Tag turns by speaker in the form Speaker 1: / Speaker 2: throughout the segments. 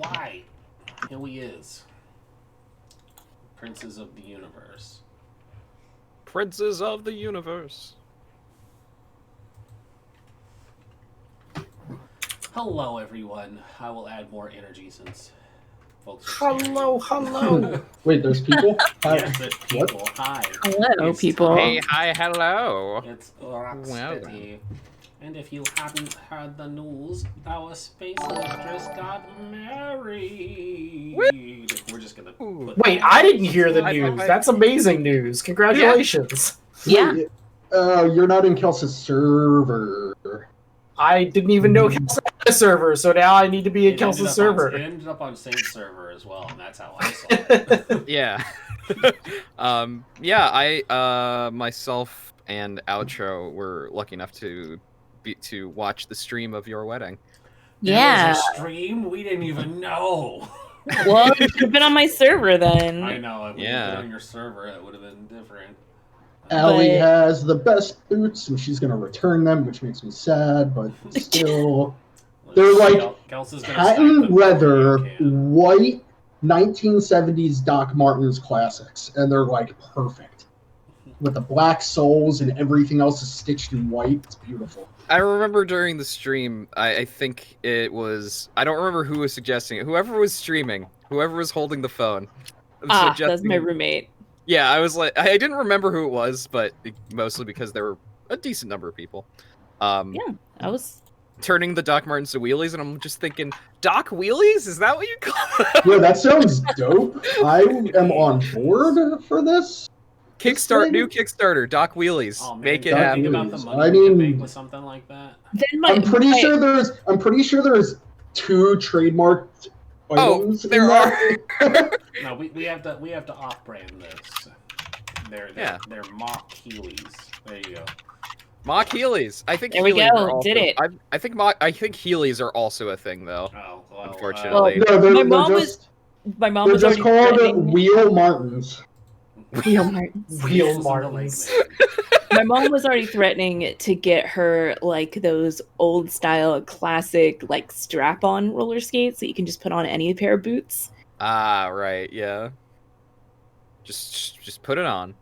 Speaker 1: why. Here he is. Princes of the universe.
Speaker 2: Princes of the universe.
Speaker 1: Hello, everyone. I will add more energy since folks are
Speaker 3: Hello. Wait, there's people?
Speaker 1: Yes, there's people.
Speaker 3: What?
Speaker 1: Hi.
Speaker 4: Hello,
Speaker 1: It's
Speaker 4: people.
Speaker 1: time.
Speaker 2: Hey, hi, hello.
Speaker 1: It's Rocksteady. And if you haven't heard the news, our space mistress got married. We're just gonna
Speaker 3: Wait, I didn't hear the news. That's amazing news. Congratulations.
Speaker 4: Yeah.
Speaker 3: Wait, you're not in Kelsa's server.
Speaker 4: I didn't even know Kelsa had a server, so now I need to be in Kelsa's server.
Speaker 1: It ended up on Saint's server as well, and that's how I saw it.
Speaker 2: Yeah. I myself and Outro were lucky enough to watch the stream of your wedding.
Speaker 4: Yeah.
Speaker 1: There was a stream? We didn't even know.
Speaker 4: Well, you should have been on my server then.
Speaker 1: I know. If we had been on your server, it would have been different.
Speaker 3: Allie has the best boots, and she's going to return them, which makes me sad, but still. They're like patent leather, white 1970s Doc Martens classics, and they're like perfect. With the black soles and everything else is stitched in white. It's beautiful.
Speaker 2: I remember during the stream, I think it was, I don't remember who was suggesting it. Whoever was streaming, whoever was holding the phone.
Speaker 4: That's my roommate.
Speaker 2: Yeah, I was like, I didn't remember who it was, but mostly because there were a decent number of people.
Speaker 4: I was
Speaker 2: turning the Doc Martens to wheelies, and I'm just thinking, Doc wheelies? Is that what you call it?
Speaker 3: Yeah, that sounds dope. I am on board for this.
Speaker 2: New Kickstarter, Doc wheelies.
Speaker 1: Oh, man,
Speaker 2: make it happen.
Speaker 1: About the money we can make with something like that.
Speaker 3: I'm pretty sure there's 2 trademarked items.
Speaker 2: Oh, there are.
Speaker 1: No, we have to off-brand this. They're mock Heelys. There you go.
Speaker 2: Mock Heelys. I think
Speaker 4: there we go. Did it?
Speaker 2: I think Heelys are also a thing, though.
Speaker 1: Oh, well,
Speaker 2: unfortunately.
Speaker 3: My mom was just called Wheel Martins.
Speaker 4: Wheel Martins.
Speaker 3: Wheel Martins.
Speaker 4: My mom was already threatening to get her like those old style classic like strap-on roller skates that you can just put on any pair of boots.
Speaker 2: Ah, right, yeah. Just put it on.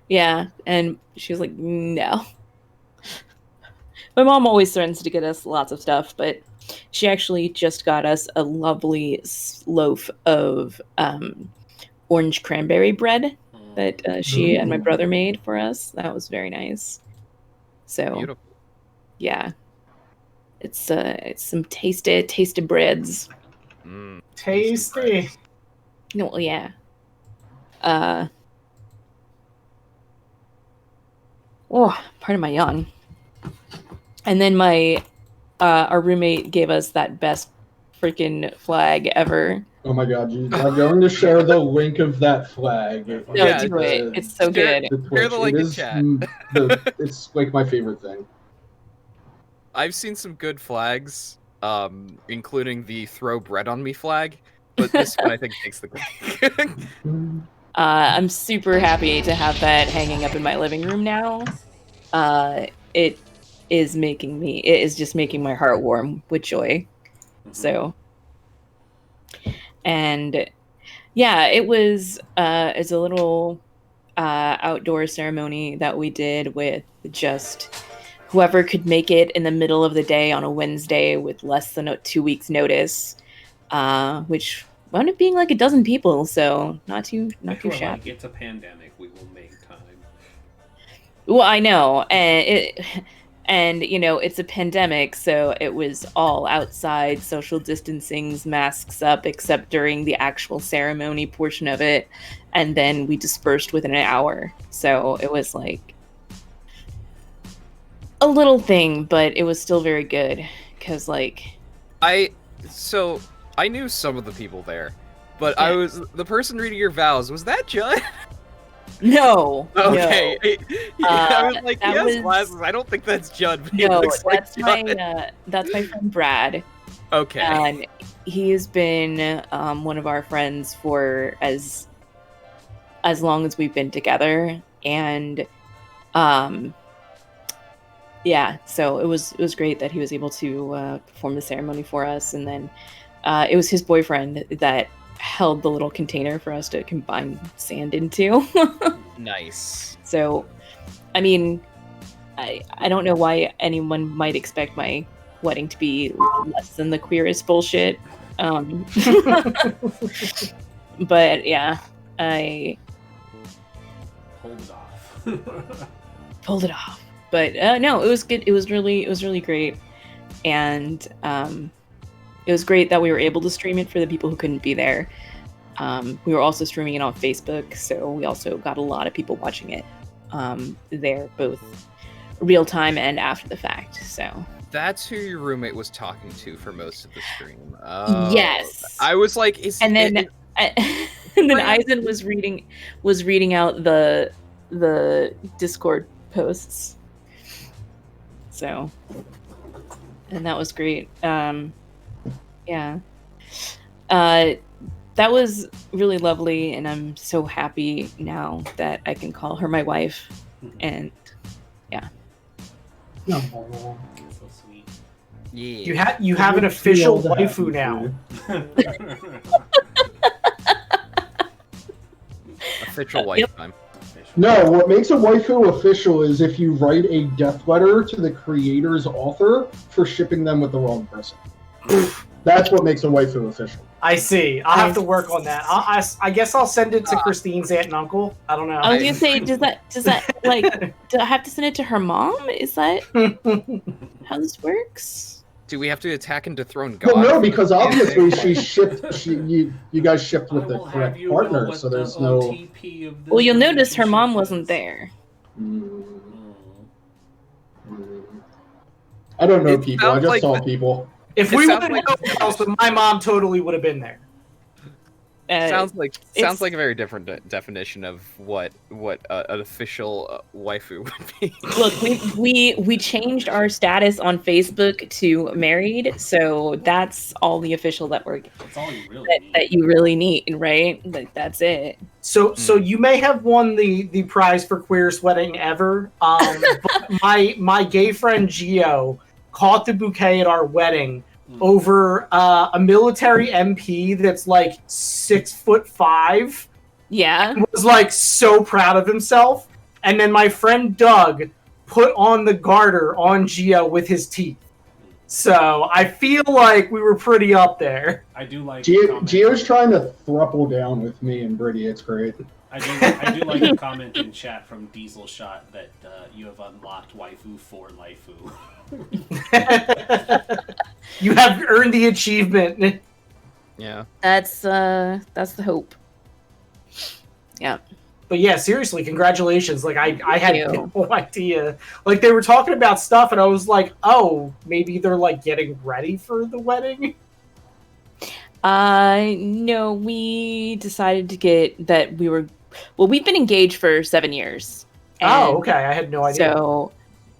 Speaker 4: Yeah, and she was like, no. My mom always threatens to get us lots of stuff, but she actually just got us a lovely loaf of orange cranberry bread that she and my brother made for us. That was very nice. So,
Speaker 2: beautiful.
Speaker 4: Yeah, it's some tasty breads.
Speaker 3: Tasty.
Speaker 4: No, yeah. Pardon my yawn. And then our roommate gave us that best freaking flag ever.
Speaker 3: Oh my god, I'm going to share the link of that flag.
Speaker 4: No, do it. It's so good.
Speaker 2: Share the link in chat.
Speaker 3: It's like my favorite thing.
Speaker 2: I've seen some good flags, including the throw bread on me flag, but this one I think takes the cake.
Speaker 4: I'm super happy to have that hanging up in my living room now. It is just making my heart warm with joy. So, and yeah, it's a little outdoor ceremony that we did with just whoever could make it in the middle of the day on a Wednesday with less than 2 weeks notice, which wound up being like a dozen people, so not too shabby.
Speaker 1: Like, it's a pandemic. We will make time.
Speaker 4: Well, I know, and you know it's a pandemic, so it was all outside, social distancing, masks up, except during the actual ceremony portion of it, and then we dispersed within an hour. So it was like a little thing, but it was still very good because
Speaker 2: I knew some of the people there, but
Speaker 4: yeah.
Speaker 2: I was the person reading your vows. Was that Judd?
Speaker 4: No.
Speaker 2: Okay.
Speaker 4: No.
Speaker 2: I was like,
Speaker 4: that
Speaker 2: yes, glasses. I don't think that's Judd. But
Speaker 4: No,
Speaker 2: that's
Speaker 4: that's my friend Brad.
Speaker 2: Okay.
Speaker 4: And he has been one of our friends for as long as we've been together, and yeah, so it was great that he was able to perform the ceremony for us, and then it was his boyfriend that held the little container for us to combine sand into.
Speaker 2: Nice.
Speaker 4: So, I mean, I don't know why anyone might expect my wedding to be less than the queerest bullshit. But yeah, I pulled it off. But no, it was good. It was really great, and it was great that we were able to stream it for the people who couldn't be there. We were also streaming it on Facebook, so we also got a lot of people watching it there, both real time and after the fact. So
Speaker 2: that's who your roommate was talking to for most of the stream.
Speaker 4: Yes,
Speaker 2: I was like,
Speaker 4: and then Eisen was reading out the Discord posts. So, and that was great. Yeah. That was really lovely, and I'm so happy now that I can call her my wife. And yeah.
Speaker 3: No.
Speaker 1: So sweet.
Speaker 2: Yeah.
Speaker 5: You have an official waifu now.
Speaker 2: Official wife time.
Speaker 3: No, what makes a waifu official is if you write a death letter to the creator's author for shipping them with the wrong person. That's what makes a waifu official.
Speaker 5: I see. I'll have to work on that. I guess I'll send it to Christine's aunt and uncle. I don't know.
Speaker 4: I was gonna say, does that like, do I have to send it to her mom? Is that how this works?
Speaker 2: Do we have to attack and dethrone God?
Speaker 3: Well, no, because obviously you guys shipped with the correct partner, so there's no.
Speaker 4: Well, you'll notice her mom wasn't there.
Speaker 3: I don't know people. I just saw people.
Speaker 5: If we would have known Kelsa, my mom totally would have been there.
Speaker 2: Sounds like a very different definition of what an official waifu would be.
Speaker 4: Look, we changed our status on Facebook to married, so that's all the official that we're
Speaker 1: that's all you really need.
Speaker 4: That you really need, right? Like that's it.
Speaker 5: So you may have won the prize for queerest wedding ever. But my gay friend Gio caught the bouquet at our wedding over a military MP that's like 6'5".
Speaker 4: Yeah,
Speaker 5: and was like so proud of himself. And then my friend Doug put on the garter on Gio with his teeth. So I feel like we were pretty up there.
Speaker 1: I do like
Speaker 3: Gio's trying to thruple down with me and Brittany. It's great.
Speaker 1: I do like a comment in chat from Diesel Shot that you have unlocked waifu for Laifu.
Speaker 5: You have earned the achievement.
Speaker 2: Yeah.
Speaker 4: That's the hope. Yeah.
Speaker 5: But yeah, seriously, congratulations. Like I had
Speaker 4: you.
Speaker 5: no idea. Like they were talking about stuff and I was like, oh, maybe they're like getting ready for the wedding.
Speaker 4: No, we decided to get that we've been engaged for 7 years.
Speaker 5: Oh, okay. I had no idea.
Speaker 4: So,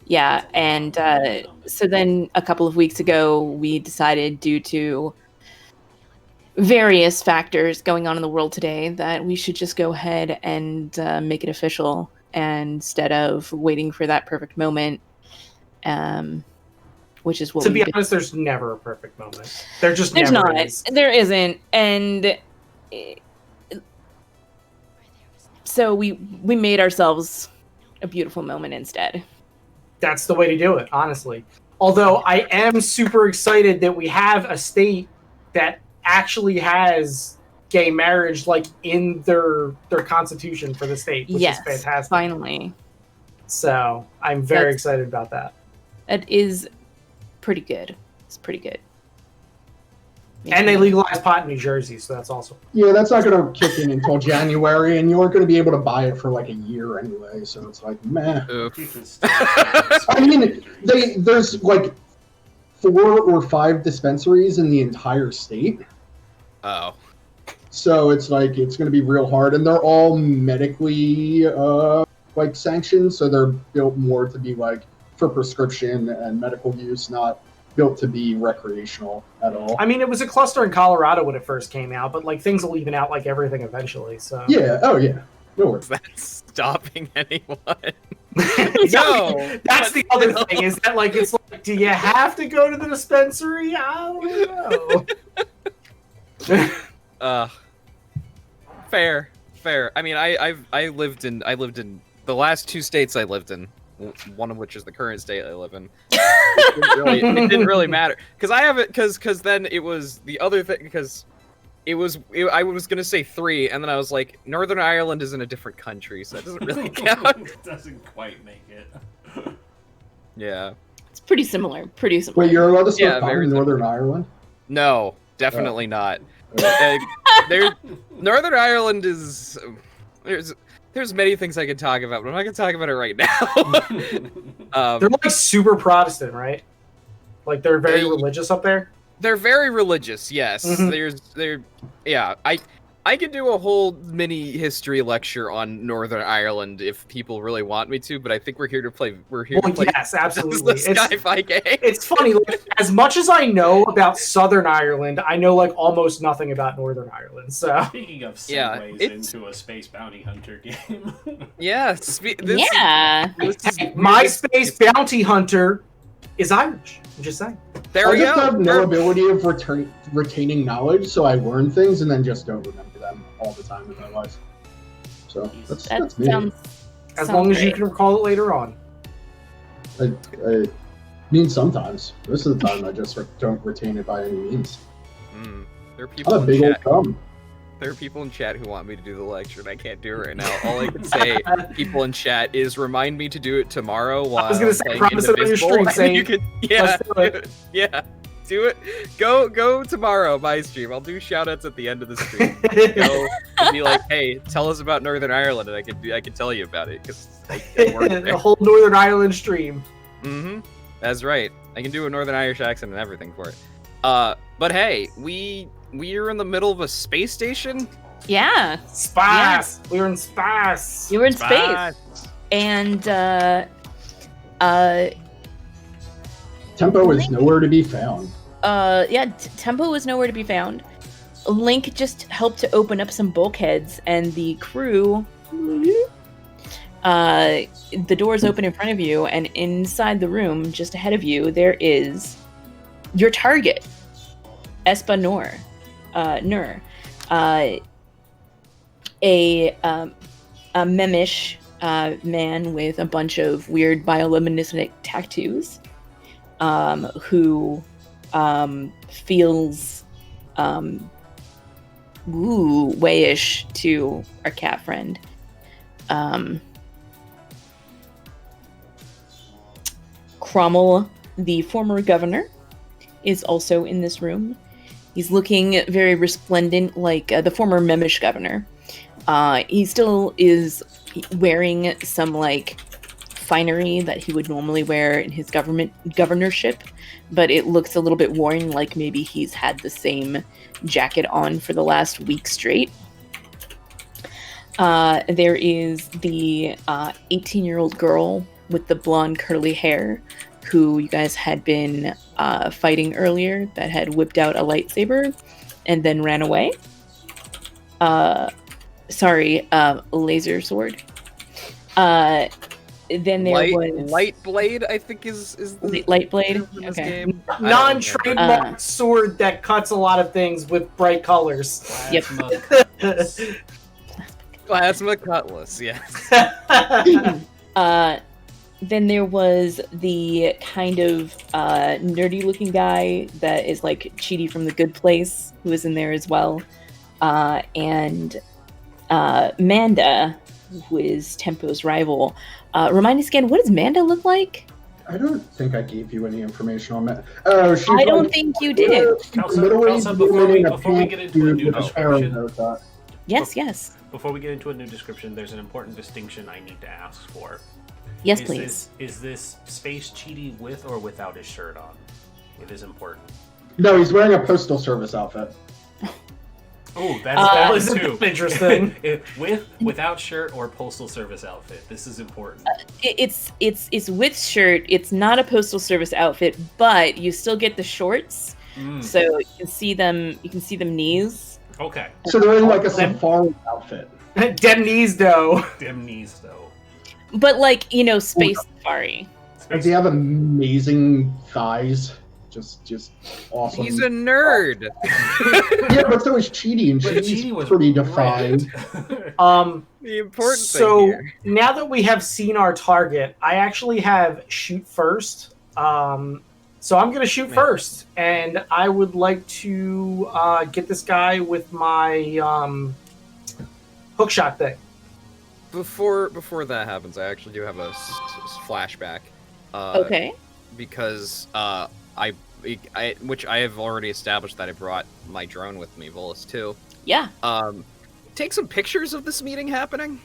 Speaker 4: yeah. And so then a couple of weeks ago, we decided, due to various factors going on in the world today, that we should just go ahead and make it official instead of waiting for that perfect moment. Which is what
Speaker 5: to be honest, there's never a perfect moment. There's never
Speaker 4: not.
Speaker 5: Is.
Speaker 4: There isn't, and so we made ourselves a beautiful moment instead.
Speaker 5: That's the way to do it, honestly. Although I am super excited that we have a state that actually has gay marriage, like in their constitution for the state, which is fantastic.
Speaker 4: Finally.
Speaker 5: So I'm very excited about that.
Speaker 4: It is pretty good. It's pretty good.
Speaker 5: And they legalized pot in New Jersey, so that's awesome.
Speaker 3: Yeah, that's not going to kick in until January, and you aren't going to be able to buy it for like a year anyway, so it's like, meh. I mean, there's like 4 or 5 dispensaries in the entire state.
Speaker 2: Oh.
Speaker 3: So it's like, it's going to be real hard, and they're all medically like sanctioned, so they're built more to be like for prescription and medical use, not built to be recreational at all.
Speaker 5: I mean, it was a cluster in Colorado when it first came out, but like things will even out like everything eventually. So
Speaker 3: yeah, oh yeah, no worries.
Speaker 2: That's stopping anyone.
Speaker 5: No, that's the other thing is that like it's like, do you have to go to the dispensary? I don't know.
Speaker 2: Fair. I mean, I lived in the last 2 states I lived in, one of which is the current state I live in. It didn't really matter because I have it because then it was the other thing because I was gonna say 3 and then I was like Northern Ireland is in a different country so it doesn't really count.
Speaker 1: It doesn't quite make it.
Speaker 2: Yeah.
Speaker 4: It's pretty similar.
Speaker 3: Wait, you're allowed to smoke
Speaker 2: Yeah,
Speaker 3: pot
Speaker 2: very
Speaker 3: in Northern Ireland?
Speaker 2: No, definitely not. Northern Ireland is there's many things I could talk about, but I'm not gonna talk about it right now.
Speaker 5: They're like super Protestant, right? Like they're very religious up there.
Speaker 2: They're very religious, yes.
Speaker 5: Mhm.
Speaker 2: I could do a whole mini history lecture on Northern Ireland if people really want me to, but I think we're here to play.
Speaker 5: Yes, absolutely.
Speaker 2: The sci-fi game.
Speaker 5: It's funny. Like, as much as I know about Southern Ireland, I know like almost nothing about Northern Ireland. So
Speaker 1: Speaking of segues into a space bounty hunter game.
Speaker 5: My space bounty hunter is Irish. I'm just saying.
Speaker 2: There
Speaker 3: I
Speaker 2: we
Speaker 3: just
Speaker 2: go.
Speaker 3: have no ability of retaining knowledge, so I learn things and then just don't remember them all the time in my life. So that's me.
Speaker 5: As long as you can recall it later on.
Speaker 3: I mean, sometimes. Most of the time, I just don't retain it by any means.
Speaker 2: There are people
Speaker 3: I'm a big old thumb.
Speaker 2: There are people in chat who want me to do the lecture, and I can't do it right now. All I can say, people in chat, is remind me to do it tomorrow while
Speaker 5: I was gonna say,
Speaker 2: playing
Speaker 5: promise it on your stream,
Speaker 2: Indivisible.
Speaker 5: Saint.
Speaker 2: Do it. Go tomorrow, my stream. I'll do shoutouts at the end of the stream. Go and be like, hey, tell us about Northern Ireland, and I can tell you about it because I work there.
Speaker 5: The whole Northern Ireland stream.
Speaker 2: That's right. I can do a Northern Irish accent and everything for it. But hey, we are in the middle of a space station.
Speaker 4: Yeah.
Speaker 5: Space. Yeah. We were in space.
Speaker 4: You were in space. And
Speaker 3: Tempo is nowhere to be found.
Speaker 4: Tempo is nowhere to be found. Link just helped to open up some bulkheads, and the crew. The doors open in front of you, and inside the room, just ahead of you, there is your target, Espa Nur, a memish man with a bunch of weird bioluminescent tattoos, who feels wayish to our cat friend. Cromwell, the former governor, is also in this room. He's looking very resplendent, like the former Memish governor. He still is wearing some like finery that he would normally wear in his governorship, but it looks a little bit worn, like maybe he's had the same jacket on for the last week straight. There is the 18-year-old girl with the blonde curly hair who you guys had been fighting earlier, that had whipped out a lightsaber and then ran away. Laser sword. Then there was
Speaker 2: light blade. I think is the
Speaker 4: light blade.
Speaker 2: Okay.
Speaker 5: Non-trademark sword that cuts a lot of things with bright colors.
Speaker 2: Plasma cutlass. Yes.
Speaker 4: Then there was the kind of nerdy-looking guy that is like Chidi from The Good Place, who is in there as well, and Manda, who is Tempo's rival. Remind us again, what does Manda look like?
Speaker 3: I don't think I gave you any information on that.
Speaker 4: I don't think you did.
Speaker 1: Kelsa, before we get into a new description,
Speaker 4: yes.
Speaker 1: Before we get into a new description, there's an important distinction I need to ask for.
Speaker 4: Yes, please.
Speaker 1: Is this Space Chidi with or without his shirt on? It is important.
Speaker 3: No, he's wearing a Postal Service outfit.
Speaker 1: Oh, that is too
Speaker 5: interesting.
Speaker 1: Without shirt or Postal Service outfit. This is important.
Speaker 4: It's with shirt. It's not a Postal Service outfit, but you still get the shorts, so you can see them. You can see them knees.
Speaker 1: Okay.
Speaker 3: So they're in like a safari outfit.
Speaker 5: Dem knees though.
Speaker 4: But like, space safari.
Speaker 3: Does he have amazing thighs? Just awesome.
Speaker 2: He's a nerd.
Speaker 3: Yeah, but so is Chidi, and Chidi's
Speaker 1: was
Speaker 3: pretty defined.
Speaker 2: The important thing
Speaker 5: So
Speaker 2: here.
Speaker 5: now that we have seen our target, I actually have shoot first. So I'm gonna shoot first, and I would like to get this guy with my hookshot thing.
Speaker 2: Before that happens, I actually do have a flashback.
Speaker 4: Okay.
Speaker 2: Because which I have already established that I brought my drone with me, Volus too.
Speaker 4: Yeah.
Speaker 2: Take some pictures of this meeting happening.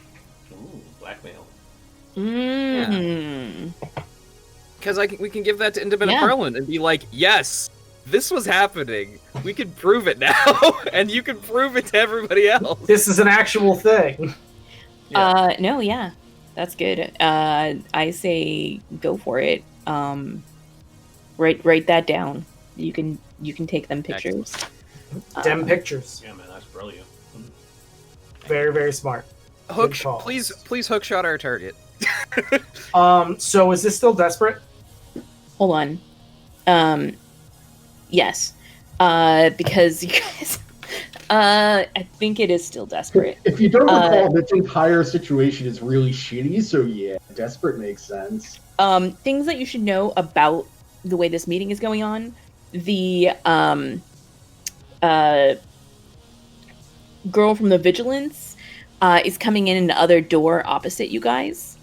Speaker 1: Ooh, blackmail.
Speaker 2: Because we can give that to Independent Parliament and be like, yes, this was happening. We can prove it now, and you can prove it to everybody else.
Speaker 5: This is an actual thing.
Speaker 4: No, yeah, that's good. I say go for it. Write that down. You can take them pictures.
Speaker 5: Dem pictures.
Speaker 1: Yeah, man, that's brilliant.
Speaker 5: Very, very smart.
Speaker 2: Please hookshot our target.
Speaker 5: So is this still desperate?
Speaker 4: Hold on. Yes. Because you guys I think it is still desperate.
Speaker 3: If you don't recall, this entire situation is really shitty, so yeah, desperate makes sense.
Speaker 4: Things that you should know about the way this meeting is going on. The girl from the vigilance is coming in the other door opposite you guys.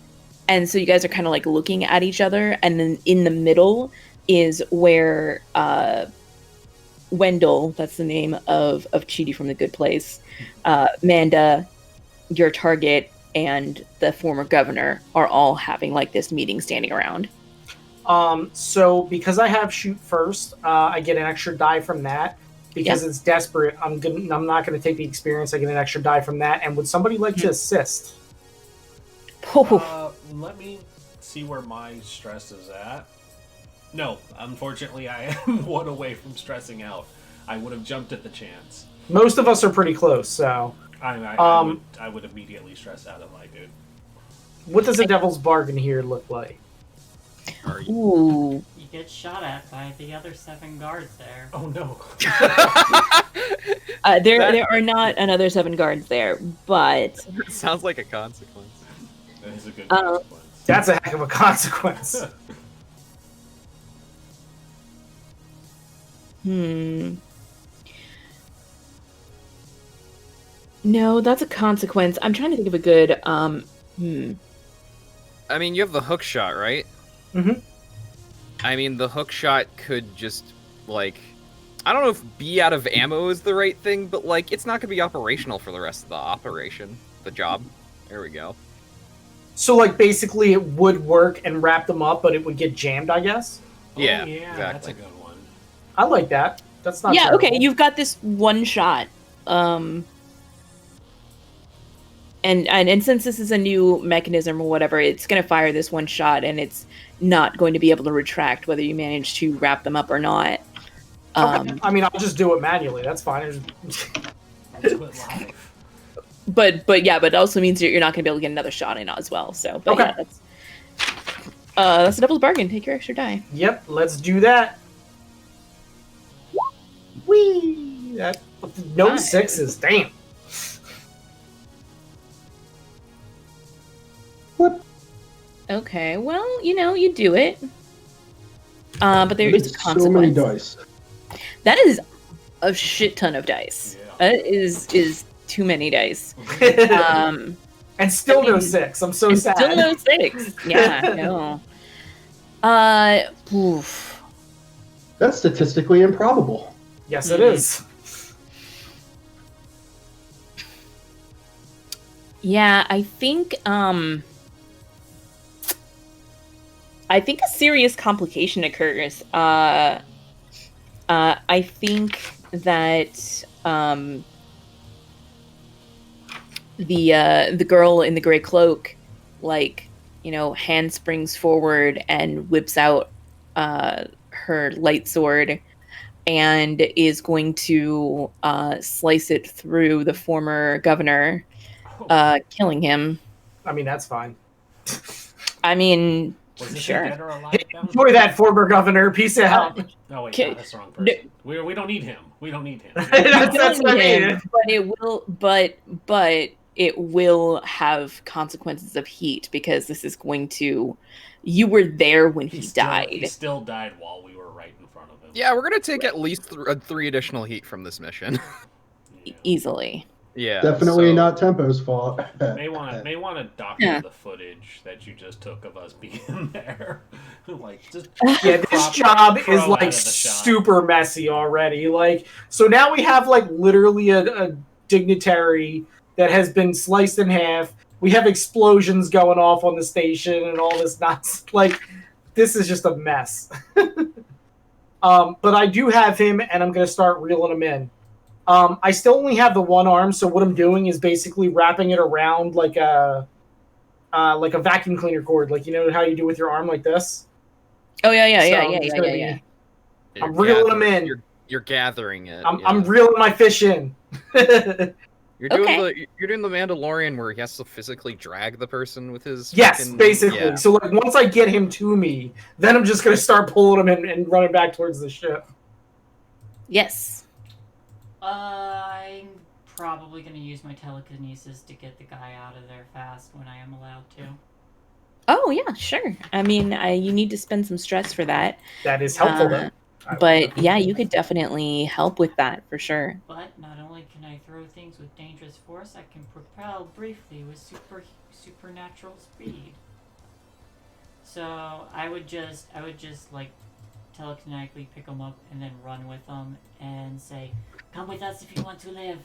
Speaker 4: And so you guys are kind of like looking at each other, and then in the middle is where Wendell, that's the name of Chidi from The Good Place, Manda, your target, and the former governor are all having like this meeting standing around.
Speaker 5: So because I have shoot first, I get an extra die from that. Because it's desperate, I'm not gonna take the experience. I get an extra die from that. And would somebody like to assist?
Speaker 1: Let me see where my stress is at. No, unfortunately, I am one away from stressing out. I would have jumped at the chance.
Speaker 5: Most of us are pretty close, so
Speaker 1: I would immediately stress out if I did.
Speaker 5: What does a devil's bargain here look like?
Speaker 4: Ooh.
Speaker 6: You get shot at by the other 7 guards there.
Speaker 1: Oh no.
Speaker 4: There are not another 7 guards there, but
Speaker 2: Sounds like a consequence.
Speaker 1: That is a good consequence.
Speaker 5: That's a heck of a consequence.
Speaker 4: No, that's a consequence. I'm trying to think of a good
Speaker 2: I mean, you have the hook shot, right?
Speaker 5: Mm-hmm.
Speaker 2: I mean, the hook shot could just, like... I don't know if be out of ammo is the right thing, but, like, it's not going to be operational for the rest of the operation. The job. There we go.
Speaker 5: So, like, basically it would work and wrap them up, but it would get jammed, I guess?
Speaker 2: Yeah,
Speaker 1: yeah,
Speaker 2: exactly.
Speaker 1: that's a good one.
Speaker 5: I like that. That's not
Speaker 4: Yeah,
Speaker 5: terrible.
Speaker 4: okay, you've got this one shot. And since this is a new mechanism or whatever, it's going to fire this one shot, and it's not going to be able to retract whether you manage to wrap them up or not.
Speaker 5: Okay. I mean, I'll just do it manually. That's fine.
Speaker 1: I'll do it live.
Speaker 4: But it also means you're not going to be able to get another shot in as well. So, but
Speaker 5: Okay.
Speaker 4: yeah, that's a devil's bargain. Take your extra die.
Speaker 5: Yep, let's do that. Whee! No
Speaker 4: Nice.
Speaker 5: 6s, damn.
Speaker 3: What?
Speaker 4: Okay, well, you do it. But there is a consequence.
Speaker 3: So many dice.
Speaker 4: That is a shit ton of dice.
Speaker 1: Yeah.
Speaker 4: That is too many dice.
Speaker 5: And still
Speaker 4: I mean,
Speaker 5: no 6. I'm so sad.
Speaker 4: Still no 6. Yeah, no. Oof.
Speaker 3: That's statistically improbable.
Speaker 5: Yes, it is.
Speaker 4: Yeah, I think a serious complication occurs. I think that the girl in the gray cloak, hand springs forward and whips out her light sword and is going to slice it through the former governor, killing him.
Speaker 5: I mean, that's fine.
Speaker 4: I mean,
Speaker 1: Was this
Speaker 4: Sure.
Speaker 1: a dead or alive bounty?
Speaker 5: Enjoy that, former governor. Peace out.
Speaker 1: Oh wait,
Speaker 4: Okay.
Speaker 1: no, that's the wrong person. We don't need him. We don't need him.
Speaker 5: That's what I mean.
Speaker 4: But it will, but it will have consequences of heat because this is going to. You were there when he died.
Speaker 1: He still died while we were right in front of him.
Speaker 2: Yeah, we're gonna take at least 3 additional heat from this mission.
Speaker 1: Yeah.
Speaker 4: Easily.
Speaker 2: Yeah,
Speaker 3: Definitely
Speaker 2: so-
Speaker 3: not Tempo's fault.
Speaker 1: May want to document the footage that you just took of us being there. Like, just
Speaker 5: Yeah, this job is
Speaker 1: crow out
Speaker 5: like
Speaker 1: of the shot.
Speaker 5: super messy already. Like, so now we have like literally a dignitary that has been sliced in half. We have explosions going off on the station and all this nonsense. Like, this is just a mess. But I do have him, and I'm going to start reeling him in. I still only have the one arm, so what I'm doing is basically wrapping it around like a vacuum cleaner cord, like you know how you do with your arm, like this.
Speaker 4: Oh yeah.
Speaker 5: I'm reeling them in.
Speaker 2: You're gathering it.
Speaker 5: I'm reeling my fish in.
Speaker 2: You're doing the Mandalorian where he has to physically drag the person with his.
Speaker 5: Yes,
Speaker 2: fucking...
Speaker 5: basically.
Speaker 2: Yeah.
Speaker 5: So like once I get him to me, then I'm just gonna start pulling him in and running back towards the ship.
Speaker 4: Yes.
Speaker 6: I'm probably going to use my telekinesis to get the guy out of there fast when I am allowed to.
Speaker 4: Oh yeah, sure. I mean, you need to spend some stress for that.
Speaker 5: That is helpful though.
Speaker 4: But yeah, you could definitely help with that for sure.
Speaker 6: But not only can I throw things with dangerous force, I can propel briefly with supernatural speed. So I would just like telekinetically pick them up and then run with them and say, "Come with us if you want to live."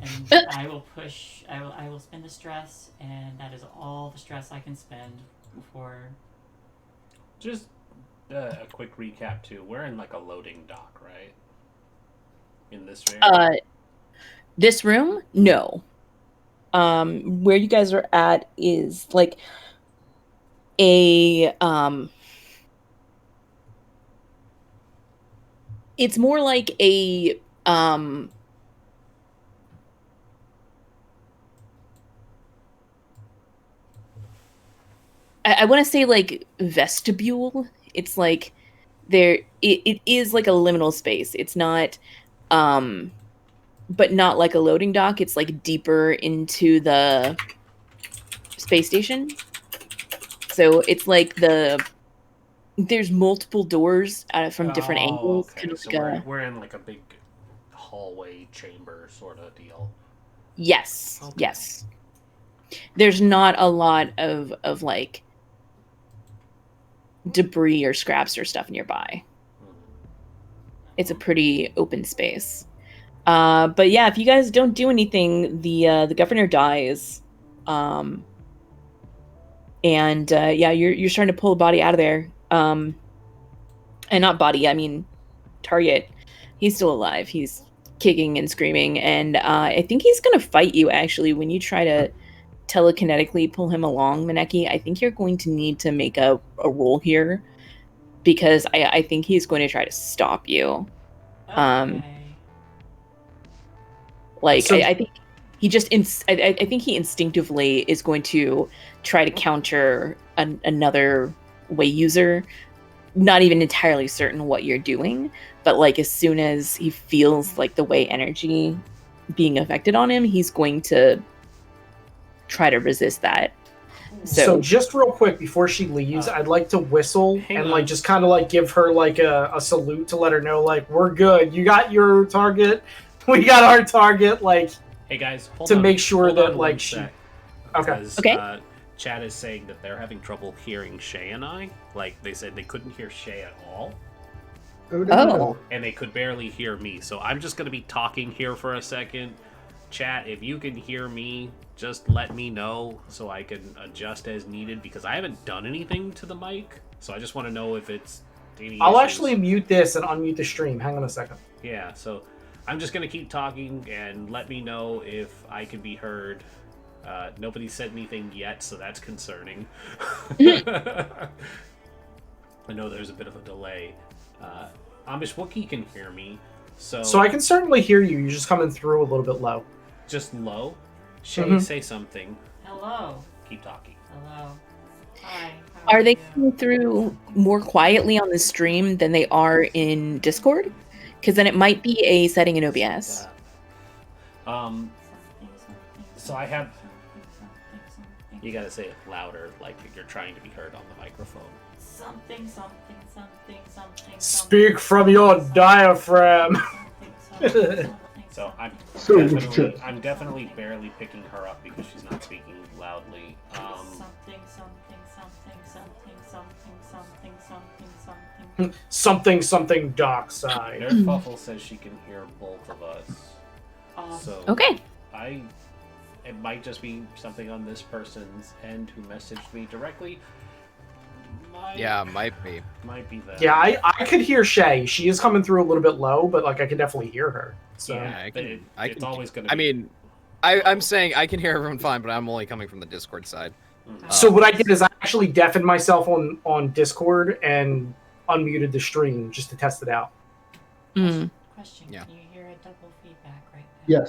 Speaker 6: And I will spend the stress, and that is all the stress I can spend before.
Speaker 1: Just a quick recap too. We're in like a loading dock, right? In this room.
Speaker 4: This room? No. Where you guys are at is like a it's more like a I want to say like vestibule. It's like it is like a liminal space. It's not but not like a loading dock. It's like deeper into the space station. So it's like there's multiple doors from different angles.
Speaker 1: Okay.
Speaker 4: Kind of
Speaker 1: So
Speaker 4: like
Speaker 1: we're in like a big hallway chamber sort of deal.
Speaker 4: Yes.
Speaker 1: Okay.
Speaker 4: Yes. There's not a lot of like debris or scraps or stuff nearby. It's a pretty open space. But yeah, if you guys don't do anything, the governor dies. And yeah, you're starting to pull the body out of there. And not body, I mean target. He's still alive. He's kicking and screaming, and I think he's gonna fight you actually when you try to telekinetically pull him along, Maneki. I think you're going to need to make a roll here because I think he's going to try to stop you.
Speaker 6: Okay.
Speaker 4: Like
Speaker 5: So-
Speaker 4: I think he just I think he instinctively is going to try to counter another way user. Not even entirely certain what you're doing, but like as soon as he feels like the way energy being affected on him, he's going to try to resist that.
Speaker 5: So just real quick before she leaves, I'd like to whistle and like just kind of like give her like a salute to let her know like we're good. You got your target, we got our target. Like,
Speaker 1: hey guys, hold
Speaker 5: to
Speaker 1: on.
Speaker 5: make sure
Speaker 1: Hold
Speaker 5: that
Speaker 1: on
Speaker 5: like
Speaker 1: one
Speaker 5: she.
Speaker 1: sec,
Speaker 5: Okay.
Speaker 1: because,
Speaker 4: Okay.
Speaker 1: Chad is saying that they're having trouble hearing Shae and I. Like they said they couldn't hear Shae at all,
Speaker 3: Oh, no.
Speaker 1: and they could barely hear me. So I'm just gonna be talking here for a second. Chat, if you can hear me, just let me know so I can adjust as needed because I haven't done anything to the mic. So I just want to know if it's any
Speaker 5: I'll
Speaker 1: issues.
Speaker 5: actually mute this and unmute the stream. Hang on a second.
Speaker 1: Yeah, so I'm just gonna keep talking and let me know if I can be heard. Nobody said anything yet, so that's concerning. I know there's a bit of a delay. Amish Wookiee can hear me,
Speaker 5: So I can certainly hear you. You're just coming through a little bit low.
Speaker 1: just low. Shae, say something.
Speaker 6: Hello.
Speaker 1: Keep talking.
Speaker 6: Hello. Hi. How
Speaker 4: Are they
Speaker 6: you?
Speaker 4: coming through more quietly on the stream than they are in Discord? Because then it might be a setting in OBS.
Speaker 1: So I have. You gotta say it louder, like you're trying to be heard on the microphone.
Speaker 6: Something.
Speaker 5: Speak from your diaphragm.
Speaker 1: So I'm definitely barely picking her up because she's not speaking loudly.
Speaker 5: Something dark side.
Speaker 1: Nerdfuffle says she can hear both of us. So
Speaker 4: Okay.
Speaker 1: It might just be something on this person's end who messaged me directly.
Speaker 2: Might be.
Speaker 1: Might be that.
Speaker 5: Yeah, I could hear Shae. She is coming through a little bit low, but like I can definitely hear her. So
Speaker 1: Yeah, it's always going to be.
Speaker 2: I mean, I'm saying I can hear everyone fine, but I'm only coming from the Discord side.
Speaker 5: So what I did is I actually deafened myself on Discord and unmuted the stream just to test it out.
Speaker 4: Mm.
Speaker 6: Question.
Speaker 2: Yeah.
Speaker 6: Can you hear a double feedback right now?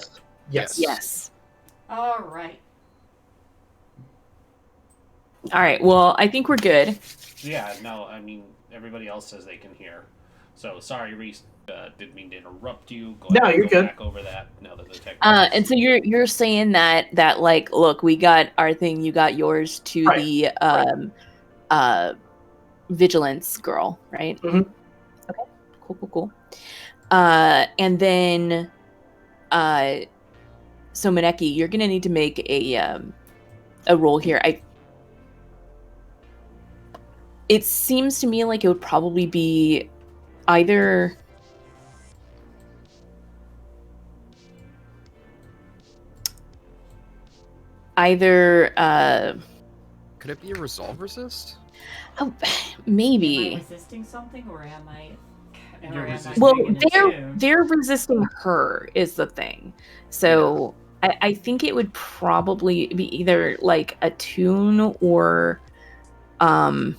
Speaker 3: Yes.
Speaker 4: Yes.
Speaker 6: All right.
Speaker 4: All right. Well, I think we're good.
Speaker 1: Yeah, no, I mean, everybody else says they can hear. So, sorry, Rhys, didn't mean to interrupt you.
Speaker 5: You're good.
Speaker 1: Back over that now that the tech...
Speaker 4: And so you're saying that like, look, we got our thing, you got yours to the vigilance girl, right?
Speaker 5: Mm-hmm.
Speaker 4: Okay. Cool. And then so Maneki, you're gonna need to make a roll here. It seems to me like it would probably be either
Speaker 2: Could it be a resolve resist?
Speaker 4: maybe.
Speaker 6: Am I resisting something, or am I?
Speaker 1: You're resisting.
Speaker 4: Well,
Speaker 6: doing it too?
Speaker 4: they're resisting her is the thing. So I think it would probably be either like a tune or because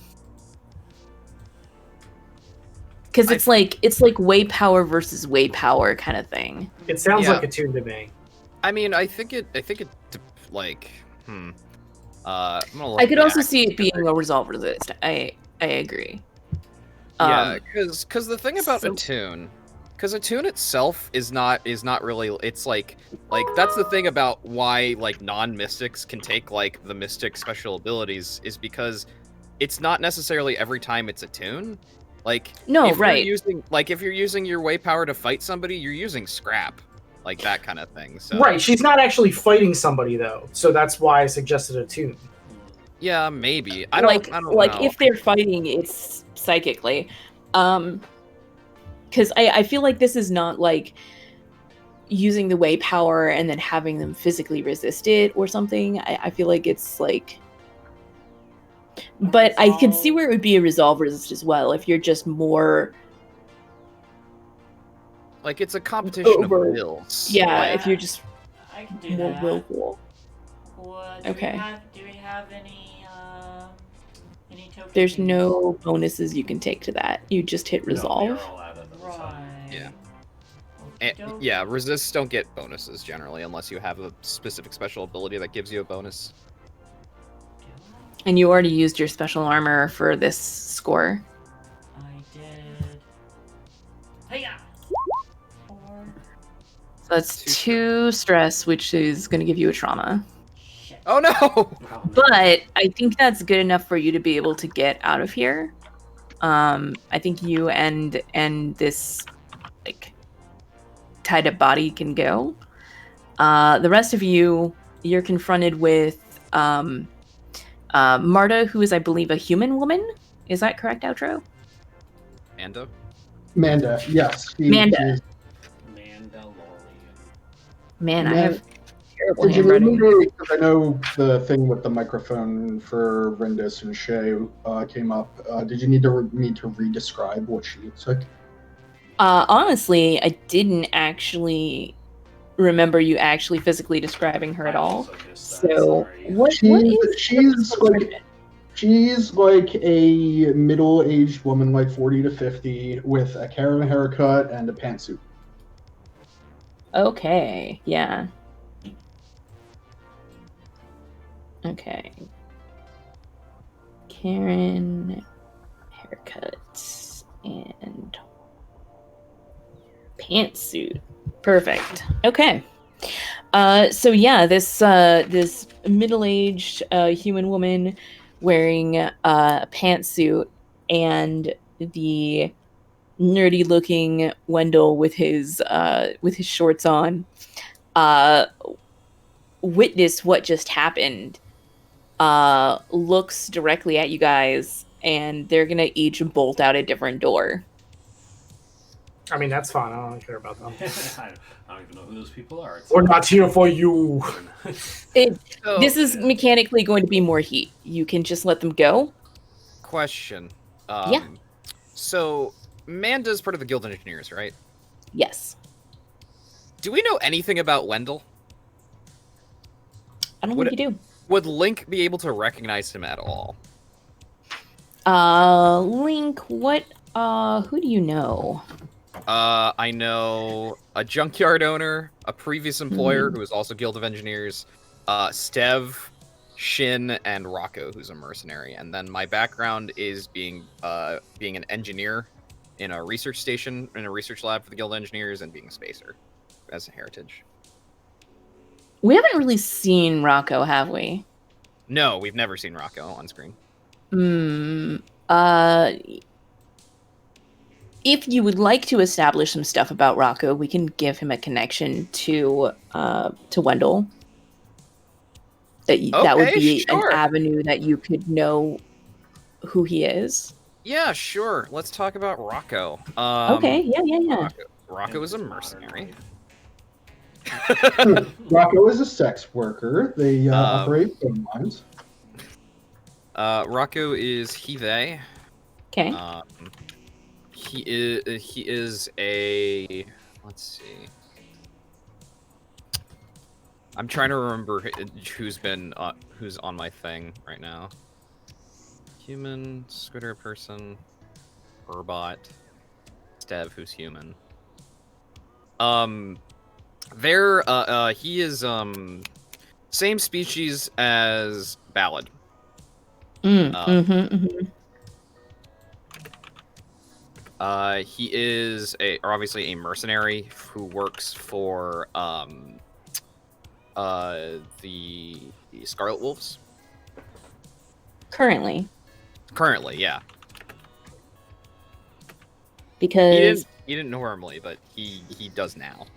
Speaker 4: it's like way power versus way power kind of thing.
Speaker 5: It sounds
Speaker 2: Yeah.
Speaker 5: like a tune to me.
Speaker 2: I mean, I think it like I'm gonna look
Speaker 4: I could
Speaker 2: at
Speaker 4: also
Speaker 2: the
Speaker 4: see it
Speaker 2: actual
Speaker 4: being a resolve resist. I agree.
Speaker 2: Yeah, because the thing about
Speaker 4: so-
Speaker 2: Attune, because Attune itself is not really. It's like that's the thing about why like non-mystics can take like the mystic special abilities is because it's not necessarily every time it's Attune. Like
Speaker 4: No,
Speaker 2: if
Speaker 4: right.
Speaker 2: if you're using your way power to fight somebody, you're using scrap, like that kind of thing. So
Speaker 5: Right, she's not actually fighting somebody though, so that's why I suggested a tune.
Speaker 2: yeah, maybe I don't know.
Speaker 4: If they're fighting, it's psychically, because I feel like this is not like using the way power and then having them physically resist it or something. I feel like it's like, but I can see where it would be a resolve resist as well if you're just more.
Speaker 2: Like it's a competition
Speaker 4: Over-
Speaker 2: of wills.
Speaker 4: Yeah,
Speaker 2: like,
Speaker 4: if you're just
Speaker 6: I can do
Speaker 4: more
Speaker 6: that.
Speaker 4: willful.
Speaker 6: What,
Speaker 4: Okay.
Speaker 6: Do we have any tokens?
Speaker 4: There's no bonuses you can take to that. You just hit
Speaker 1: No,
Speaker 4: resolve.
Speaker 1: they're all out of the side.
Speaker 6: Right.
Speaker 2: Yeah.
Speaker 6: Okey-dokey.
Speaker 2: yeah, resists don't get bonuses generally unless you have a specific special ability that gives you a bonus.
Speaker 4: And you already used your special armor for this score.
Speaker 6: I did. Hiya! 4.
Speaker 4: So that's 2 stress, which is going to give you a trauma.
Speaker 6: Shit.
Speaker 2: Oh no!
Speaker 1: Oh, no.
Speaker 4: But I think that's good enough for you to be able to get out of here. I think you and this like tied up body can go. The rest of you're confronted with Marta, who is, I believe, a human woman. Is that correct, Outro?
Speaker 2: Mando?
Speaker 3: Manda, yes.
Speaker 4: Manda.
Speaker 3: she's-
Speaker 1: Mandalorian.
Speaker 4: Man, I
Speaker 3: Man-
Speaker 4: have terrible
Speaker 3: Did you
Speaker 4: handwriting.
Speaker 3: remember, because I know the thing with the microphone for Rindis and Shae came up. Did you need me to re-describe what she looks like?
Speaker 4: Honestly, I didn't actually remember you actually physically describing her at
Speaker 1: I
Speaker 4: all.
Speaker 1: also missed that,
Speaker 4: So
Speaker 1: sorry.
Speaker 4: what is
Speaker 3: She's like a middle-aged woman, like 40 to 50, with a Karen haircut and a pantsuit.
Speaker 4: Okay, yeah. Karen, haircut, and pantsuit. Perfect. Okay. So yeah, this middle-aged human woman wearing a pantsuit and the nerdy-looking Wendell with his shorts on witness what just happened. Looks directly at you guys, and they're gonna each bolt out a different door.
Speaker 5: I mean, that's fine. I don't care about them.
Speaker 1: I don't even know who those people are.
Speaker 5: We're not here for you.
Speaker 4: This is mechanically going to be more heat. You can just let them go.
Speaker 2: Question.
Speaker 4: Yeah.
Speaker 2: So, Manda's part of the Guild of Engineers, right?
Speaker 4: Yes.
Speaker 2: Do we know anything about Wendell?
Speaker 4: I don't think you do.
Speaker 2: Would Link be able to recognize him at all?
Speaker 4: Link, what, who do you know?
Speaker 2: I know a junkyard owner, a previous employer who is also Guild of Engineers, Stev, Shin, and Rocco, who's a mercenary. And then my background is being an engineer in a research station, in a research lab for the Guild of Engineers, and being a spacer as a heritage.
Speaker 4: We haven't really seen Rocco, have we?
Speaker 2: No, we've never seen Rocco on screen.
Speaker 4: If you would like to establish some stuff about Rocco, we can give him a connection to Wendell. That would be an avenue that you could know who he is.
Speaker 2: Yeah, sure. Let's talk about Rocco.
Speaker 4: Okay, yeah.
Speaker 2: Rocco is a mercenary.
Speaker 3: Rocco is a sex worker. They operate phone lines.
Speaker 2: Rocco is he/they.
Speaker 4: Okay.
Speaker 2: He is a. Let's see. I'm trying to remember who's on my thing right now. Human, Squitter person, Herbot, Stev, who's human. He is same species as Ballad. He is obviously a mercenary who works for the Scarlet Wolves.
Speaker 4: Currently,
Speaker 2: yeah.
Speaker 4: Because
Speaker 2: he didn't normally, but he does now.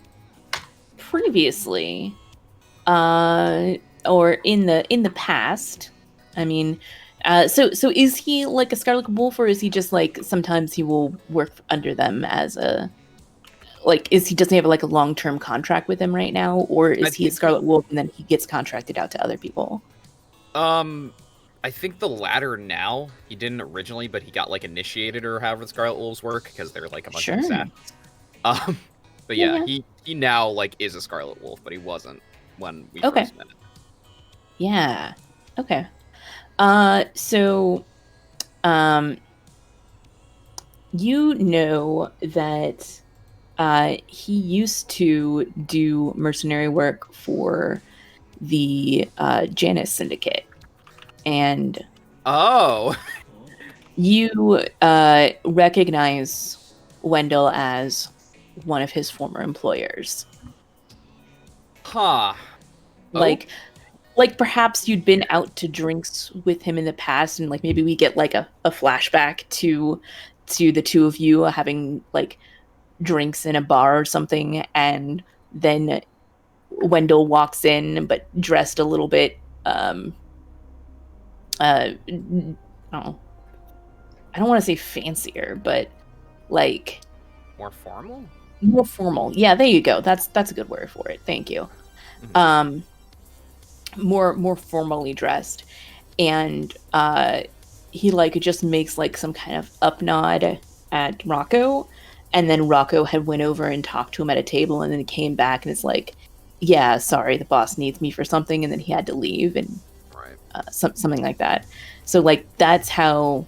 Speaker 4: Previously, or in the past, I mean, so is he like a Scarlet Wolf, or is he just like sometimes he will work under them as a doesn't he have like a long-term contract with them right now, or is he a Scarlet Wolf and then he gets contracted out to other people?
Speaker 2: I think the latter now. He didn't originally, but he got like initiated or however the Scarlet Wolves work because they're like a bunch of assassins. But yeah, he now like is a Scarlet Wolf, but he wasn't when we first met him.
Speaker 4: Yeah. Okay. So, you know that he used to do mercenary work for the Janus Syndicate, and you recognize Wendell as one of his former employers. Like perhaps you'd been out to drinks with him in the past, and like maybe we get like a flashback to the two of you having like drinks in a bar or something, and then Wendell walks in but dressed a little bit I don't want to say fancier, but like
Speaker 2: more formal.
Speaker 4: Yeah, there you go. That's a good word for it. Thank you. More formally dressed, and he like just makes like some kind of up nod at Rocco, and then Rocco had went over and talked to him at a table, and then came back and it's like, yeah, sorry, the boss needs me for something, and then he had to leave, and something like that. So like that's how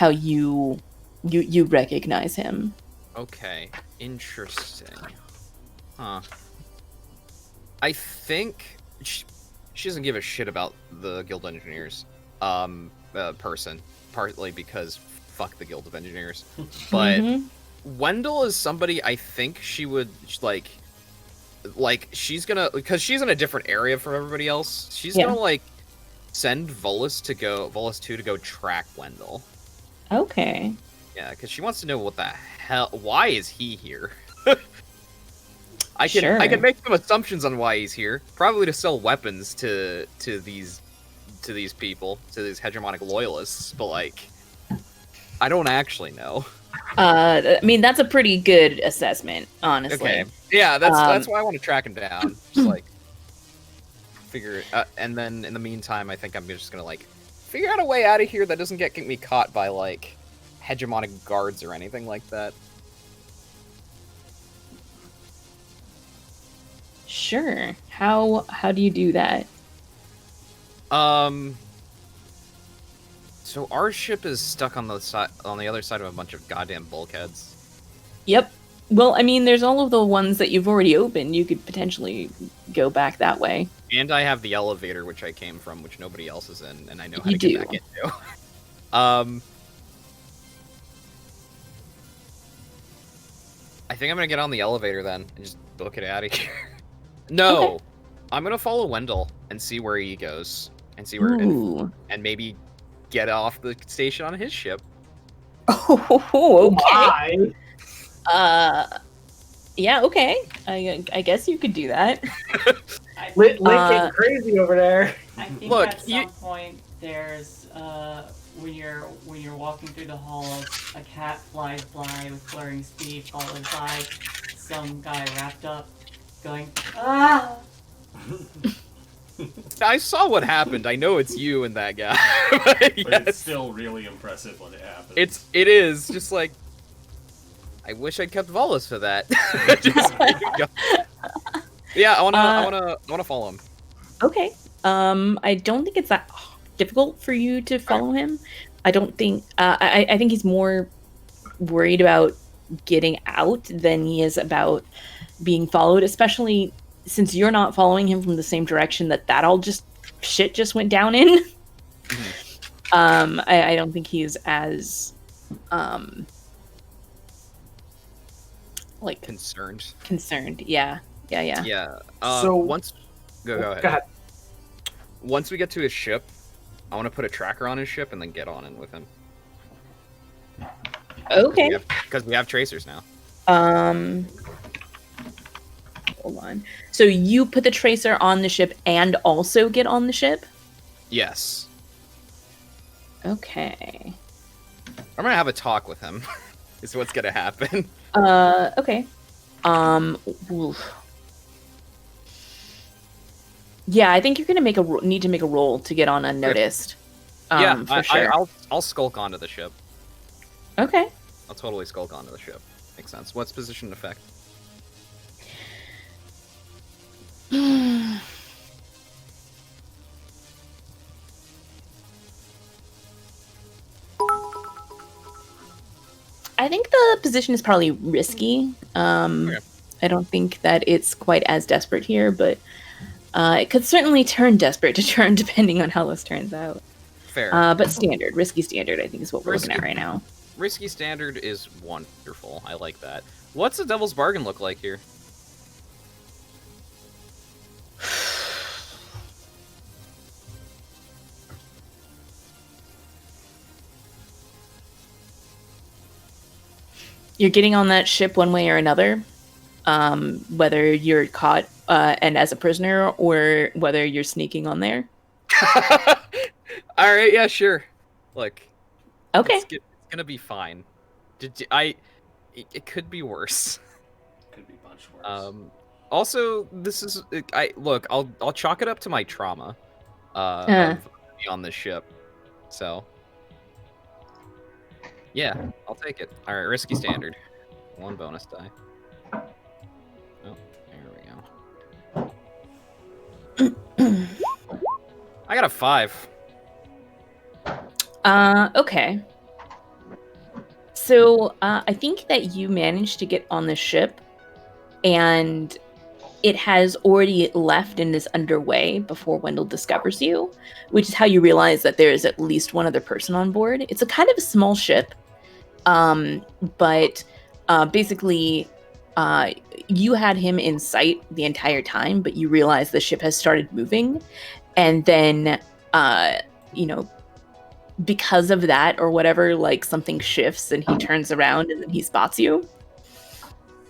Speaker 4: you recognize him.
Speaker 2: Okay, interesting. I think she doesn't give a shit about the Guild Engineers. person, partly because fuck the Guild of Engineers, but Wendell is somebody I think she would like she's gonna, because she's in a different area from everybody else. She's gonna like send Volus 2 to go track Wendell.
Speaker 4: Okay.
Speaker 2: Yeah, because she wants to know what the hell. Why is he here? I can make some assumptions on why he's here. Probably to sell weapons to these people, to these hegemonic loyalists. But like, I don't actually know.
Speaker 4: I mean, that's a pretty good assessment, honestly.
Speaker 2: Okay. Yeah, that's why I want to track him down. Just like figure it. And then in the meantime, I think I'm just gonna like figure out a way out of here that doesn't get me caught by like hegemonic guards or anything like that.
Speaker 4: Sure. How do you do that?
Speaker 2: So our ship is stuck on the other side of a bunch of goddamn bulkheads.
Speaker 4: Yep. Well, I mean, there's all of the ones that you've already opened. You could potentially go back that way.
Speaker 2: And I have the elevator, which I came from, which nobody else is in, and I know how to get back into. I think I'm gonna get on the elevator then and just book it out of here. No, okay. I'm gonna follow Wendell and see where he goes, and see where, and maybe get off the station on his ship.
Speaker 4: Oh, okay. Yeah, okay. I guess you could do that.
Speaker 5: Lit getting crazy over there.
Speaker 6: I think at some point there's when you're walking through the halls, a cat flies by with flurrying speed, followed by some guy wrapped up, going ah.
Speaker 2: I saw what happened. I know it's you and that guy.
Speaker 1: But it's still really impressive when it happens.
Speaker 2: It is just like, I wish I'd kept Volus for that. Yeah, I wanna follow him.
Speaker 4: Okay. I don't think it's that difficult for you to follow him. I don't think. I think he's more worried about getting out than he is about being followed, especially since you're not following him from the same direction that all shit just went down in. Mm-hmm. I don't think he's as like
Speaker 2: concerned.
Speaker 4: Yeah.
Speaker 2: So go ahead. Once we get to his ship, I want to put a tracker on his ship and then get on in with him.
Speaker 4: Okay.
Speaker 2: Because we have tracers now.
Speaker 4: Hold on. So you put the tracer on the ship and also get on the ship?
Speaker 2: Yes.
Speaker 4: Okay.
Speaker 2: I'm gonna have a talk with him. Is what's gonna happen.
Speaker 4: Okay. Oof. Yeah, I think you're gonna need to make a roll to get on unnoticed.
Speaker 2: Yeah,
Speaker 4: for sure.
Speaker 2: I'll skulk onto the ship.
Speaker 4: Okay.
Speaker 2: I'll totally skulk onto the ship. Makes sense. What's position effect?
Speaker 4: I think the position is probably risky. Okay. I don't think that it's quite as desperate here, but it could certainly turn desperate to turn depending on how this turns out.
Speaker 2: Fair.
Speaker 4: But risky standard, I think is what we're looking at right now.
Speaker 2: Risky standard is wonderful. I like that. What's the devil's bargain look like here?
Speaker 4: You're getting on that ship one way or another, whether you're caught and as a prisoner or whether you're sneaking on there.
Speaker 2: All right, yeah, sure. Look,
Speaker 4: okay,
Speaker 2: it's gonna be fine. It could be worse.
Speaker 1: Could be much worse.
Speaker 2: Also, I'll chalk it up to my trauma of being on this ship. So. Yeah, I'll take it. All right, risky standard. 1 bonus die. Oh, there we go. I got a 5.
Speaker 4: Okay. So, I think that you managed to get on the ship, and it has already left and is underway before Wendell discovers you, which is how you realize that there is at least one other person on board. It's a kind of a small ship, but basically you had him in sight the entire time, but you realize the ship has started moving, and then because of that or whatever, like something shifts and he turns around and then he spots you.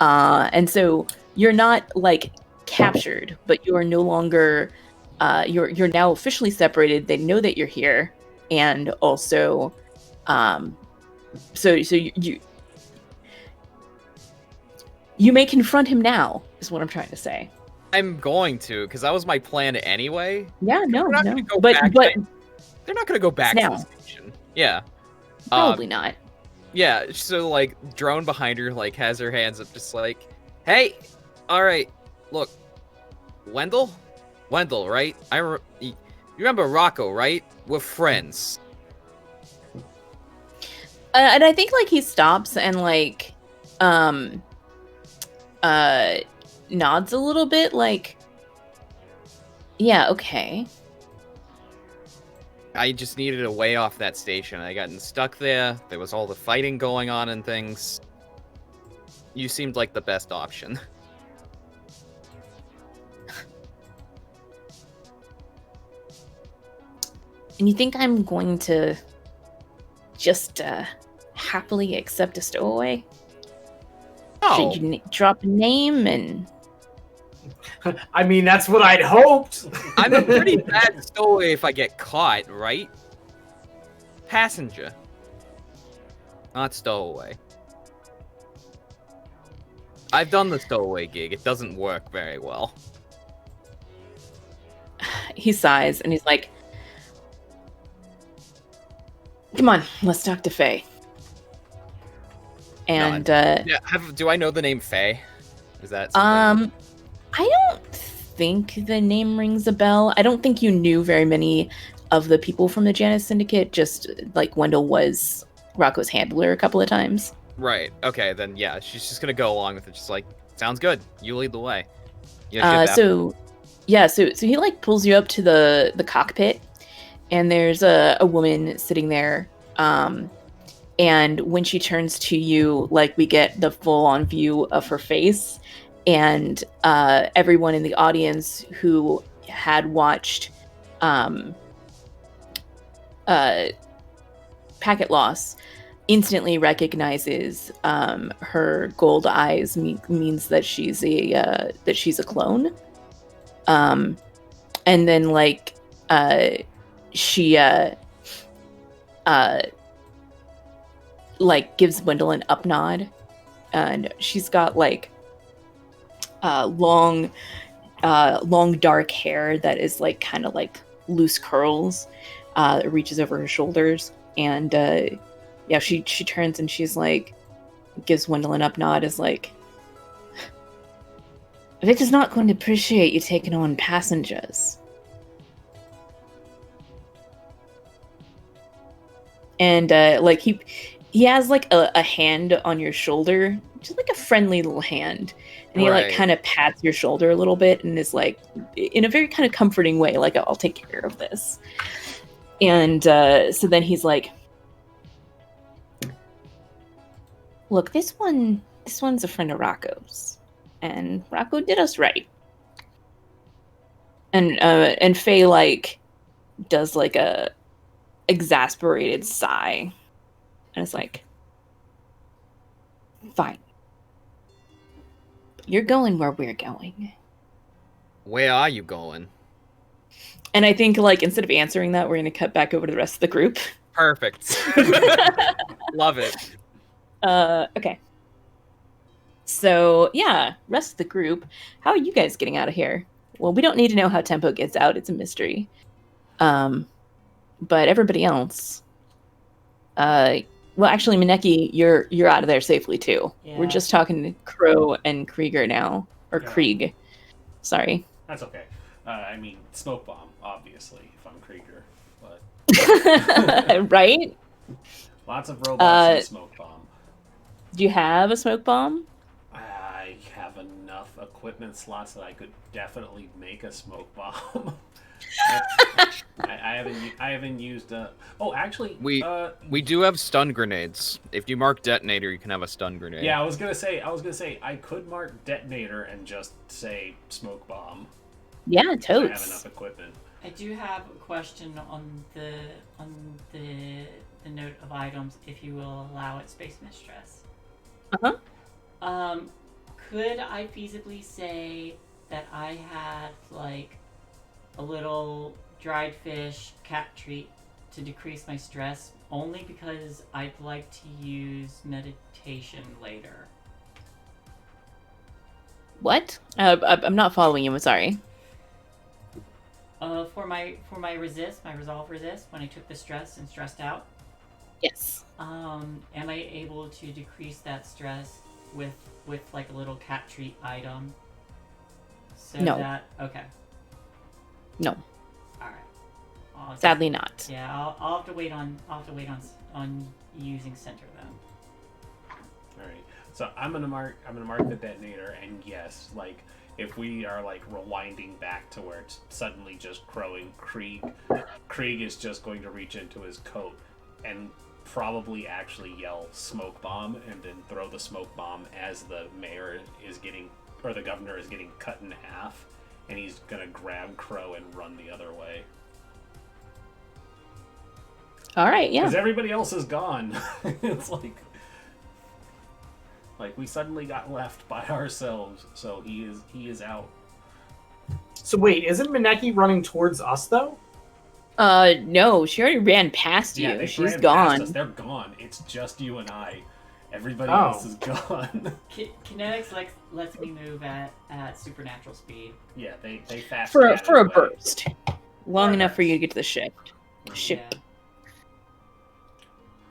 Speaker 4: And so you're not like captured, but you are no longer you're now officially separated. They know that you're here, and also so you may confront him now, is what I'm trying to say.
Speaker 2: I'm going to, because that was my plan anyway.
Speaker 4: Yeah, no.
Speaker 2: But
Speaker 4: They're
Speaker 2: not going to go back to the station. Yeah.
Speaker 4: Probably not.
Speaker 2: Yeah, so, like, drone behind her, like, has her hands up just like, hey, alright, look, Wendell, right? You remember Rocco, right? We're friends.
Speaker 4: And I think, like, he stops and, like, nods a little bit, like, yeah, okay.
Speaker 2: I just needed a way off that station. I gotten stuck there. There was all the fighting going on and things. You seemed like the best option.
Speaker 4: And you think I'm going to just happily accept a stowaway?
Speaker 2: Oh.
Speaker 4: Should you drop a name and...
Speaker 5: I mean, that's what I'd hoped.
Speaker 2: I'm a pretty bad stowaway if I get caught, right? Passenger. Not stowaway. I've done the stowaway gig. It doesn't work very well.
Speaker 4: He sighs and he's like, come on, let's talk to Faye. And
Speaker 2: do I know the name Faye? Is that something?
Speaker 4: I don't think the name rings a bell. I don't think you knew very many of the people from the Janus Syndicate, just like Wendell was Rocco's handler a couple of times.
Speaker 2: Right. Okay, then yeah, she's just gonna go along with it. Just like, sounds good. You lead the way.
Speaker 4: So he like pulls you up to the cockpit, and there's a woman sitting there. And when she turns to you, like, we get the full on view of her face. And everyone in the audience who had watched Packet Loss instantly recognizes her gold eyes means that she's a clone. And then like she like gives Wendell an up nod, and she's got like long dark hair that is like kind of like loose curls. It reaches over her shoulders, and she turns and she's like, gives Wendell an up nod, is like, Victor's not going to appreciate you taking on passengers. And like he has like a hand on your shoulder, just like a friendly little hand. And he like kind of pats your shoulder a little bit and is like, in a very kind of comforting way, like, I'll take care of this. And so then he's like, look, this one's a friend of Rocco's, and Rocco did us right. And Faye like does like a exasperated sigh, and it's like, fine. You're going where we're going.
Speaker 2: Where are you going?
Speaker 4: And I think, like, instead of answering that, we're going to cut back over to the rest of the group.
Speaker 2: Perfect. Love it.
Speaker 4: Okay. So, yeah, rest of the group. How are you guys getting out of here? Well, we don't need to know how Tempo gets out. It's a mystery. But everybody else... well, actually, Mineki, you're out of there safely too. Yeah. We're just talking to Crow and Krieger now, or yeah. Krieg. Sorry.
Speaker 1: That's okay. I mean, smoke bomb, obviously, if I'm Krieger, but
Speaker 4: right.
Speaker 1: Lots of robots and smoke bomb.
Speaker 4: Do you have a smoke bomb?
Speaker 1: I have enough equipment slots that I could definitely make a smoke bomb. I haven't used. Actually,
Speaker 2: we do have stun grenades. If you mark detonator, you can have a stun grenade.
Speaker 1: Yeah, I was gonna say I could mark detonator and just say smoke bomb.
Speaker 4: Yeah,
Speaker 1: I
Speaker 4: totes.
Speaker 1: have enough equipment.
Speaker 6: I do have a question on the note of items, if you will allow it, Space Mistress. Could I feasibly say that I had like a little dried fish cat treat to decrease my stress, only because I'd like to use meditation later?
Speaker 4: What? I'm not following you. I'm sorry.
Speaker 6: For my resolve resist, when I took the stress and stressed out.
Speaker 4: Yes.
Speaker 6: Am I able to decrease that stress with like a little cat treat item? So
Speaker 4: No.
Speaker 6: Okay.
Speaker 4: No.
Speaker 6: All right.
Speaker 4: Sadly not.
Speaker 6: Yeah, I'll have to wait on using center then.
Speaker 1: All right. So I'm gonna mark the detonator, and yes, like if we are like rewinding back to where it's suddenly just crowing, Krieg is just going to reach into his coat and probably actually yell smoke bomb, and then throw the smoke bomb as the mayor is getting, or the governor is getting cut in half, and he's gonna grab Crow and run the other way.
Speaker 4: All right, yeah.
Speaker 1: Because everybody else is gone. It's like we suddenly got left by ourselves, so he is out.
Speaker 5: So wait, isn't Mineki running towards us though?
Speaker 4: No, she already ran past you.
Speaker 1: Yeah,
Speaker 4: She's
Speaker 1: ran
Speaker 4: gone.
Speaker 1: past us. They're gone. It's just you and I. Everybody
Speaker 5: Oh.
Speaker 1: else is gone.
Speaker 6: Kinetics lets me move at supernatural speed.
Speaker 1: Yeah, they fast
Speaker 4: For a
Speaker 1: away.
Speaker 4: burst. Long
Speaker 1: For a
Speaker 4: enough for you to
Speaker 1: burst.
Speaker 4: get to the ship. Ship.
Speaker 6: Yeah.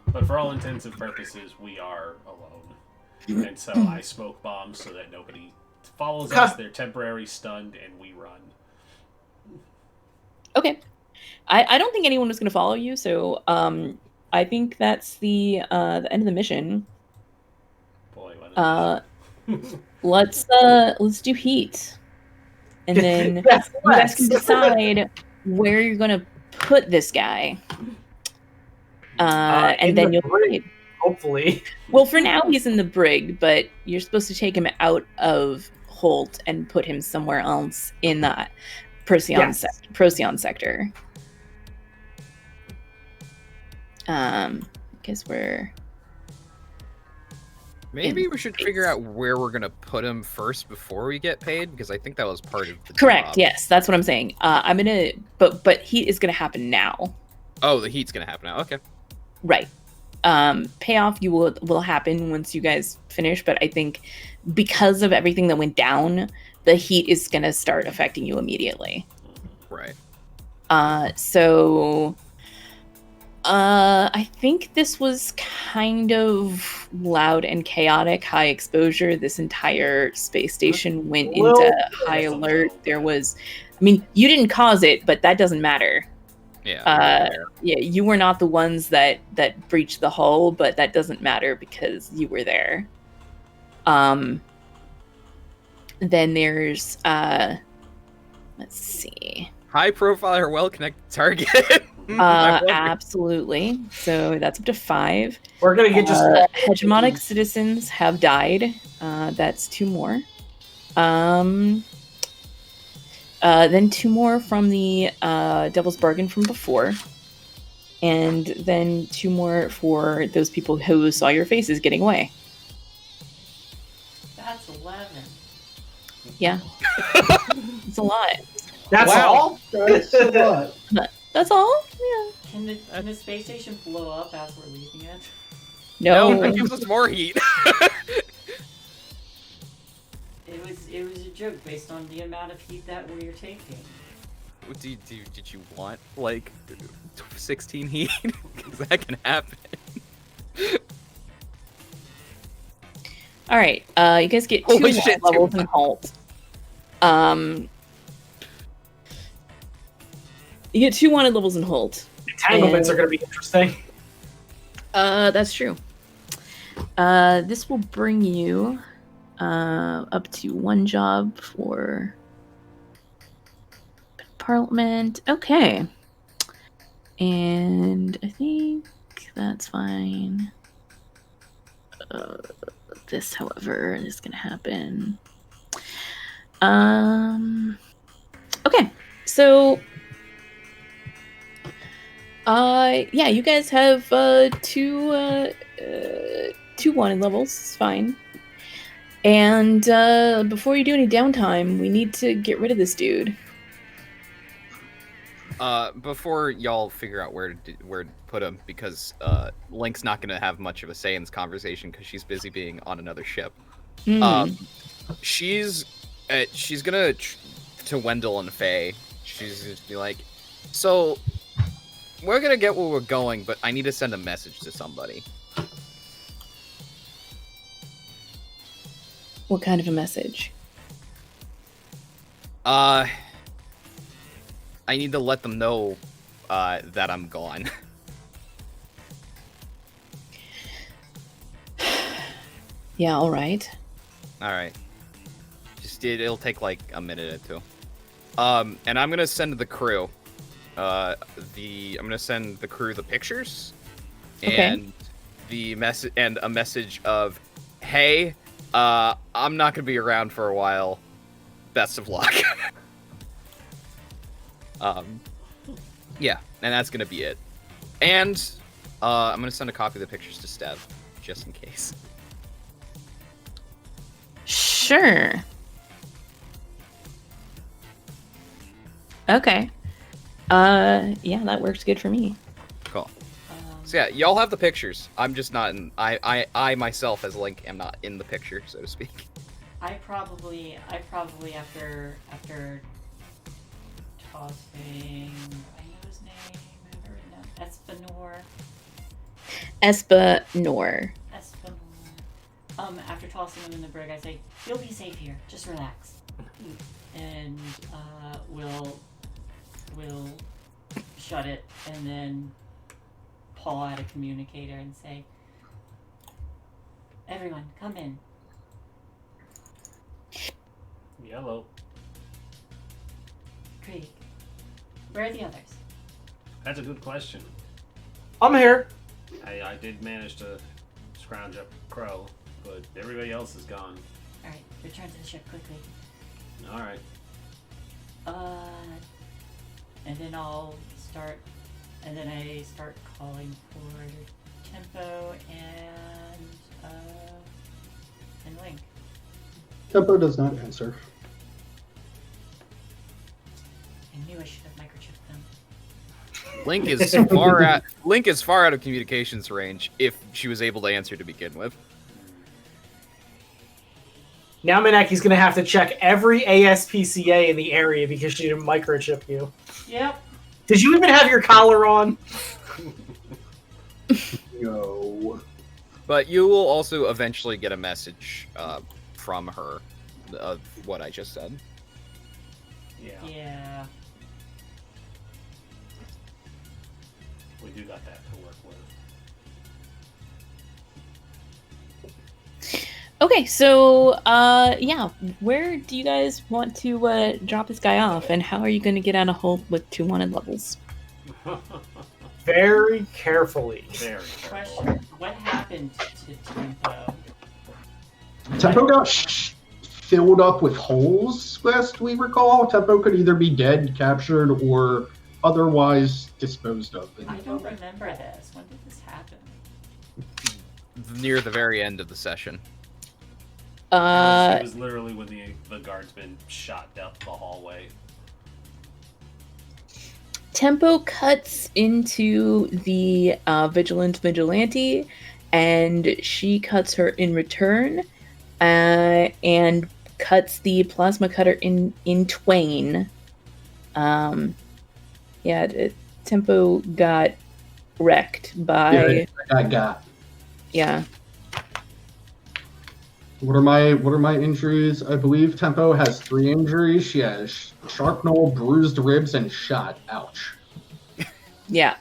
Speaker 1: But for all intents and purposes, we are alone. And so I smoke bombs so that nobody follows us. They're temporarily stunned, and we run.
Speaker 4: Okay. I don't think anyone was going to follow you, so I think that's the end of the mission.
Speaker 1: Boy, what
Speaker 4: Let's do heat, and then
Speaker 5: Yes,
Speaker 4: you guys can
Speaker 5: let's.
Speaker 4: decide where you're going to put this guy, and
Speaker 5: In
Speaker 4: then
Speaker 5: the
Speaker 4: you'll.
Speaker 5: brig, hopefully.
Speaker 4: Well, for now he's in the brig, but you're supposed to take him out of Holt and put him somewhere else in the Procyon sector. Guess we're
Speaker 2: Maybe we should figure out where we're gonna put him first before we get paid, because I think that was part of the
Speaker 4: correct.
Speaker 2: job.
Speaker 4: Yes, that's what I'm saying. I'm gonna, but heat is gonna happen now.
Speaker 2: Oh, the heat's gonna happen now. Okay.
Speaker 4: Right. Payoff will happen once you guys finish, but I think because of everything that went down, the heat is gonna start affecting you immediately.
Speaker 2: Right.
Speaker 4: So I think this was kind of loud and chaotic, high exposure. This entire space station went into high alert. There was, I mean, you didn't cause it, but that doesn't matter.
Speaker 2: Yeah.
Speaker 4: Yeah, you were not the ones that breached the hull, but that doesn't matter because you were there. Then there's let's see.
Speaker 2: High profile or well connected target.
Speaker 4: Absolutely. So that's up to 5.
Speaker 5: We're gonna get just
Speaker 4: hegemonic citizens have died. That's 2 more. Then 2 more from the Devil's Bargain from before. And then 2 more for those people who saw your faces getting away.
Speaker 6: That's 11.
Speaker 4: Yeah. It's a lot.
Speaker 5: That's all.
Speaker 3: That's a lot.
Speaker 4: That's all? Yeah.
Speaker 6: Can the space station blow up as we're leaving it?
Speaker 4: No.
Speaker 2: That gives us more heat.
Speaker 6: It was a joke based on the amount of heat that we are taking.
Speaker 2: Did you want like 16 heat? Because that can happen.
Speaker 4: All right. You guys get 2
Speaker 2: Holy shit,
Speaker 4: levels in Halt. You get 2 wanted levels in Holt.
Speaker 5: Entanglements are gonna be interesting.
Speaker 4: That's true. This will bring you up to 1 job for Parliament. Okay. And I think that's fine. This, however, is going to happen. Okay. So, yeah, you guys have 2 wanted levels. It's fine. And before you do any downtime, we need to get rid of this dude.
Speaker 2: Before y'all figure out where to put him, because Link's not gonna have much of a say in this conversation because she's busy being on another ship. She's gonna to Wendell and Faye. She's gonna be like, so we're gonna get where we're going, but I need to send a message to somebody.
Speaker 4: What kind of a message?
Speaker 2: I need to let them know that I'm gone.
Speaker 4: Yeah, all right.
Speaker 2: All right. Just it'll take like a minute or 2. And I'm gonna send the crew. I'm gonna send the crew the pictures, and the message and a message of, "Hey, I'm not gonna be around for a while. Best of luck." Yeah, and that's gonna be it. And I'm gonna send a copy of the pictures to Stev, just in case.
Speaker 4: Sure. Okay. Yeah, that works good for me.
Speaker 2: Cool. So yeah, y'all have the pictures. I'm just not in. I myself as Link am not in the picture, so to speak.
Speaker 6: I probably after tossing, I know his name. I've written down
Speaker 4: Espanor.
Speaker 6: After tossing him in the brig, I say, "You'll be safe here. Just relax." And we'll shut it and then pull out a communicator and say, "Everyone, come in."
Speaker 1: Yellow.
Speaker 6: Great. Where are the others?
Speaker 1: That's a good question.
Speaker 5: I'm here.
Speaker 1: I did manage to scrounge up Crow, but everybody else is gone.
Speaker 6: Alright, return to the ship quickly.
Speaker 1: Alright.
Speaker 6: And then I start calling for Tempo and Link.
Speaker 3: Tempo does not answer.
Speaker 6: I knew I should have microchipped them.
Speaker 2: Link is far out of communications range if she was able to answer to begin with.
Speaker 5: Now Minaki's gonna have to check every ASPCA in the area because she didn't microchip you.
Speaker 6: Yep.
Speaker 5: Did you even have your collar on?
Speaker 3: No.
Speaker 2: But you will also eventually get a message from her of what I just said.
Speaker 6: Yeah.
Speaker 1: We do got that to work with.
Speaker 4: Okay, so yeah, where do you guys want to drop this guy off, and how are you going to get out of Hull with 2 wanted levels?
Speaker 5: Very carefully.
Speaker 1: Very
Speaker 6: Question: what happened to Tempo?
Speaker 3: Tempo got filled up with holes, last we recall. Tempo could either be dead, captured, or otherwise disposed of.
Speaker 6: I don't remember this. When did this happen?
Speaker 2: Near the very end of the session.
Speaker 1: It was literally when the guardsman shot down the hallway.
Speaker 4: Tempo cuts into the vigilante, and she cuts her in return, and cuts the plasma cutter in twain. Tempo got wrecked by. Yeah.
Speaker 3: What are my injuries? I believe Tempo has 3 injuries. She has shrapnel, bruised ribs, and shot. Ouch.
Speaker 4: Yeah.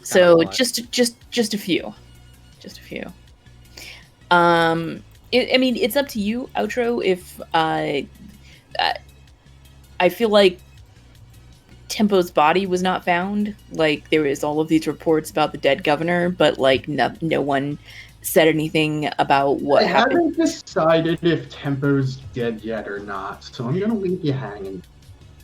Speaker 4: So just a few. I mean, it's up to you, Outro. If I feel like Tempo's body was not found. Like, there was all of these reports about the dead governor, but like no one said anything about what happened.
Speaker 3: I haven't decided if Tempo's dead yet or not, so I'm gonna leave you hanging.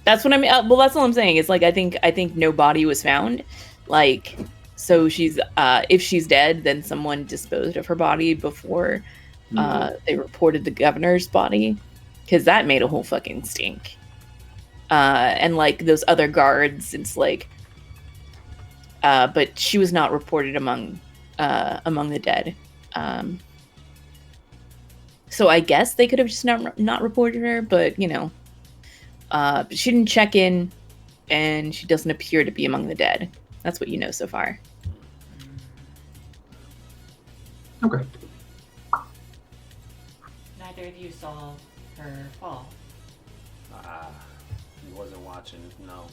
Speaker 4: That's what I mean. Well, that's all I'm saying. Is like I think no body was found. Like, so she's if she's dead, then someone disposed of her body before they reported the governor's body, because that made a whole fucking stink. And like those other guards, it's like, but she was not reported among the dead. So I guess they could have just not reported her, but but she didn't check in, and she doesn't appear to be among the dead. That's what you know so far.
Speaker 3: Okay.
Speaker 6: Neither of you saw her fall.
Speaker 1: He wasn't watching. No.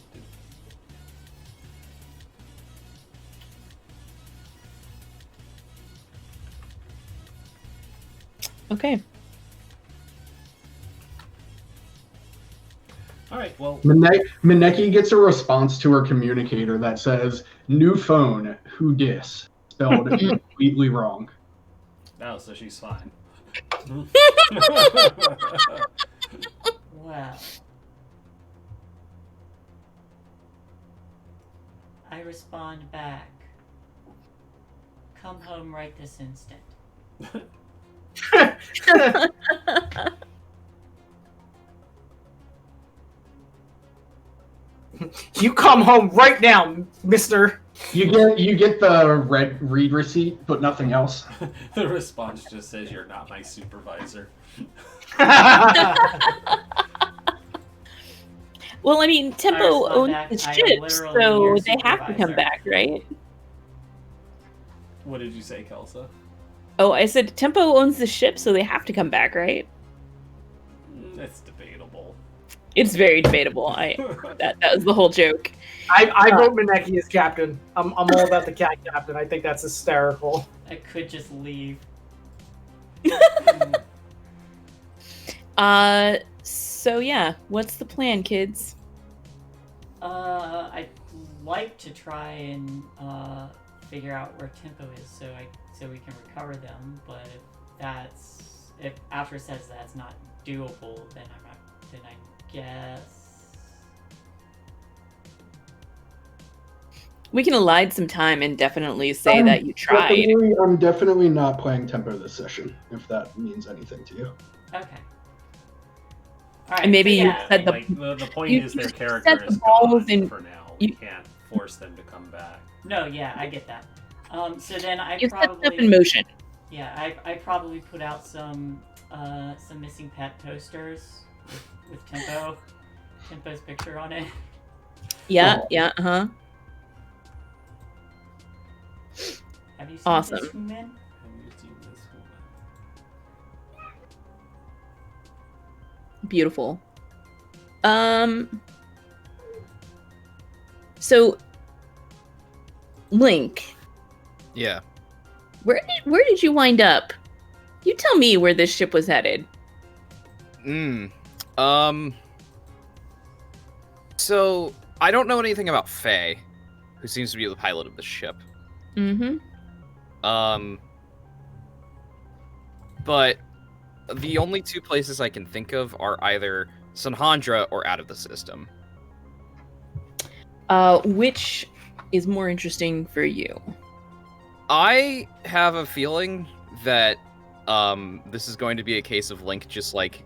Speaker 4: Okay.
Speaker 1: All right. Well,
Speaker 3: Mineki gets a response to her communicator that says, "New phone. Who dis?" Spelled completely wrong.
Speaker 1: no. So she's fine.
Speaker 6: Well, I respond back. Come home right this instant.
Speaker 5: You come home right now, mister.
Speaker 3: You get the read receipt, but nothing else.
Speaker 1: The response just says, "You're not my supervisor."
Speaker 4: Well, I mean, Tempo owns
Speaker 6: back,
Speaker 4: the
Speaker 6: I am
Speaker 4: ship,
Speaker 6: literally
Speaker 4: so
Speaker 6: your
Speaker 4: they have to come
Speaker 6: supervisor.
Speaker 4: back, right?
Speaker 1: What did you say, Kelsa?
Speaker 4: Oh, I said Tempo owns the ship, so they have to come back, right?
Speaker 1: It's debatable.
Speaker 4: It's very debatable. That was the whole joke.
Speaker 5: I vote Mineki as captain. I'm all about the cat captain. I think that's hysterical.
Speaker 6: I could just leave.
Speaker 4: So yeah, what's the plan, kids?
Speaker 6: I'd like to try and figure out where Tempo is, so we can recover them. But if After says that's not doable, then I guess
Speaker 4: We can elide some time and definitely say that you tried.
Speaker 3: I'm definitely not playing Tempo this session, if that means anything to you.
Speaker 6: okay. All right,
Speaker 4: And maybe
Speaker 6: so
Speaker 4: you
Speaker 6: yeah,
Speaker 4: said
Speaker 1: the point
Speaker 4: you
Speaker 1: is their
Speaker 4: set
Speaker 1: character
Speaker 4: the
Speaker 1: is
Speaker 4: balls
Speaker 1: gone
Speaker 4: in-
Speaker 1: for now.
Speaker 4: you-
Speaker 1: We can't force them to come back.
Speaker 6: No, yeah, I get that. So then I
Speaker 4: You set stuff in
Speaker 6: probably
Speaker 4: motion.
Speaker 6: I probably put out some missing pet posters with Tempo's picture on it.
Speaker 4: Yeah,
Speaker 3: Oh.
Speaker 4: yeah,
Speaker 6: Have you seen
Speaker 4: Awesome.
Speaker 6: this woman?
Speaker 1: Have you seen this woman?
Speaker 4: Beautiful. So Link,
Speaker 2: Yeah.
Speaker 4: where did you wind up? You tell me where this ship was headed.
Speaker 2: So I don't know anything about Faye, who seems to be the pilot of the ship.
Speaker 4: Mm-hmm.
Speaker 2: But the only two places I can think of are either Sanhandra or out of the system.
Speaker 4: Which is more interesting for you?
Speaker 2: I have a feeling that this is going to be a case of Link just like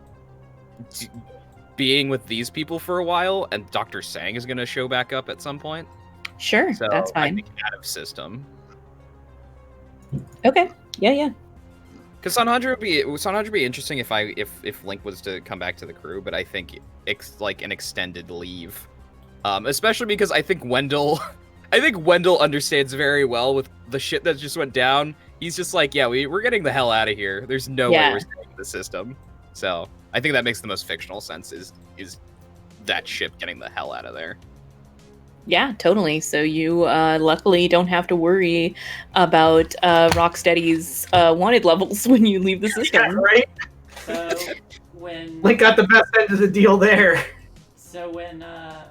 Speaker 2: being with these people for a while, and Dr. Sang is going to show back up at some point.
Speaker 4: Sure,
Speaker 2: So
Speaker 4: that's
Speaker 2: I
Speaker 4: fine.
Speaker 2: think out of system.
Speaker 4: Okay. Yeah.
Speaker 2: Because Sanhandra would be interesting if Link was to come back to the crew, but I think like an extended leave, especially because I think Wendell understands very well with the shit that just went down. He's just like, yeah, we're getting the hell out of here. There's no way
Speaker 4: Yeah.
Speaker 2: we're staying in the system. So I think that makes the most fictional sense is that ship getting the hell out of there.
Speaker 4: Yeah, totally. So you luckily don't have to worry about Rocksteady's wanted levels when you leave the system.
Speaker 5: Yeah, right?
Speaker 6: So when
Speaker 5: Link got the best end of the deal there.
Speaker 6: So when I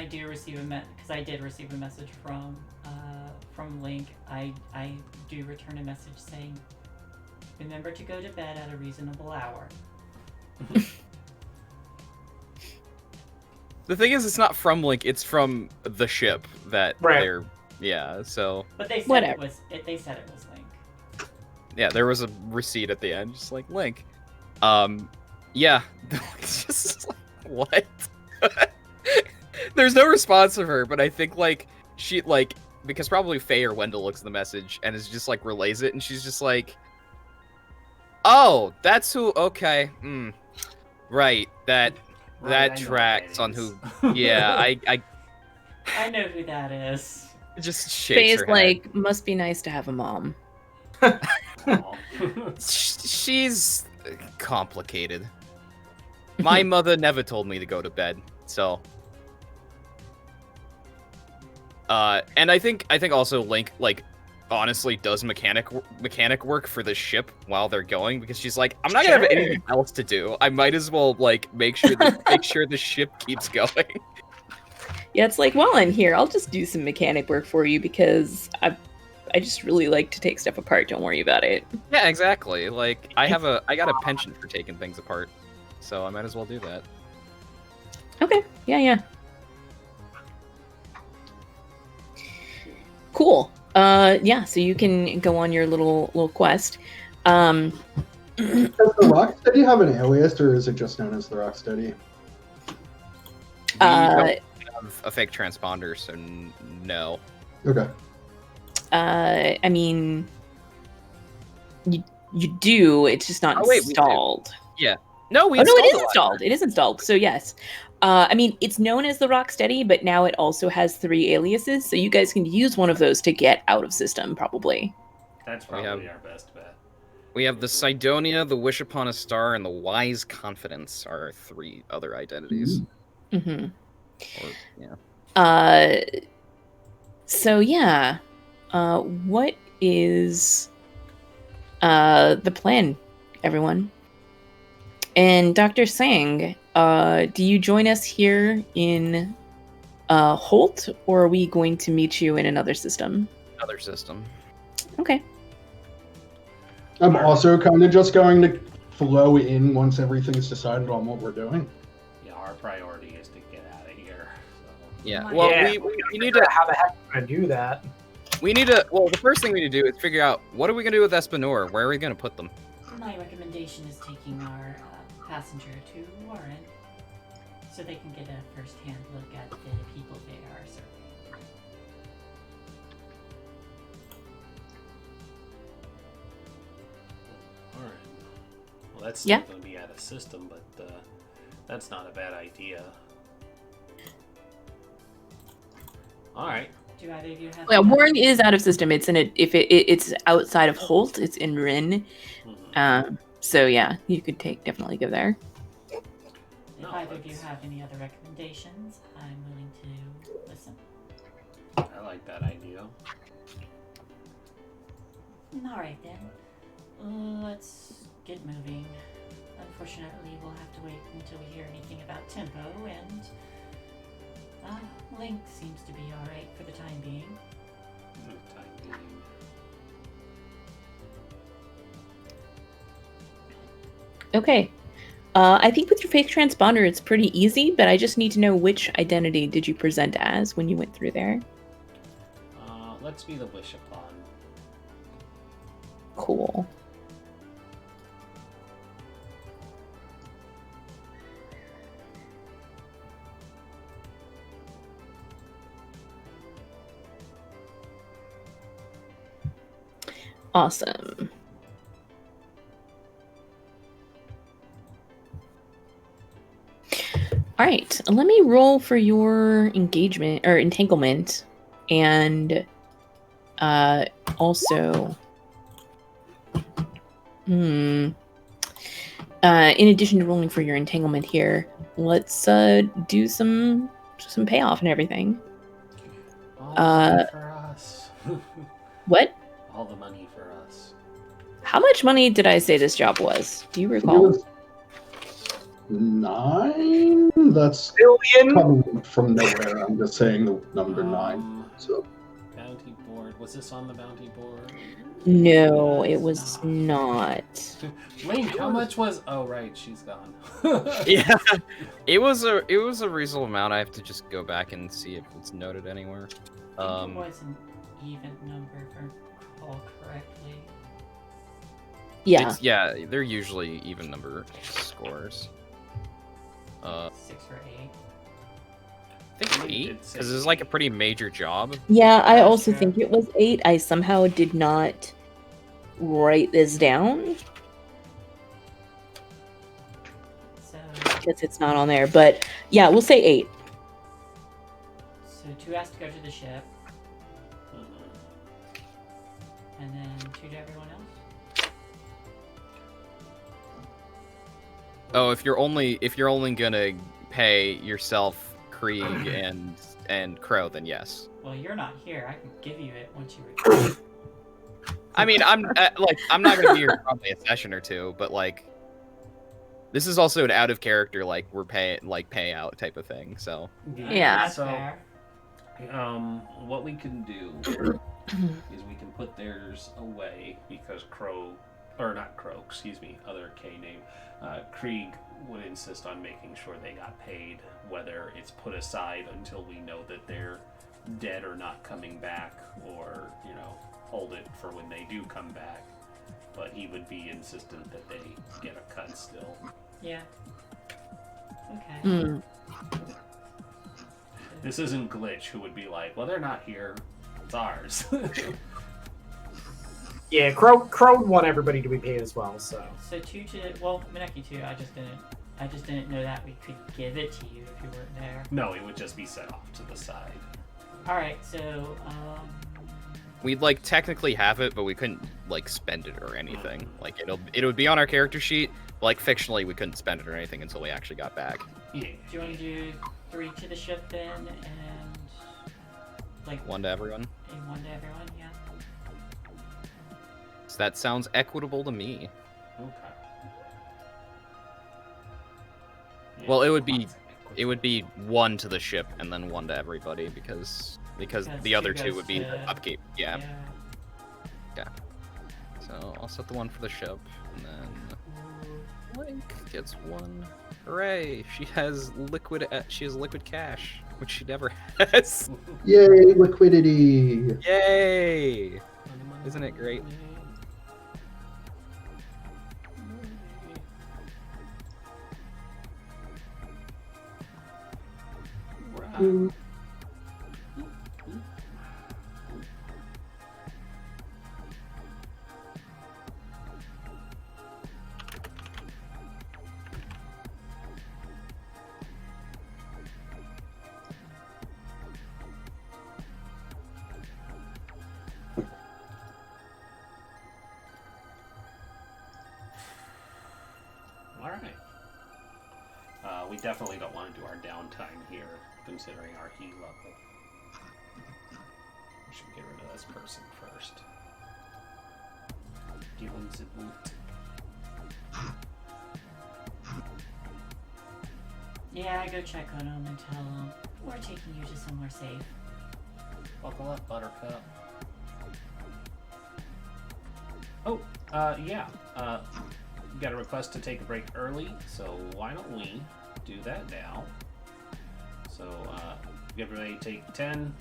Speaker 6: do receive because I did receive a message from Link, I do return a message saying, "Remember to go to bed at a reasonable hour."
Speaker 2: The thing is, it's not from Link; it's from the ship that they're. Yeah, so.
Speaker 6: But they said
Speaker 4: Whatever.
Speaker 6: They said it was Link.
Speaker 2: Yeah, there was a receipt at the end, just like Link. Yeah, it's just like, what? There's no response from her, but I think like she like because probably Faye or Wendell looks at the message and is just like relays it, and she's just like, "Oh, that's who." Okay, right. That tracks on who. Yeah,
Speaker 6: I know who that is.
Speaker 2: Just shakes
Speaker 4: Faye's
Speaker 2: her head.
Speaker 4: like, must be nice to have a mom.
Speaker 2: She's complicated. My mother never told me to go to bed, so. And I think also Link like honestly does mechanic work for the ship while they're going, because she's like, I'm not gonna have anything else to do. I might as well like make sure the ship keeps going.
Speaker 4: Yeah, it's like, while I'm here, I'll just do some mechanic work for you because I just really like to take stuff apart. Don't worry about it.
Speaker 2: Yeah, exactly. Like I got a penchant for taking things apart, so I might as well do that.
Speaker 4: Okay. Yeah. Cool. Yeah, so you can go on your little quest.
Speaker 3: Does the Rocksteady have an alias, or is it just known as the Rocksteady?
Speaker 2: We don't have a fake transponder, so no.
Speaker 3: Okay.
Speaker 4: I mean, you do. It's just not installed.
Speaker 2: Yeah. No,
Speaker 4: it is installed. It is installed. So yes. I mean, it's known as the Rocksteady, but now it also has 3 aliases, so you guys can use one of those to get out of system, probably.
Speaker 1: That's probably our best bet.
Speaker 2: We have the Sidonia, the Wish Upon a Star, and the Wise Confidence are 3 other identities.
Speaker 4: Mm-hmm.
Speaker 2: Or, yeah.
Speaker 4: So yeah. What is the plan, everyone? And Dr. Sang, do you join us here in Holt, or are we going to meet you in another system?
Speaker 2: Another system.
Speaker 4: Okay.
Speaker 3: I'm also kind of just going to flow in once everything's decided on what we're doing.
Speaker 1: Yeah, our priority is to get out of here. So.
Speaker 2: Yeah. Well, we need to.
Speaker 5: How the heck are we gonna do that?
Speaker 2: We need to. Well, the first thing we need to do is figure out what are we gonna do with Espinor. Where are we gonna put them?
Speaker 6: My recommendation is taking our passenger to Warren, so they can get a first-hand look at the people they are serving.
Speaker 1: All right. Well, that's still going to be out of system, but that's not a bad idea. All right.
Speaker 6: Do either of you have?
Speaker 4: Yeah, Warren is out of system. It's in it's outside of Holt. It's in Rin.
Speaker 1: Mm-hmm.
Speaker 4: So yeah, you could definitely go there.
Speaker 6: If either of you have any other recommendations, I'm willing to listen.
Speaker 1: I like that idea.
Speaker 6: Alright then. Let's get moving. Unfortunately, we'll have to wait until we hear anything about Tempo, and Link seems to be alright for the time being.
Speaker 4: Okay. I think with your fake transponder, it's pretty easy, but I just need to know which identity did you present as when you went through there.
Speaker 1: Let's be the Wish Upon.
Speaker 4: Cool. Awesome. All right, let me roll for your engagement or entanglement, and also, in addition to rolling for your entanglement here, let's do some some payoff and everything.
Speaker 1: All the money for us.
Speaker 4: What?
Speaker 1: All the money for us.
Speaker 4: How much money did I say this job was? Do you
Speaker 3: It
Speaker 4: recall?
Speaker 3: was 9. That's
Speaker 5: Billion.
Speaker 3: coming from nowhere. I'm just saying the number 9. So
Speaker 1: Bounty board. Was this on the bounty board?
Speaker 4: No, it was not.
Speaker 1: Link, how much was? Oh right, she's gone.
Speaker 2: Yeah, it was a reasonable amount. I have to just go back and see if it's noted anywhere.
Speaker 6: I think it was an even number, if I recall correctly.
Speaker 4: Yeah.
Speaker 2: They're usually even number scores.
Speaker 6: 6 or 8.
Speaker 2: I think 8, because it's like a pretty major job.
Speaker 4: Yeah, I also think it was 8. I somehow did not write this down.
Speaker 6: So,
Speaker 4: Because it's not on there. But yeah, we'll say 8.
Speaker 6: so 2 has to go to the ship. And then 2 to everyone else.
Speaker 2: Oh, if you're only gonna pay yourself, Krieg, and Crow, then yes.
Speaker 6: Well, you're not here. I can give you it once you return.
Speaker 2: I mean, I'm not gonna be here probably a session or two, but like, this is also an out of character, like we're payout type of thing. So
Speaker 4: Yeah.
Speaker 6: That's
Speaker 1: So,
Speaker 6: fair.
Speaker 1: what we can do is we can put theirs away because other K name, Krieg would insist on making sure they got paid, whether it's put aside until we know that they're dead or not coming back, or, hold it for when they do come back. But he would be insistent that they get a cut still.
Speaker 6: Yeah. Okay.
Speaker 4: Mm.
Speaker 1: This isn't Glitch, who would be like, well, they're not here, it's ours.
Speaker 5: Yeah, Crow would want everybody to be paid as well. So
Speaker 6: 2 to Mineki 2. I just didn't know that we could give it to you if you weren't there.
Speaker 1: No, it would just be set off to the side.
Speaker 6: All right. So
Speaker 2: we'd like technically have it, but we couldn't like spend it or anything. Like it would be on our character sheet, but like fictionally we couldn't spend it or anything until we actually got back.
Speaker 1: Yeah.
Speaker 6: do you want to do 3 to the ship then, and like
Speaker 2: 1 to everyone.
Speaker 6: and 1 to everyone? Yeah.
Speaker 2: So that sounds equitable to me.
Speaker 1: Okay. Yeah,
Speaker 2: Well, it would be
Speaker 1: equity.
Speaker 2: 1 to the ship and then 1 to everybody because the other 2 would be
Speaker 6: to-
Speaker 2: upkeep. Yeah. So I'll set the 1 for the ship, and then Link gets 1. Hooray! She has liquid cash, which she never has.
Speaker 3: yay, liquidity.
Speaker 2: Yay! Isn't it great?
Speaker 3: Mm.
Speaker 1: All right. We definitely don't want to do our downtime here, considering our heat level. We should get rid of this person first. Dealings it won't.
Speaker 6: Yeah, go check on them and tell them we're taking you to somewhere safe.
Speaker 1: Buckle up, Buttercup. Oh, yeah. Got a request to take a break early, so why don't we do that now? So, everybody take 10.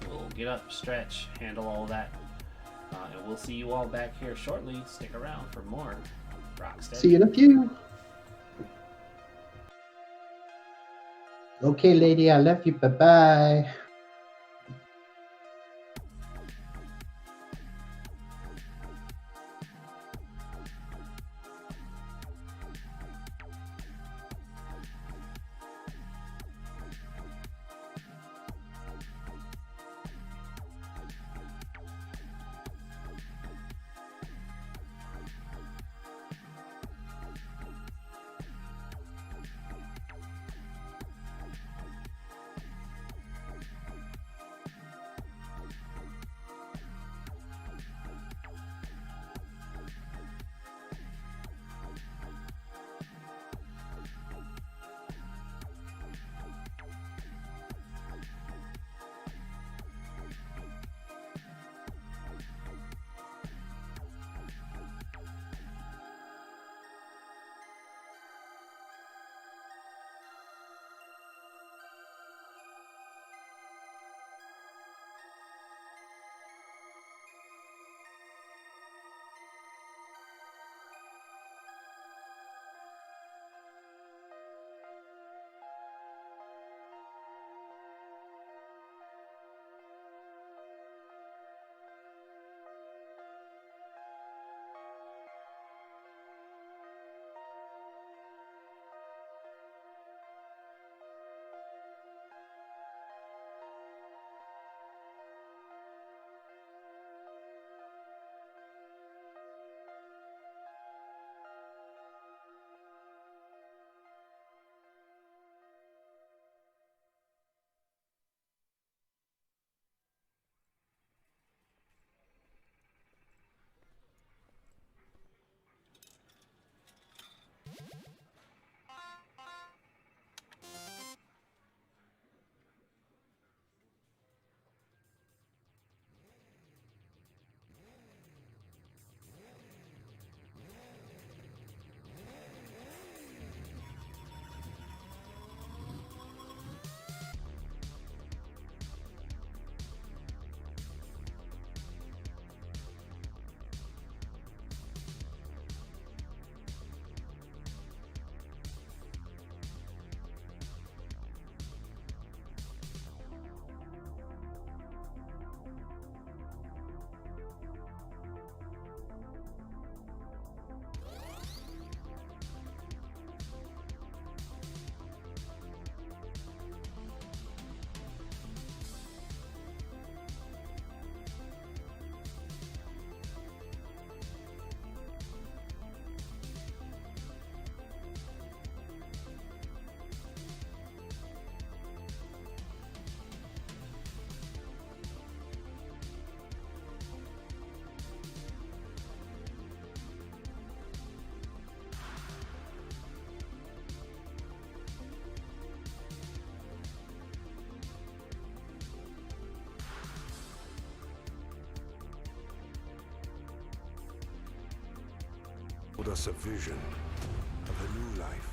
Speaker 1: We'll get up, stretch, handle all that. And we'll see you all back here shortly. Stick around for more Rocksteady.
Speaker 3: See you in a few. Okay, lady, I love you. Bye-bye.
Speaker 7: showed us a vision of a new life.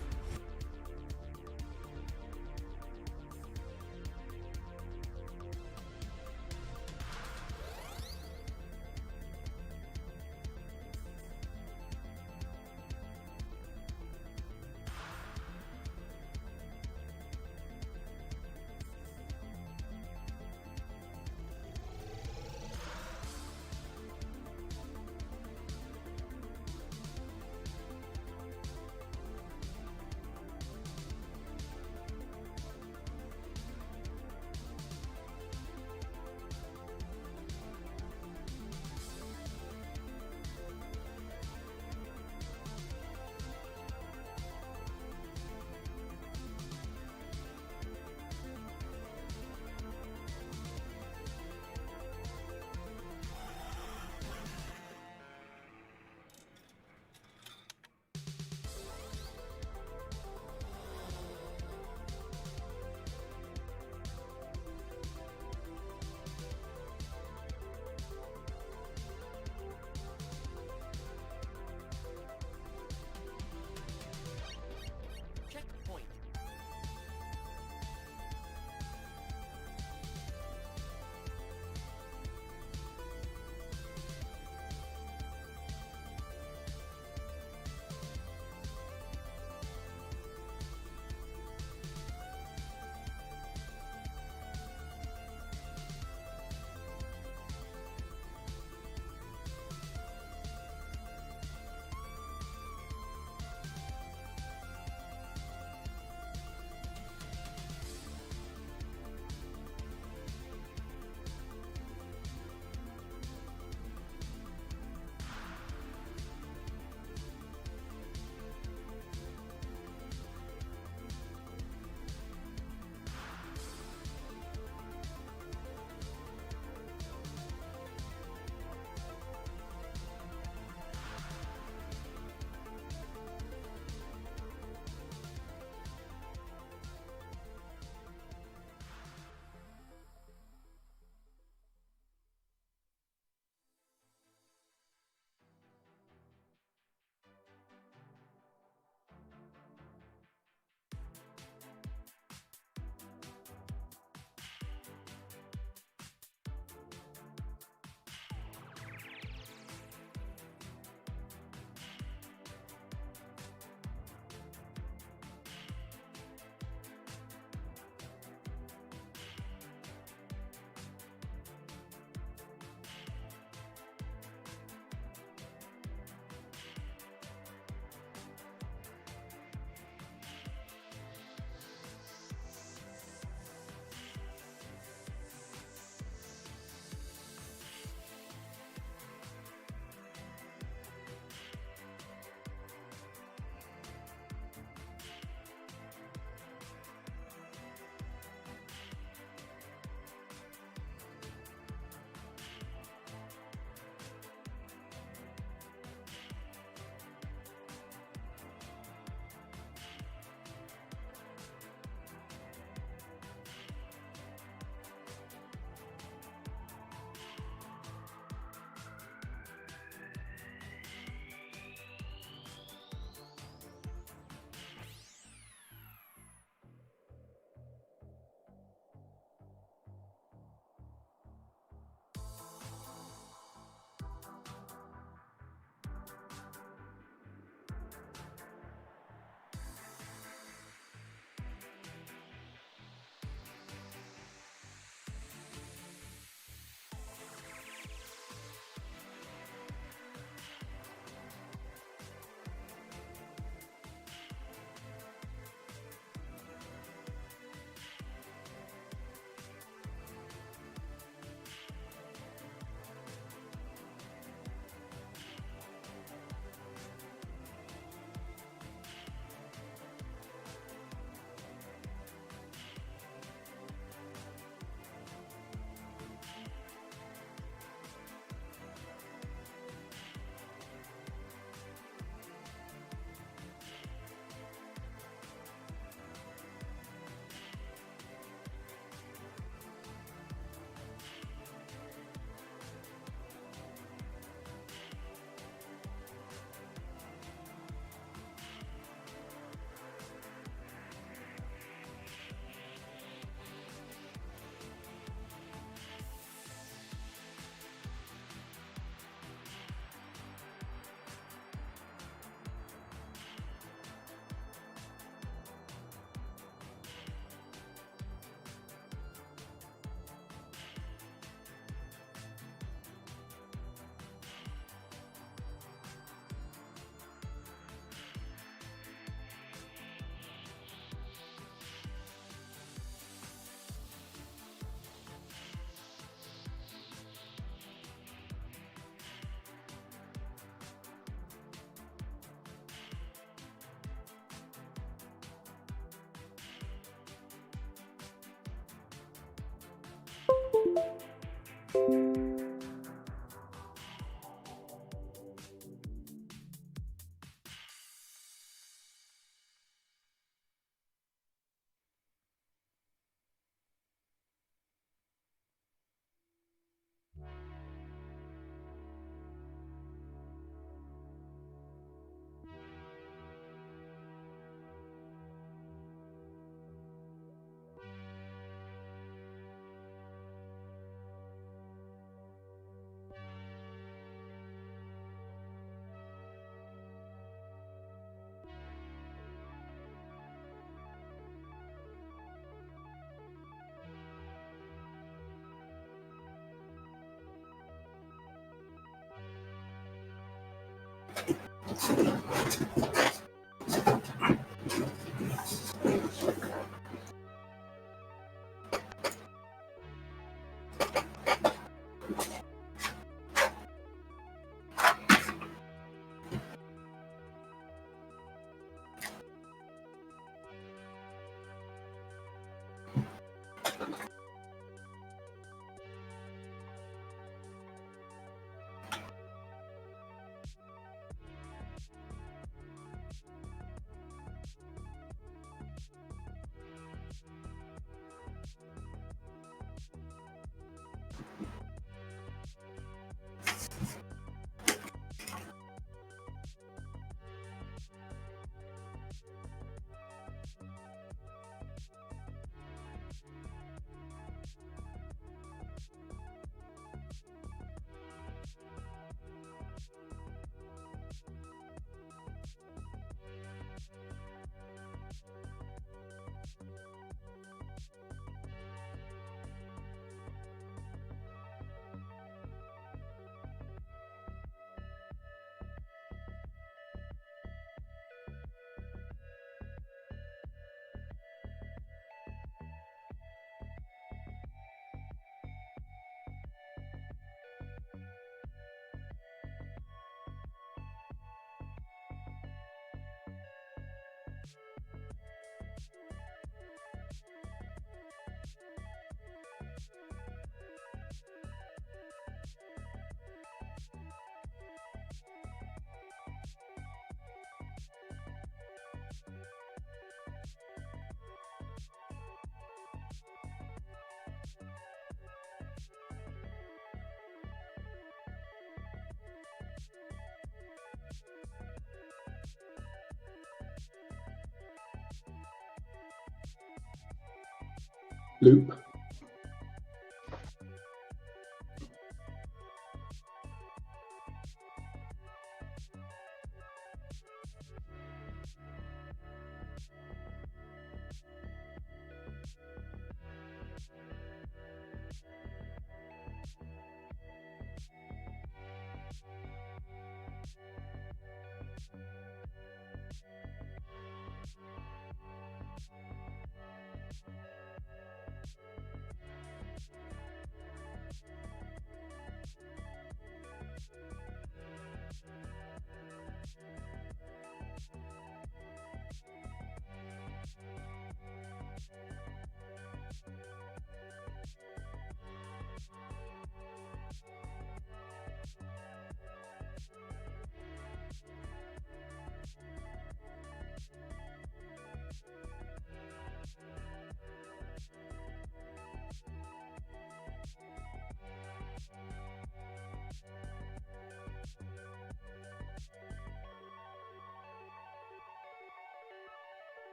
Speaker 3: Loop.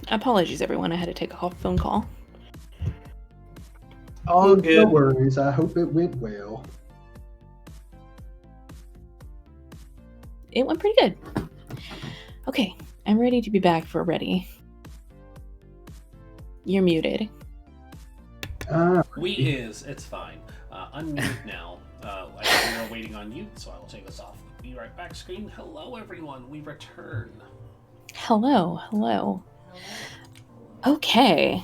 Speaker 4: Apologies, everyone. I had to take a phone call.
Speaker 5: All good.
Speaker 3: No worries. I hope it went well.
Speaker 4: It went pretty good. Okay, I'm ready to be back for ready. You're muted.
Speaker 1: It's fine. Unmute now. I think we are waiting on you, so I will take us off the Be Right Back screen. Hello, everyone. We return.
Speaker 4: Hello. Okay.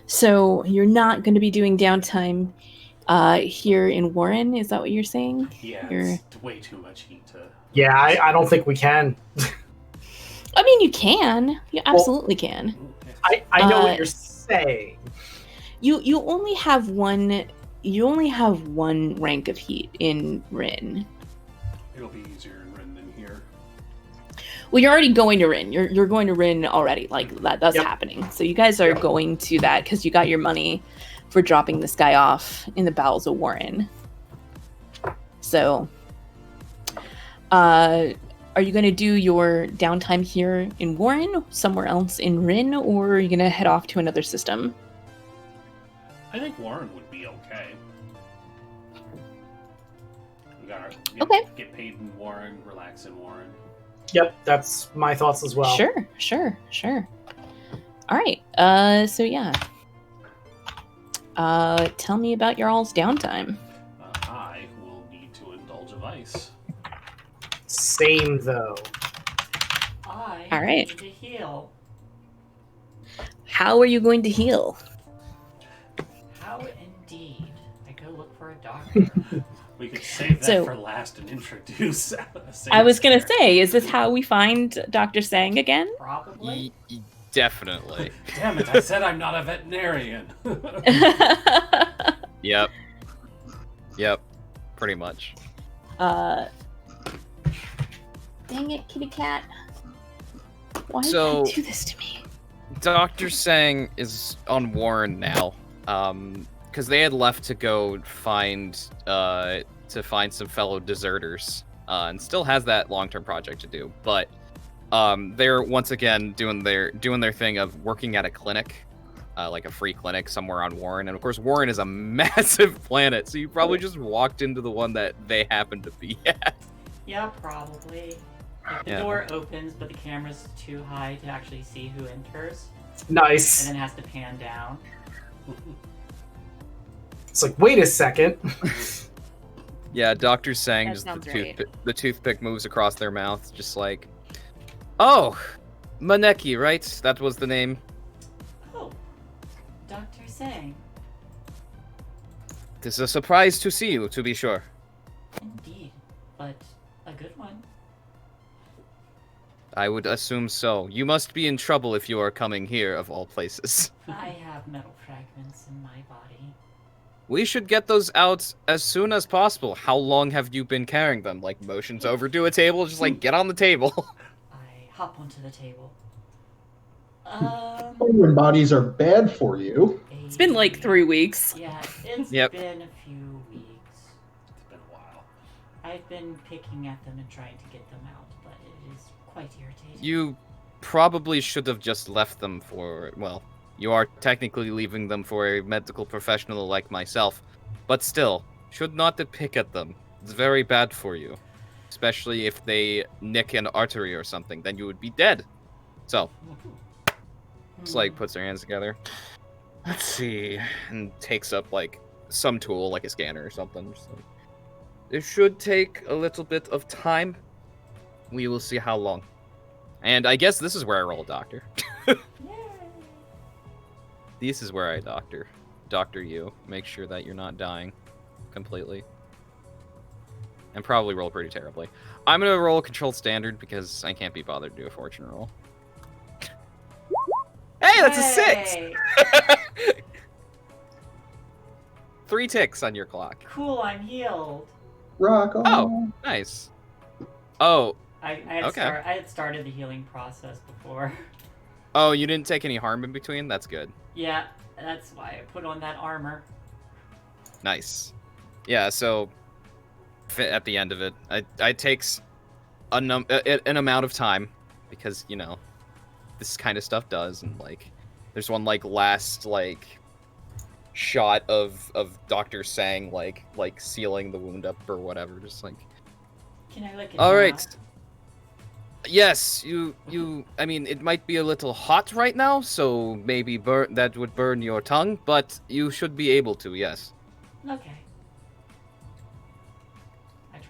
Speaker 4: So you're not going to be doing downtime here in Warren? Is that what you're saying?
Speaker 1: Yeah, it's way too much heat to...
Speaker 5: Yeah, I don't think we can.
Speaker 4: I mean, you can. You absolutely can.
Speaker 5: I know what you're saying.
Speaker 4: You only have one. You only have one rank of heat in Rin.
Speaker 1: It'll be easier in Rin than here.
Speaker 4: Well, you're already going to Rin. You're going to Rin already. Like that's
Speaker 5: Yep.
Speaker 4: happening. So you guys are going to that because you got your money for dropping this guy off in the bowels of Warren. So, are you going to do your downtime here in Warren, somewhere else in Rin, or are you going to head off to another system?
Speaker 1: I think Warren would be okay. We gotta get paid in Warren, relax in Warren.
Speaker 5: Yep, that's my thoughts as well.
Speaker 4: Sure. All right. So yeah. Tell me about your all's downtime.
Speaker 1: I will need to indulge a vice.
Speaker 5: Same though.
Speaker 6: I
Speaker 4: All right.
Speaker 6: need to heal.
Speaker 4: How are you going to heal?
Speaker 6: How indeed? I go look for a doctor.
Speaker 1: We could save that
Speaker 4: So-
Speaker 1: for last and introduce.
Speaker 4: I was gonna say, is this how we find Dr. Sang again?
Speaker 6: Probably.
Speaker 2: Definitely.
Speaker 1: Damn it! I said I'm not a veterinarian.
Speaker 2: Yep. Pretty much.
Speaker 4: Dang it, kitty cat. Why
Speaker 2: So-
Speaker 4: did you do this to me?
Speaker 2: Dr. Sang is on Warren now, because they had left to go find some fellow deserters, and still has that long-term project to do. But they're once again doing their thing of working at a clinic, like a free clinic somewhere on Warren. And of course, Warren is a massive planet, so you probably just walked into the one that they happen to be at.
Speaker 6: Yeah, probably. Like the
Speaker 2: Yeah.
Speaker 6: door opens, but the camera's too high to actually see who enters,
Speaker 5: Nice.
Speaker 6: and then has to pan down.
Speaker 5: It's like, wait a second.
Speaker 2: Yeah, Dr. Sang,
Speaker 4: That
Speaker 2: just
Speaker 4: sounds right.
Speaker 2: the toothpick moves across their mouth, just like, oh, Maneki, right? That was the name.
Speaker 6: Oh, Dr. Sang.
Speaker 2: It is a surprise to see you, to be sure.
Speaker 6: Indeed, but a good one.
Speaker 2: I would assume so. You must be in trouble if you are coming here, of all places.
Speaker 6: I have metal fragments in my body.
Speaker 2: We should get those out as soon as possible. How long have you been carrying them? Like, motions over to a table, just like, get on the table.
Speaker 6: I hop onto the table.
Speaker 3: When bodies are bad for you.
Speaker 4: It's been like 3 weeks.
Speaker 6: Yeah, it's
Speaker 2: Yep.
Speaker 6: been a few weeks.
Speaker 1: It's been a while.
Speaker 6: I've been picking at them and trying to get them out, but it is quite irritating.
Speaker 2: You probably should have just left them for, well, you are technically leaving them for a medical professional like myself, but still, should not to pick at them. It's very bad for you. Especially if they nick an artery or something, then you would be dead. So, Slag puts their hands together. Let's see, and takes up, like, some tool, like a scanner or something. Just like, it should take a little bit of time. We will see how long. And I guess this is where I roll a doctor. This is where I doctor you. Make sure that you're not dying completely. And probably roll pretty terribly. I'm gonna roll controlled standard because I can't be bothered to do a fortune roll. Hey, that's a 6!
Speaker 6: Yay!
Speaker 2: 3 ticks on your clock.
Speaker 6: Cool, I'm healed.
Speaker 3: Rock on.
Speaker 2: Oh, nice. Oh,
Speaker 6: I had started the healing process before.
Speaker 2: oh, you didn't take any harm in between? That's good.
Speaker 6: Yeah, that's why I put on that armor.
Speaker 2: Nice. Yeah, so at the end of it, it takes an amount of time because, you know, this kind of stuff does, and like there's one like last like shot of Dr. Sang like sealing the wound up or whatever, just like.
Speaker 6: Can I look at
Speaker 2: All
Speaker 6: it
Speaker 2: right.
Speaker 6: now?
Speaker 2: Yes, you. I mean, it might be a little hot right now, so maybe that would burn your tongue, but you should be able to. Yes.
Speaker 6: Okay.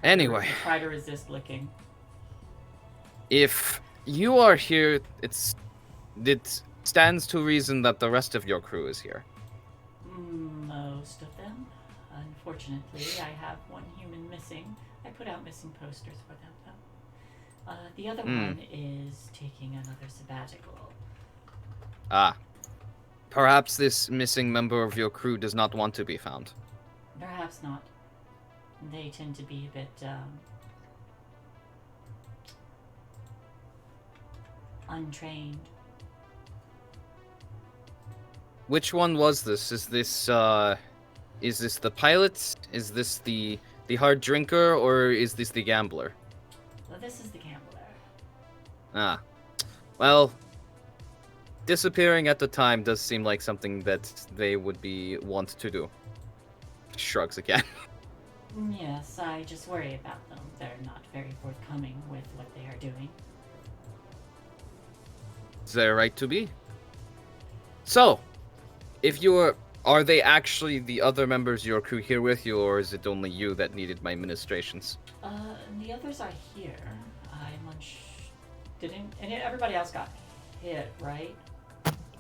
Speaker 2: Anyway.
Speaker 6: I try to resist licking.
Speaker 2: If you are here, it stands to reason that the rest of your crew is here.
Speaker 6: Most of them. Unfortunately, I have one human missing. I put out missing posters for them, though. The other one is taking another sabbatical.
Speaker 2: Ah. Perhaps this missing member of your crew does not want to be found.
Speaker 6: Perhaps not. They tend to be a bit, untrained.
Speaker 2: Which one was this? Is this the pilot? Is this the hard drinker, or is this the gambler?
Speaker 6: Well, this is the gambler.
Speaker 2: Ah. Well, disappearing at the time does seem like something that they would want to do. Shrugs again.
Speaker 6: Yes, I just worry about them. They're not very forthcoming with what they are doing.
Speaker 2: Is there a right to be? So, if are they actually the other members of your crew here with you, or is it only you that needed my ministrations?
Speaker 6: The others are here. And everybody else got hit, right?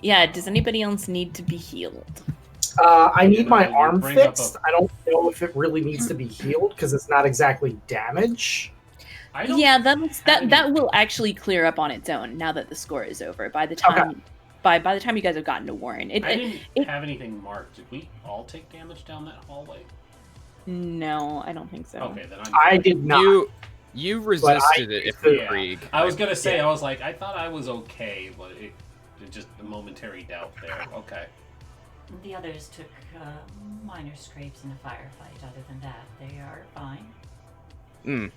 Speaker 4: Yeah, does anybody else need to be healed?
Speaker 5: I need my
Speaker 1: you
Speaker 5: arm
Speaker 1: bring up
Speaker 5: fixed. I don't know if it really needs to be healed because it's not exactly damage.
Speaker 4: Yeah, that will actually clear up on its own now that the score is over. By the time by the time you guys have gotten to Warren,
Speaker 1: I didn't have anything marked. Did we all take damage down that hallway?
Speaker 4: No, I don't think so.
Speaker 1: Okay, then
Speaker 5: I did not.
Speaker 2: You resisted it, if
Speaker 1: yeah.
Speaker 2: Krieg.
Speaker 1: I was gonna say, I was like, I thought I was okay, but it just a momentary doubt there. Okay.
Speaker 6: The others took minor scrapes in a firefight. Other than that, they are fine.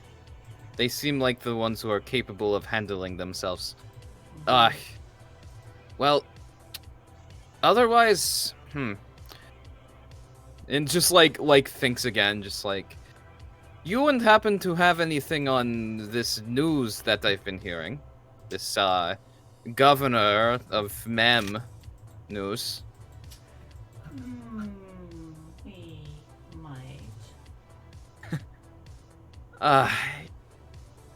Speaker 2: They seem like the ones who are capable of handling themselves. Well, otherwise, And just like thinks again, just like, you wouldn't happen to have anything on this news that I've been hearing? This, governor of Mem news?
Speaker 6: We might.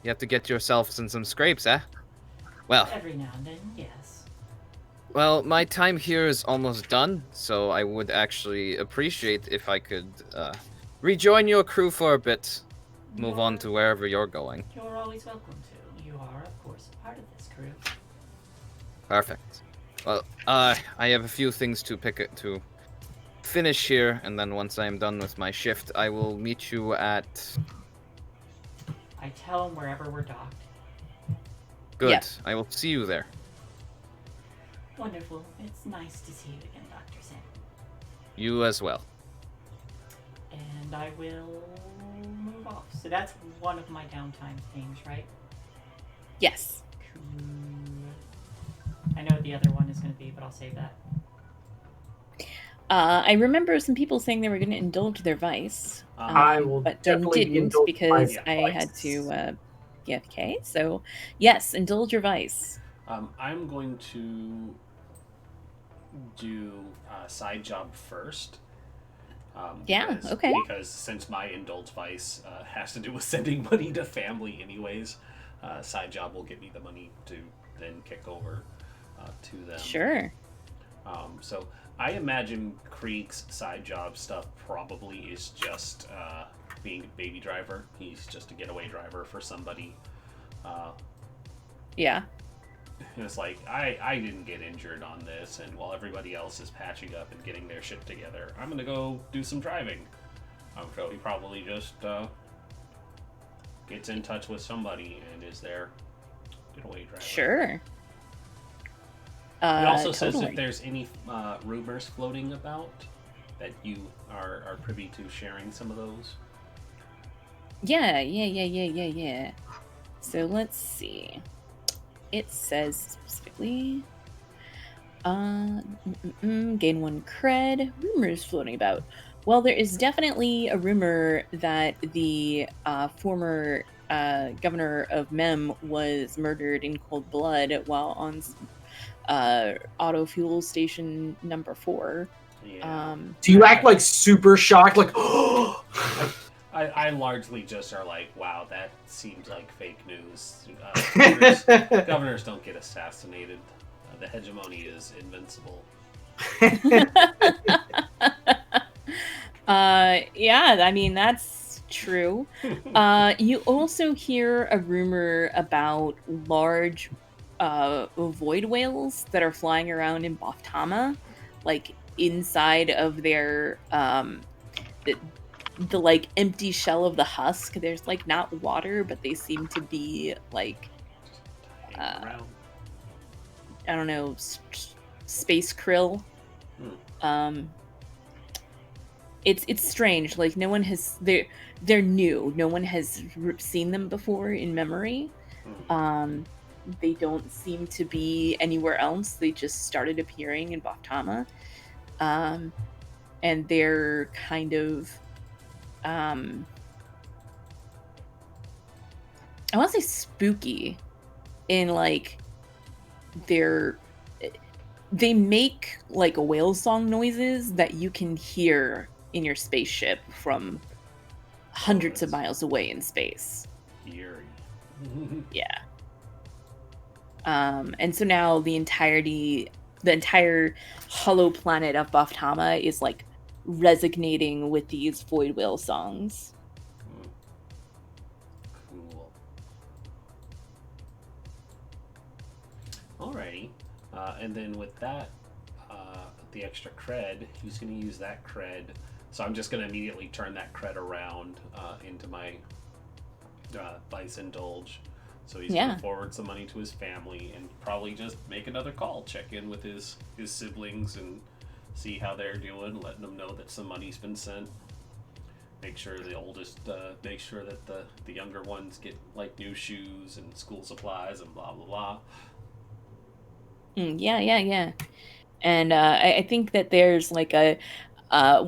Speaker 2: You have to get yourselves in some scrapes, eh? Well.
Speaker 6: Every now and then, yes.
Speaker 2: Well, my time here is almost done, so I would actually appreciate if I could, rejoin your crew for a bit. Move on to wherever you're going.
Speaker 6: You're always welcome to. You are, of course, a part of this crew.
Speaker 2: Perfect. Well, I have a few things to finish here, and then once I'm done with my shift, I will meet you at...
Speaker 6: I tell them wherever we're docked.
Speaker 2: Good.
Speaker 4: Yep.
Speaker 2: I will see you there.
Speaker 6: Wonderful. It's nice to see you again, Dr. Sam.
Speaker 2: You as well.
Speaker 6: And I will move off. So that's one of my downtime things, right?
Speaker 4: Yes.
Speaker 6: Cool. I know what the other one is going to be, but I'll save that.
Speaker 4: I remember some people saying they were going to indulge their vice.
Speaker 5: I will
Speaker 4: but
Speaker 5: definitely
Speaker 4: didn't
Speaker 5: indulge
Speaker 4: because
Speaker 5: my
Speaker 4: I had to BFK. So, yes, indulge your vice.
Speaker 1: I'm going to do a side job first.
Speaker 4: Okay.
Speaker 1: Because since my indulge vice has to do with sending money to family anyways, side job will get me the money to then kick over to them.
Speaker 4: Sure.
Speaker 1: So I imagine Krieg's side job stuff probably is just being a baby driver. He's just a getaway driver for somebody.
Speaker 4: Yeah.
Speaker 1: It's like, I didn't get injured on this, and while everybody else is patching up and getting their shit together, I'm going to go do some driving. So he probably just gets in touch with somebody and is their getaway driver.
Speaker 4: Sure.
Speaker 1: It also says
Speaker 4: totally.
Speaker 1: if there's any rumors floating about that you are privy to sharing some of those.
Speaker 4: Yeah. So let's see. it says specifically, gain 1 cred. Rumors floating about. Well, there is definitely a rumor that the former governor of Mem was murdered in cold blood while on auto fuel station number 4.
Speaker 1: Yeah.
Speaker 5: Do you act like super shocked, like?
Speaker 1: I largely just are like, wow, that seems like fake news. Governors don't get assassinated. The hegemony is invincible.
Speaker 4: Yeah, I mean, that's true. You also hear a rumor about large void whales that are flying around in Boftama, like inside of their the like empty shell of the husk. There's like not water, but they seem to be like I don't know, space krill. It's strange. Like no one has they're new. No one has seen them before in memory. They don't seem to be anywhere else. They just started appearing in Boftama. And they're kind of I want to say spooky in like they make like whale song noises that you can hear in your spaceship from hundreds of miles away in space.
Speaker 1: Eerie.
Speaker 4: Yeah. And so now the entire hollow planet of Boftama is like resonating with these void whale songs.
Speaker 1: Cool. Alrighty. And then with that, the extra cred, he's going to use that cred. So I'm just going to immediately turn that cred around into my Vice Indulge. So he's going to forward some money to his family and probably just make another call, check in with his siblings and see how they're doing, letting them know that some money's been sent. Make sure the oldest, make sure that the younger ones get like new shoes and school supplies and blah, blah, blah.
Speaker 4: Yeah. And I think that there's like a,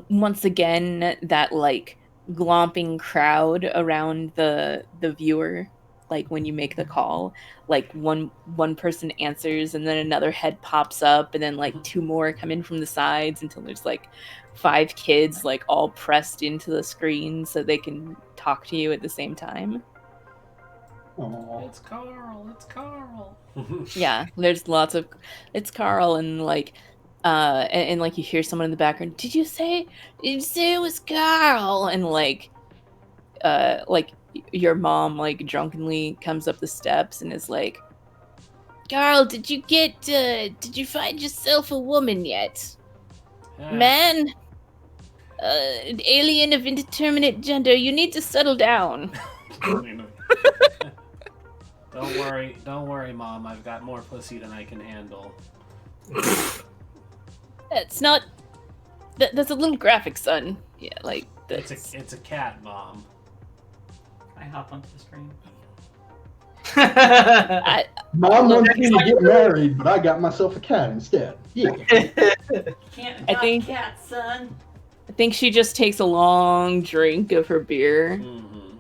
Speaker 4: once again, that like glomping crowd around the viewer. Like when you make the call, like one person answers and then another head pops up and then like 2 more come in from the sides until there's like 5 kids like all pressed into the screen so they can talk to you at the same time.
Speaker 3: Aww.
Speaker 1: It's Carl.
Speaker 4: Yeah, there's lots of it's Carl and like and like you hear someone in the background, did you say it was Carl? And like your mom like drunkenly comes up the steps and is like, Carl, did you find yourself a woman yet? Man, an alien of indeterminate gender, you need to settle down.
Speaker 1: Don't worry, Mom. I've got more pussy than I can handle.
Speaker 4: That's not. That's a little graphic, son. Yeah, like that's.
Speaker 1: It's a cat, Mom.
Speaker 6: I hop onto the screen.
Speaker 3: Mom wants me to get married, but I got myself a cat instead. Yeah.
Speaker 6: Can't adopt cat, son.
Speaker 4: I think she just takes a long drink of her beer.
Speaker 1: Mm-hmm.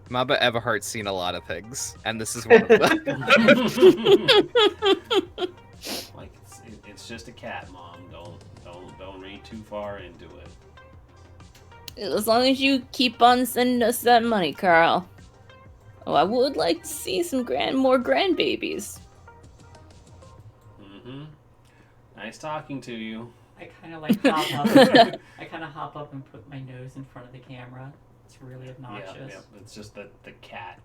Speaker 2: Maba Everhart's seen a lot of things, and this is one of them.
Speaker 1: Like it's just a cat, Mom. Don't read too far into it.
Speaker 4: As long as you keep on sending us that money, Carl. Oh, I would like to see some more grandbabies.
Speaker 1: Mm-hmm. Nice talking to you.
Speaker 6: I kind of like hop up and put my nose in front of the camera. It's really obnoxious.
Speaker 1: Yeah. It's just that the cat.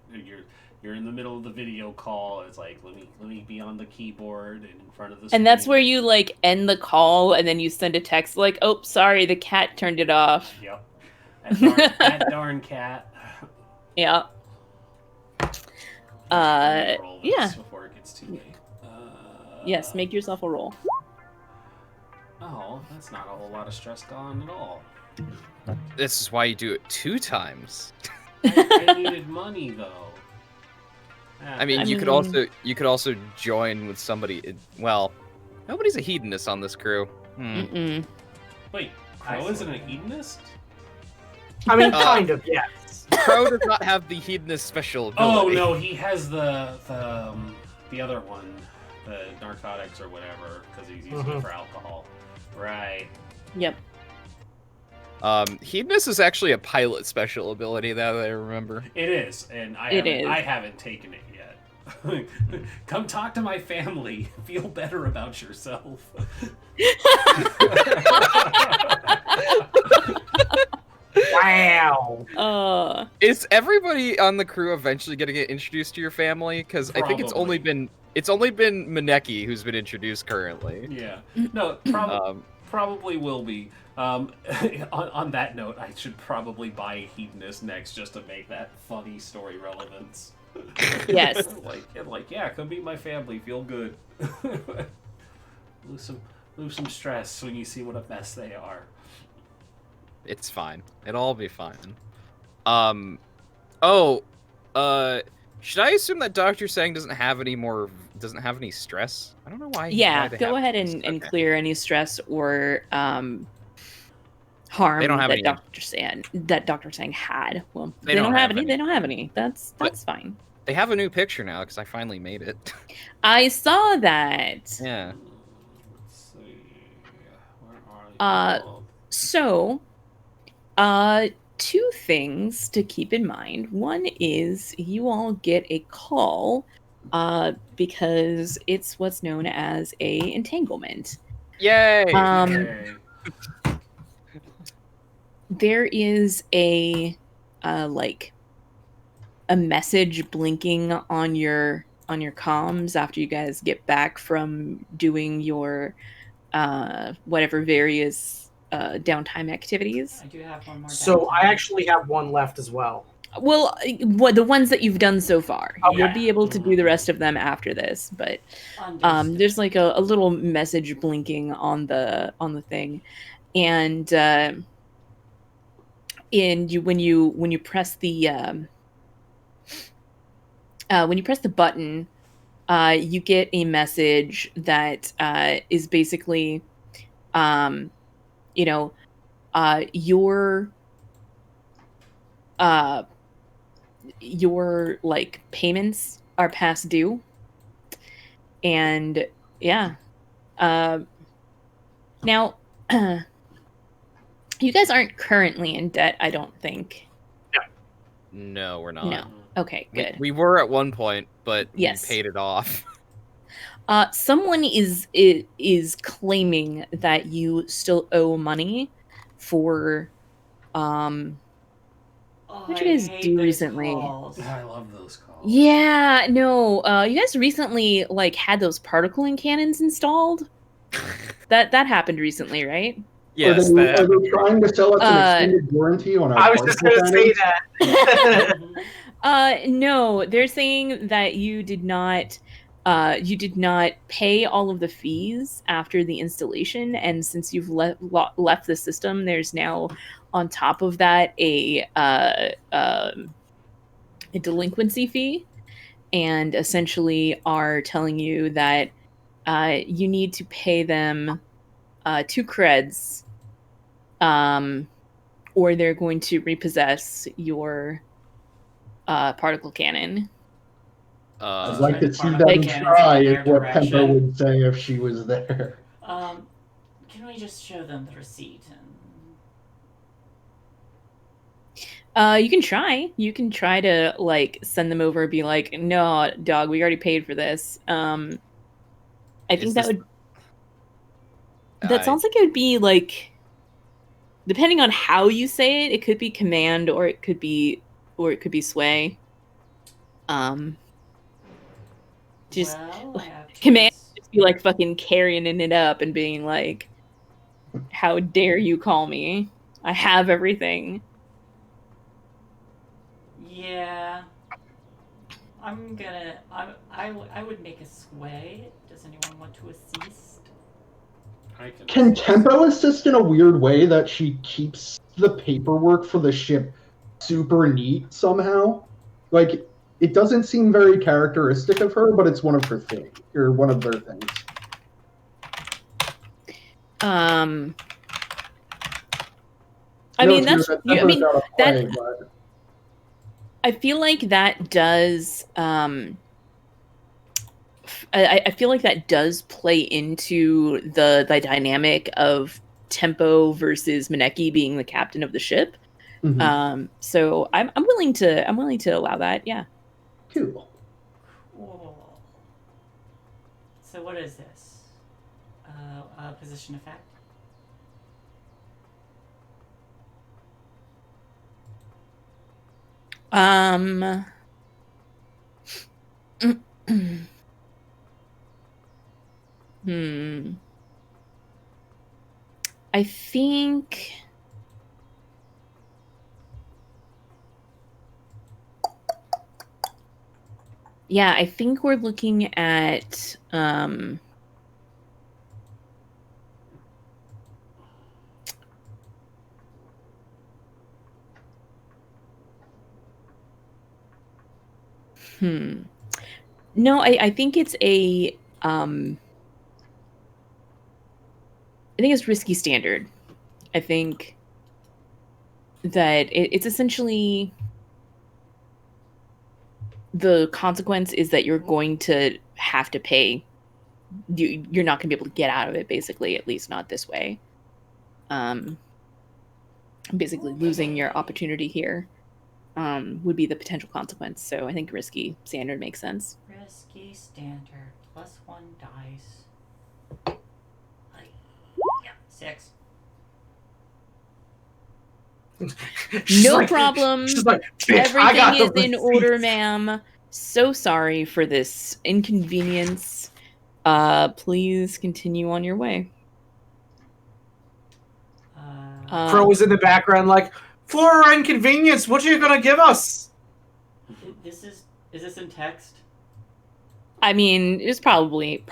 Speaker 1: You're in the middle of the video call. It's like let me be on the keyboard and in front of the screen.
Speaker 4: And that's where you like end the call and then you send a text like, "Oh, sorry, the cat turned it off."
Speaker 1: Yep. That darn cat.
Speaker 4: Yeah. Yeah.
Speaker 1: Before it gets too late.
Speaker 4: Yes, make yourself a roll.
Speaker 1: Oh, that's not a whole lot of stress gone at all.
Speaker 2: This is why you do it 2 times.
Speaker 1: I needed money though.
Speaker 2: I mean, you could also join with somebody. Well, nobody's a hedonist on this crew.
Speaker 4: Mm-mm.
Speaker 1: Wait, Crow isn't a hedonist?
Speaker 5: I mean, kind of, yes.
Speaker 2: Crow does not have the hedonist special ability.
Speaker 1: Oh no, he has the other one, the narcotics or whatever, because he's using it for alcohol. Right.
Speaker 4: Yep.
Speaker 2: Hedonist is actually a pilot special ability that I remember.
Speaker 1: It is, and I haven't taken it yet. Come talk to my family. Feel better about yourself.
Speaker 5: Wow.
Speaker 2: Is everybody on the crew eventually going to get introduced to your family? Because I think it's only been Maneki who's been introduced currently.
Speaker 1: Yeah. No, probably will be. On that note, I should probably buy a hedonist next just to make that funny story relevance.
Speaker 4: Yes.
Speaker 1: like, yeah, come meet my family. Feel good. lose some stress when you see what a mess they are.
Speaker 2: It's fine. It'll all be fine. Should I assume that Dr. Sang doesn't have any stress? I don't know why.
Speaker 4: Yeah, go ahead and clear any stress or harm that Dr. Sang had. Well, they don't have any. They don't have any. That's fine.
Speaker 2: They have a new picture now because I finally made it.
Speaker 4: I saw that.
Speaker 2: Yeah.
Speaker 1: Let's see. Where are you?
Speaker 4: So, two things to keep in mind. One is you all get a call because it's what's known as a entanglement.
Speaker 2: Yay!
Speaker 4: There is a message blinking on your comms after you guys get back from doing your whatever various downtime activities.
Speaker 6: I do have one more.
Speaker 5: So I actually have one left as well.
Speaker 4: Well, the ones that you've done so far.
Speaker 5: Okay.
Speaker 4: You'll be able to do the rest of them after this, but there's like a little message blinking on the thing, and when you press the button, you get a message that is basically, your like payments are past due, and yeah. Now, you guys aren't currently in debt, I don't think.
Speaker 2: No, we're not.
Speaker 4: No. Okay, good.
Speaker 2: We were at one point, but
Speaker 4: Yes.
Speaker 2: we paid it off.
Speaker 4: Someone is claiming that you still owe money for what did you guys do recently?
Speaker 1: I love those calls.
Speaker 4: Yeah, no, you guys recently like had those particle cannons installed. that happened recently, right?
Speaker 2: Yes.
Speaker 3: Are they trying to sell us an extended warranty on our?
Speaker 5: I was just going to say that.
Speaker 4: No, they're saying that you did not pay all of the fees after the installation, and since you've left the system, there's now on top of that a delinquency fee, and essentially are telling you that you need to pay them 2 creds, or they're going to repossess your particle cannon.
Speaker 3: I'd like to see them try, is what Pempa would say if she was there.
Speaker 6: Can we just show them the receipt?
Speaker 4: You can try. You can try to like send them over and be like, "No, dog, we already paid for this." I think that would. That sounds like it would be like, depending on how you say it, it could be command or it could be sway. Just command, just be like fucking carrying it up and being like, "How dare you call me? I have everything."
Speaker 6: Yeah. I would make a sway. Does anyone want to assist?
Speaker 3: Can Tempo assist in a weird way that she keeps the paperwork for the ship super neat somehow? Like, It doesn't seem very characteristic of her, but it's one of her things, or one of their things.
Speaker 4: I mean, that's. I mean, that.
Speaker 3: But...
Speaker 4: I feel like that does. I feel like that does play into the dynamic of Tempo versus Maneki being the captain of the ship.
Speaker 3: Mm-hmm.
Speaker 4: So I'm willing to allow that. Yeah.
Speaker 3: Cool.
Speaker 6: Cool. So what is this? Position effect.
Speaker 4: I think. Yeah, I think we're looking at No, I think it's a I think it's risky standard. I think that it's essentially the consequence is that you're going to have to pay. You're not going to be able to get out of it, basically, at least not this way. Basically losing your opportunity here would be the potential consequence. So I think risky standard makes sense.
Speaker 6: Risky standard. +1 dice. Yeah, 6.
Speaker 4: No problem.
Speaker 5: Like,
Speaker 4: everything is in order, ma'am. So sorry for this inconvenience. Please continue on your way.
Speaker 5: Crow is in the background like, for our inconvenience, what are you gonna give us?
Speaker 6: Is this in text?
Speaker 4: I mean, it's probably.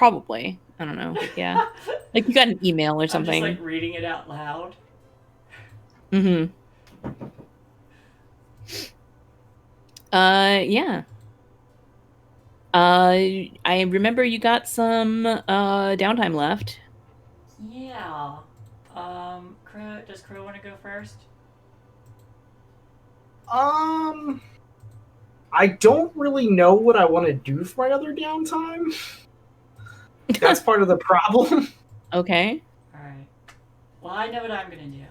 Speaker 4: I don't know. Yeah. Like you got an email or something.
Speaker 6: I'm just like reading it out loud.
Speaker 4: Mm-hmm. Yeah. I remember you got some downtime left.
Speaker 6: Yeah. Does Crow want to go first?
Speaker 5: I don't really know what I want to do for my other downtime. That's part of the problem.
Speaker 4: Okay.
Speaker 6: Alright. Well, I know what I'm gonna do.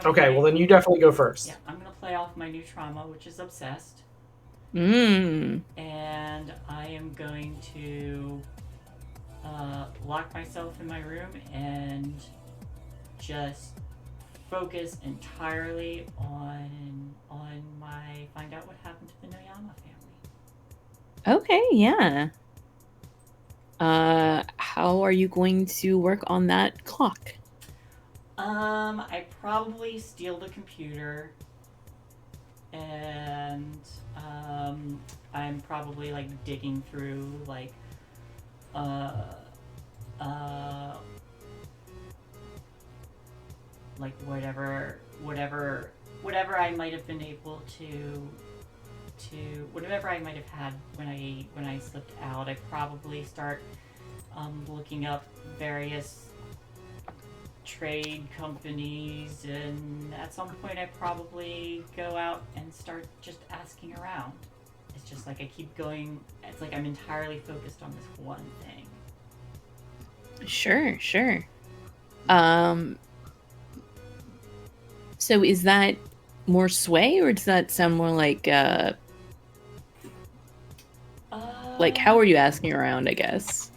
Speaker 5: Okay, well then you definitely go first.
Speaker 6: Yeah, I'm gonna play off my new trauma, which is obsessed.
Speaker 4: And
Speaker 6: I am going to lock myself in my room and just focus entirely on my find out what happened to the Noyama family.
Speaker 4: Okay, yeah. How are you going to work on that clock?
Speaker 6: I probably steal the computer, and I'm probably like digging through like like whatever I might have been able to whatever I might have had when I slipped out. I probably start looking up various trade companies, and at some point I probably go out and start just asking around. It's just like I keep going. It's like I'm entirely focused on this one thing.
Speaker 4: Sure. So is that more Sway, or does that sound more like how are you asking around, I guess?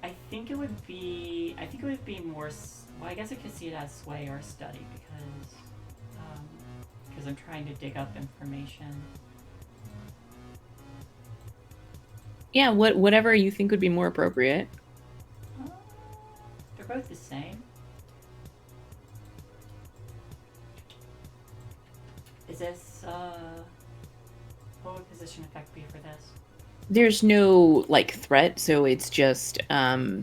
Speaker 6: I think it would be more. Well, I guess I could see it as Sway or Study because I'm trying to dig up information.
Speaker 4: Yeah, whatever you think would be more appropriate.
Speaker 6: They're both the same. Is this what would position effect be for this?
Speaker 4: There's no threat, so it's just a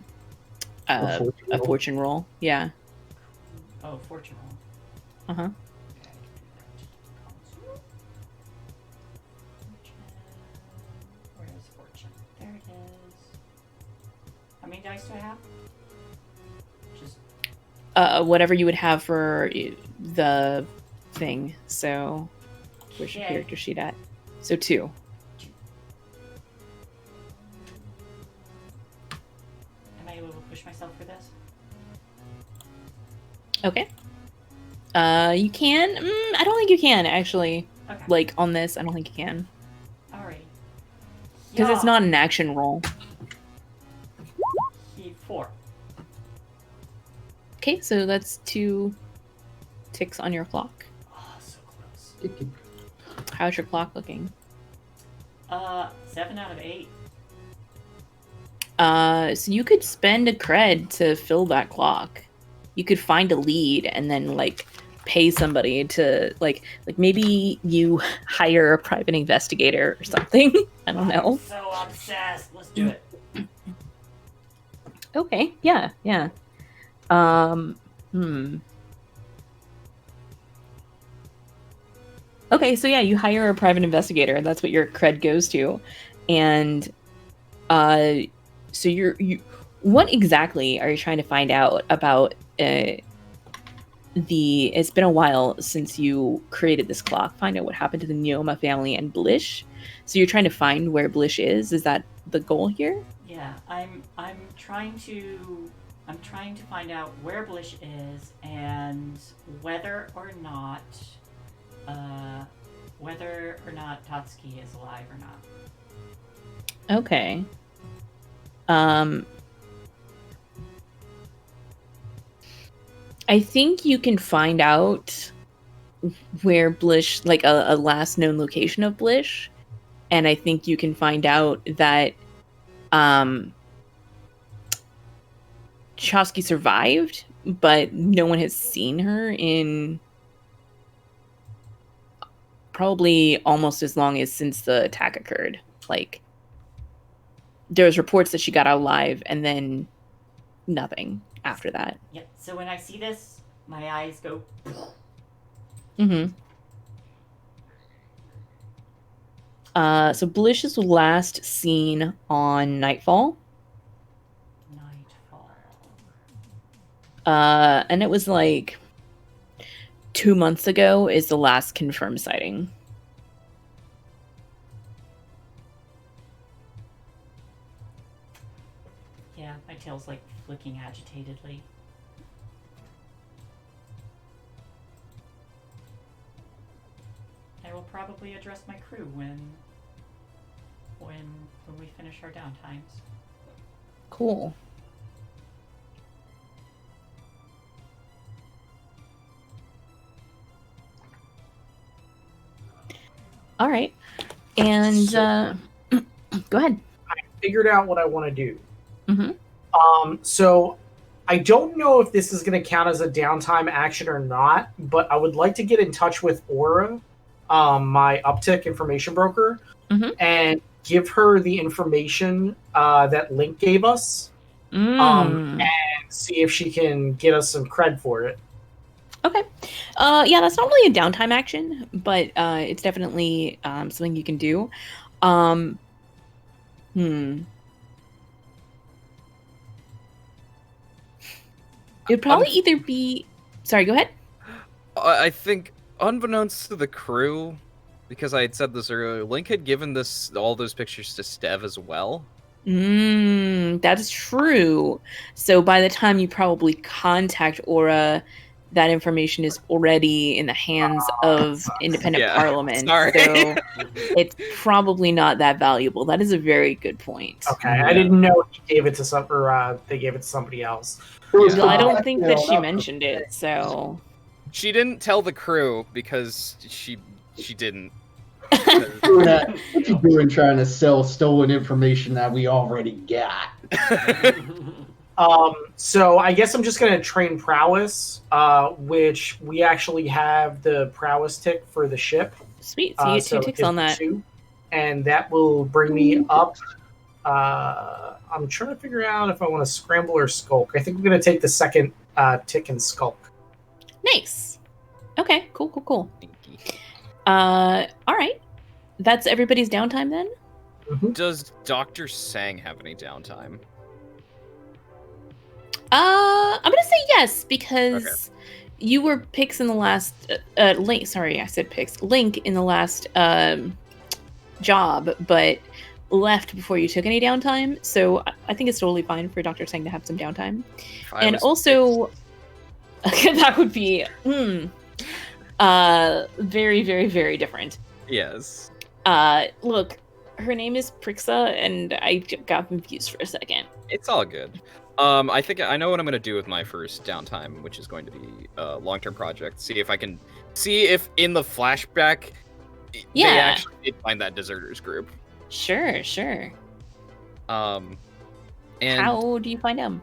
Speaker 4: fortune roll. Yeah.
Speaker 6: Oh, fortune roll.
Speaker 4: Uh-huh.
Speaker 6: many dice do I have? Just
Speaker 4: Whatever you would have for the thing. So, where's your
Speaker 6: Okay.
Speaker 4: character sheet at? So 2.
Speaker 6: Am I able to push myself for this?
Speaker 4: Okay. You can. I don't think you can actually.
Speaker 6: Okay.
Speaker 4: Like on this, I don't think you can
Speaker 6: Alrighty.
Speaker 4: because it's not an action roll.
Speaker 6: 4.
Speaker 4: Okay, so that's 2 ticks on your clock.
Speaker 6: Oh, so close.
Speaker 4: How's your clock looking?
Speaker 6: 7 out of 8.
Speaker 4: So you could spend a cred to fill that clock. You could find a lead and then like pay somebody to like maybe you hire a private investigator or something. I don't know.
Speaker 6: I'm so obsessed. Let's do it.
Speaker 4: Okay, yeah. Okay, so yeah, you hire a private investigator. That's what your cred goes to, and so you. What exactly are you trying to find out about It's been a while since you created this clock. Find out what happened to the Neoma family and Blish. So you're trying to find where Blish is. Is that the goal here?
Speaker 6: Yeah, I'm trying to find out where Blish is and whether or not Tatsuki is alive or not.
Speaker 4: Okay. I think you can find out where Blish, like a last known location of Blish, and I think you can find out that Chosky survived, but no one has seen her in probably almost as long as since the attack occurred. Like, there's reports that she got out alive, and then nothing after that.
Speaker 6: Yep. So when I see this, my eyes go.
Speaker 4: Mm-hmm. So Blish is last seen on Nightfall. And it was like 2 months ago is the last confirmed sighting.
Speaker 6: Yeah, my tail's like flicking agitatedly. I will probably address my crew when we finish our downtimes.
Speaker 4: Cool. All right. And go ahead.
Speaker 5: I figured out what I want to do.
Speaker 4: Mm-hmm.
Speaker 5: So I don't know if this is going to count as a downtime action or not, but I would like to get in touch with Aura, my uptick information broker, and give her the information that Link gave us, and see if she can get us some cred for it.
Speaker 4: Okay. Yeah, that's not really a downtime action, but it's definitely something you can do. It'd probably either be... Sorry, go ahead.
Speaker 2: I think, unbeknownst to the crew, because I had said this earlier, Link had given all those pictures to Stev as well.
Speaker 4: That is true. So by the time you probably contact Aura, that information is already in the hands of independent parliament.
Speaker 5: Sorry.
Speaker 4: So it's probably not that valuable. That is a very good point.
Speaker 5: Okay, I didn't know he gave it to they gave it to somebody else.
Speaker 4: Well, I don't think that she mentioned it, so...
Speaker 2: She didn't tell the crew because she didn't.
Speaker 3: What you doing trying to sell stolen information that we already got?
Speaker 5: So I guess I'm just going to train prowess, which we actually have the prowess tick for the ship.
Speaker 4: Sweet, so you get 2 ticks on that.
Speaker 5: 2, and that will bring me up. I'm trying to figure out if I want to scramble or skulk. I think I'm going to take the second tick and skulk.
Speaker 4: Nice. Okay, cool. All right. That's everybody's downtime then?
Speaker 2: Does Dr. Sang have any downtime?
Speaker 4: I'm gonna say yes because you were Pix in the last Link. Sorry, I said Pix. Link in the last job, but left before you took any downtime. So I think it's totally fine for Dr. Sang to have some downtime. And also, that would be very, very, very different.
Speaker 2: Yes.
Speaker 4: Look, her name is Prixa, and I got confused for a second.
Speaker 2: It's all good. I think I know what I'm gonna do with my first downtime, which is going to be a long-term project. See if in the flashback, they actually did find that deserters group.
Speaker 4: Sure.
Speaker 2: And
Speaker 4: how do you find them?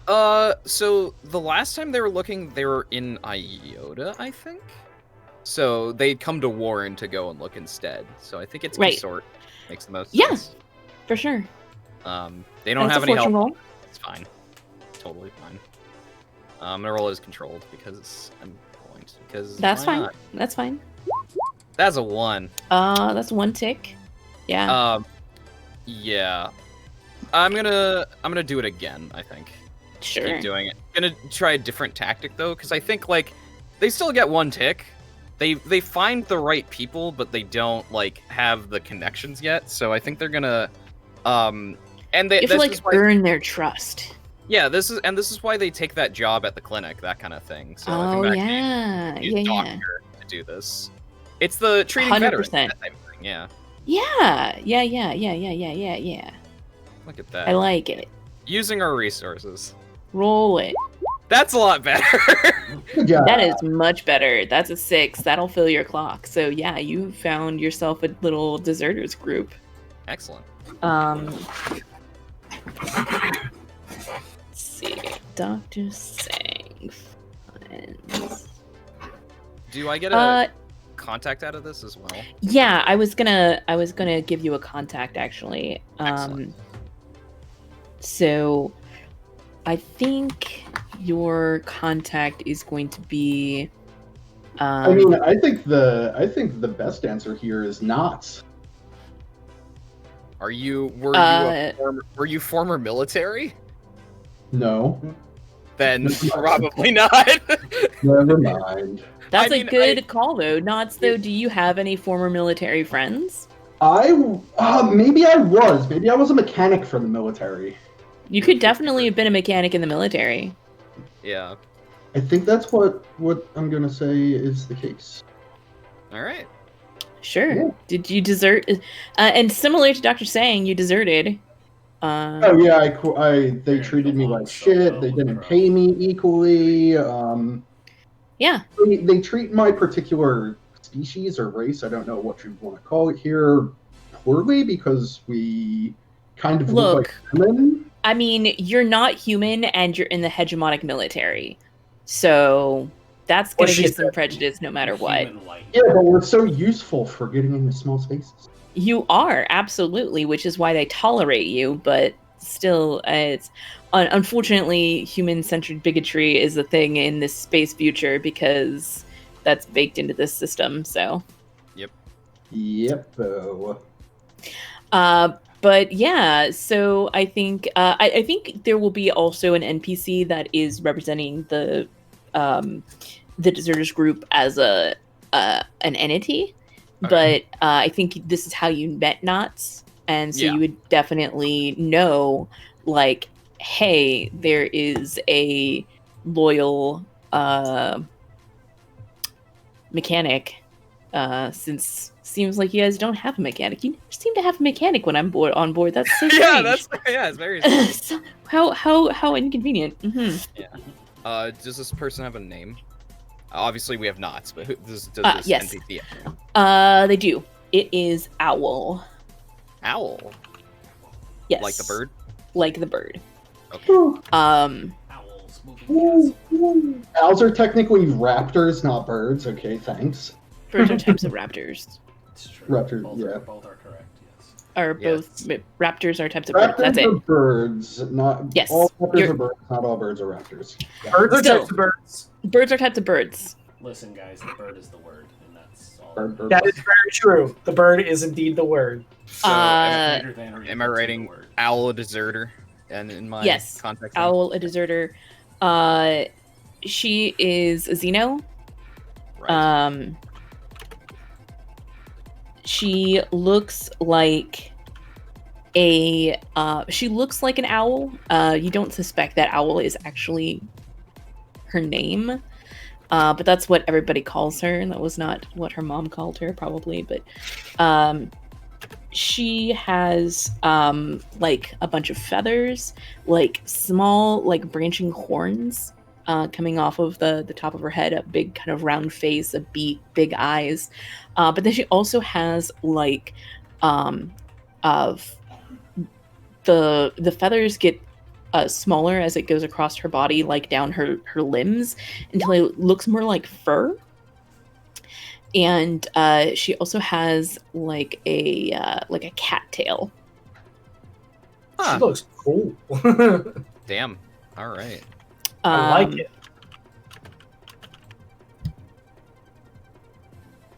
Speaker 2: So the last time they were looking, they were in Iota, I think. So they'd come to Warren to go and look instead. So I think it's Consort makes the most sense.
Speaker 4: Yeah, for sure.
Speaker 2: They don't have any help.
Speaker 4: Roll.
Speaker 2: It's fine. Totally fine. I'm gonna roll as controlled because I'm going to. Because
Speaker 4: that's fine. Not? That's fine.
Speaker 2: That's a 1.
Speaker 4: That's 1 tick. Yeah.
Speaker 2: Yeah. I'm gonna do it again, I think.
Speaker 4: Sure.
Speaker 2: Keep doing it. I'm gonna try a different tactic though, because I think like they still get 1 tick. They find the right people, but they don't like have the connections yet. So I think they're gonna and they
Speaker 4: you have to like earn their trust.
Speaker 2: Yeah, this is why they take that job at the clinic, that kind of thing. So I think doctor to do this. It's the treating
Speaker 4: 100%.
Speaker 2: veteran that type of thing, yeah.
Speaker 4: Yeah.
Speaker 2: Look at that.
Speaker 4: I like it.
Speaker 2: Using our resources.
Speaker 4: Roll it.
Speaker 2: That's a lot better.
Speaker 3: Yeah.
Speaker 4: That is much better. That's a 6. That'll fill your clock. So yeah, you found yourself a little deserters group.
Speaker 2: Excellent.
Speaker 4: Let's see. Dr. Sang finds.
Speaker 2: Do I get a contact out of this as well?
Speaker 4: Yeah, I was gonna give you a contact actually.
Speaker 2: Excellent.
Speaker 4: So I think your contact is going to be
Speaker 3: I mean, I think the best answer here is not.
Speaker 2: Were you former military?
Speaker 3: No.
Speaker 2: Then probably not.
Speaker 3: Never mind.
Speaker 4: That's a good call though. Knots though, do you have any former military friends?
Speaker 3: Maybe I was. Maybe I was a mechanic for the military.
Speaker 4: You could definitely have been a mechanic in the military.
Speaker 2: Yeah.
Speaker 3: I think that's what I'm gonna say is the case.
Speaker 2: All right.
Speaker 4: Sure.
Speaker 3: Yeah.
Speaker 4: Did you desert? And similar to Dr. Saying, you deserted.
Speaker 3: Oh yeah, they treated me like shit. They didn't pay me equally.
Speaker 4: Yeah.
Speaker 3: They treat my particular species or race, I don't know what you want to call it here, poorly because we kind of look like human.
Speaker 4: I mean, you're not human and you're in the hegemonic military. So that's going to get some prejudice no matter what.
Speaker 3: Yeah, but we're so useful for getting into small spaces.
Speaker 4: You are, absolutely, which is why they tolerate you, but still, it's unfortunately human-centered bigotry is a thing in this space future because that's baked into this system, so.
Speaker 3: Yep.
Speaker 4: But yeah, so I think I think there will be also an NPC that is representing the deserters group as an entity.
Speaker 2: Okay.
Speaker 4: But I think this is how you met Knots, and so
Speaker 2: Yeah.
Speaker 4: you would definitely know, like, hey, there is a loyal mechanic. Since seems like you guys don't have a mechanic. You never seem to have a mechanic when I'm on board. That's so strange.
Speaker 2: It's very strange.
Speaker 4: So, how inconvenient. Mm-hmm.
Speaker 2: Yeah. Does this person have a name? Obviously, we have Knots, but does this
Speaker 4: yes.
Speaker 2: NPC have a name?
Speaker 4: They do. It is Owl.
Speaker 2: Owl.
Speaker 4: Yes.
Speaker 2: Like the bird.
Speaker 4: Like the bird.
Speaker 2: Okay.
Speaker 1: Owls moving fast.
Speaker 3: Owls are technically raptors, not birds. Okay, thanks.
Speaker 4: Birds are types of raptors.
Speaker 1: It's true.
Speaker 3: Raptor,
Speaker 1: Both are correct. Yes.
Speaker 4: Raptors are types of birds. That's
Speaker 3: Raptors
Speaker 4: it.
Speaker 3: are birds, not
Speaker 4: Yes.
Speaker 3: all raptors are birds. Not all birds are raptors. Yeah.
Speaker 5: Birds are
Speaker 4: Still.
Speaker 5: types of birds.
Speaker 4: Birds are types of birds.
Speaker 1: Listen, guys, the bird is the word, and that's all.
Speaker 3: Bird.
Speaker 5: That is very true. The bird is indeed the word.
Speaker 2: So,
Speaker 4: Uh,
Speaker 2: am I writing owl a deserter? and in my
Speaker 4: Yes,
Speaker 2: context.
Speaker 4: Owl, a deserter. She is a Xeno.
Speaker 2: Right.
Speaker 4: She looks like a she looks like an owl. You don't suspect that owl is actually her name, but that's what everybody calls her. That was not what her mom called her, probably. But she has like a bunch of feathers, like small, like branching horns coming off of the top of her head, a big kind of round face, a beak, big eyes. But then she also has like of the feathers get smaller as it goes across her body, like down her limbs, until it looks more like fur. And she also has like a cat tail.
Speaker 5: She looks cool.
Speaker 2: Damn. All right.
Speaker 5: I like it.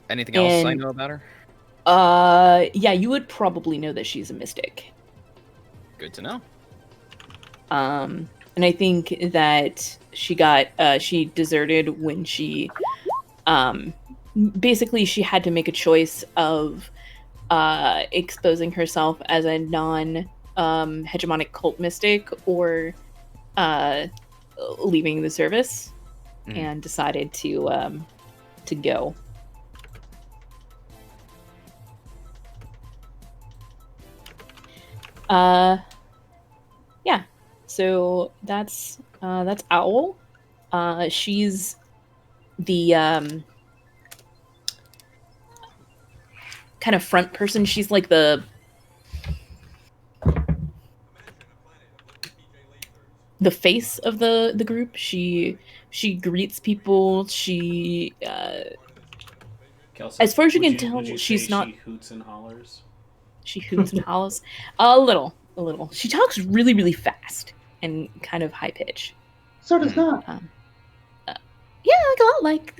Speaker 2: Anything else I know about her?
Speaker 4: Yeah, you would probably know that she's a mystic.
Speaker 2: Good to know.
Speaker 4: And I think that she deserted when she basically she had to make a choice of exposing herself as a non-hegemonic cult mystic or leaving the service, and decided to go. Yeah. So that's Owl. She's the kind of front person. She's like the face of the group. She greets people. She
Speaker 1: Kelsa,
Speaker 4: as far as you can
Speaker 1: would
Speaker 4: tell,
Speaker 1: you
Speaker 4: she's
Speaker 1: say
Speaker 4: not.
Speaker 1: She hoots and hollers.
Speaker 4: She hoots and hollers a little. She talks really, really fast and kind of high pitch.
Speaker 3: So does not.
Speaker 4: Yeah, a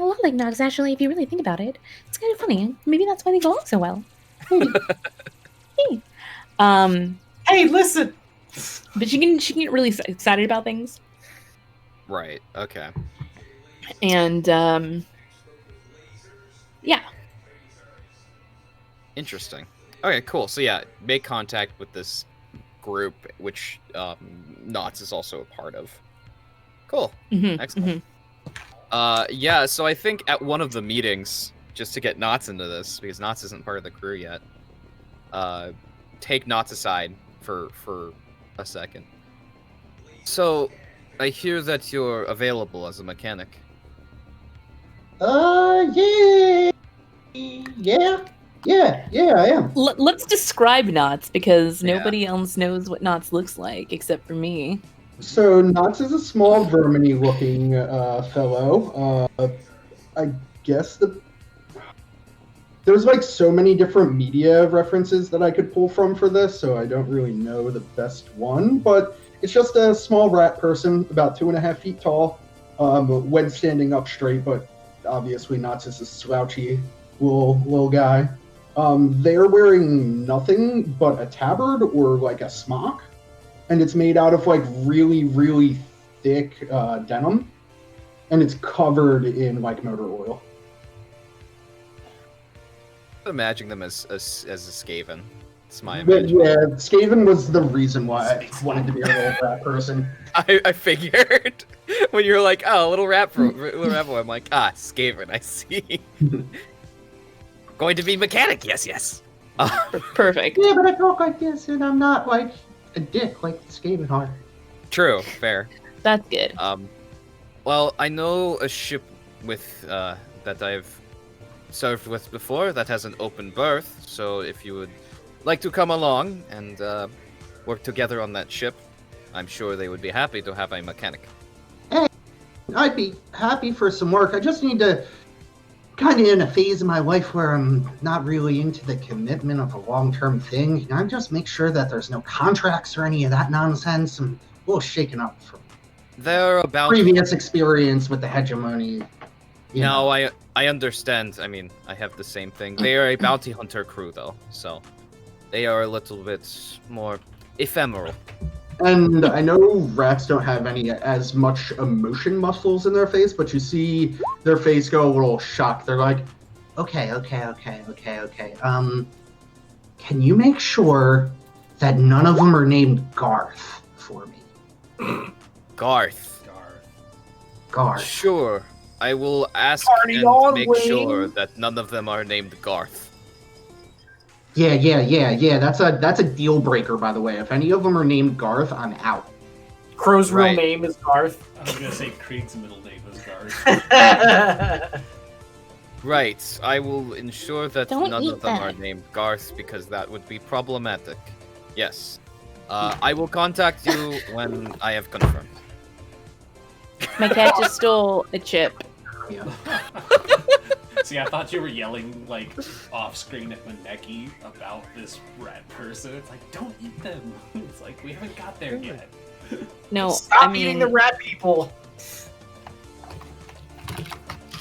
Speaker 4: lot like Nox. Actually, if you really think about it, it's kind of funny. Maybe that's why they go along so well. Hey.
Speaker 5: Hey, listen.
Speaker 4: But she can get really excited about things.
Speaker 2: Right. Okay.
Speaker 4: And yeah.
Speaker 2: Interesting. Okay, cool. So yeah, make contact with this group, which Knots is also a part of. Cool.
Speaker 4: Mm-hmm,
Speaker 2: Excellent. Yeah, so I think at one of the meetings, just to get Knots into this, because Knots isn't part of the crew yet, take Knots aside for a second. So, I hear that you're available as a mechanic.
Speaker 3: Yeah, I am.
Speaker 4: Let's describe Knots, because nobody else knows what Knots looks like except for me.
Speaker 3: So Knots is a small verminy-looking fellow. I guess there's like so many different media references that I could pull from for this, so I don't really know the best one. But it's just a small rat person, about 2.5 feet tall, when standing up straight. But obviously, Knots is a slouchy little guy. They're wearing nothing but a tabard or like a smock. And it's made out of like really, really thick denim, and it's covered in like motor oil.
Speaker 2: Imagine them as a Skaven. It's my
Speaker 3: But
Speaker 2: imagination.
Speaker 3: yeah, Skaven was the reason why I wanted to be a little rat person.
Speaker 2: I figured when you're like, oh, little rat boy, I'm like, Skaven, I see. Going to be mechanic, yes.
Speaker 4: Perfect.
Speaker 3: Yeah, but I talk like this, and I'm not like a dick like the Skaven are.
Speaker 2: True, fair.
Speaker 4: That's good.
Speaker 2: Well, I know a ship with that I've served with before that has an open berth, so if you would like to come along and work together on that ship, I'm sure they would be happy to have a mechanic.
Speaker 3: Hey, I'd be happy for some work. I just need to kind of in a phase of my life where I'm not really into the commitment of a long-term thing. I just make sure that there's no contracts or any of that nonsense. I'm a little shaken up from
Speaker 2: They're about
Speaker 3: previous experience with the hegemony. You know.
Speaker 2: No, I understand. I mean, I have the same thing. They are a bounty hunter crew, though, so they are a little bit more ephemeral.
Speaker 3: And I know rats don't have as much emotion muscles in their face, but you see their face go a little shocked. They're like, okay. Can you make sure that none of them are named Garth for me?
Speaker 2: Garth.
Speaker 3: Garth.
Speaker 2: Sure. I will ask
Speaker 5: Party
Speaker 2: and
Speaker 5: on,
Speaker 2: make
Speaker 5: Wayne.
Speaker 2: sure that none of them are named Garth.
Speaker 3: Yeah. That's a deal breaker, by the way. If any of them are named Garth, I'm out.
Speaker 5: Crow's real
Speaker 2: Right.
Speaker 5: name is Garth.
Speaker 1: I was gonna say Krieg's middle name was Garth.
Speaker 2: Right. I will ensure that
Speaker 4: Don't
Speaker 2: none
Speaker 4: eat
Speaker 2: of them are
Speaker 4: that.
Speaker 2: named Garth because that would be problematic. Yes. I will contact you when I have confirmed.
Speaker 4: My cat just stole a chip.
Speaker 3: Yeah.
Speaker 1: See, I thought you were yelling like off screen at Maneki about this rat person. It's like, don't eat them. It's like we haven't got there yet.
Speaker 4: No,
Speaker 5: Stop
Speaker 4: I mean,
Speaker 5: eating the rat people.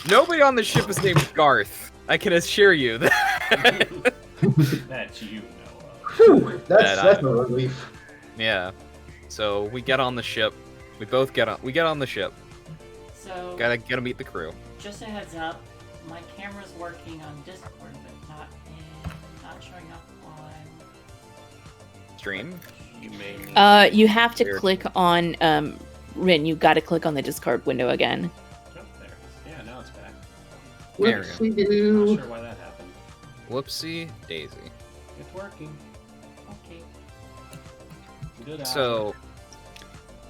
Speaker 2: Nobody on the ship is named Garth. I can assure you that.
Speaker 1: That you know of.
Speaker 3: Whew, that's
Speaker 2: I-
Speaker 3: a relief.
Speaker 2: Yeah. So we get on the ship. We both get on. We get on the ship.
Speaker 6: So,
Speaker 2: Gotta meet the crew.
Speaker 6: just a heads up, my camera's working on Discord, but not showing up on.
Speaker 2: Stream.
Speaker 1: You may need
Speaker 4: you have to
Speaker 2: Weird.
Speaker 4: click on Rin. You got to click on the Discord window again.
Speaker 1: Oh, there it is. Yeah, now it's back.
Speaker 2: There we go.
Speaker 3: Whoopsie
Speaker 1: Not
Speaker 3: doo.
Speaker 1: sure why that happened.
Speaker 2: Whoopsie daisy.
Speaker 1: It's working.
Speaker 6: Okay.
Speaker 1: Good.
Speaker 2: So,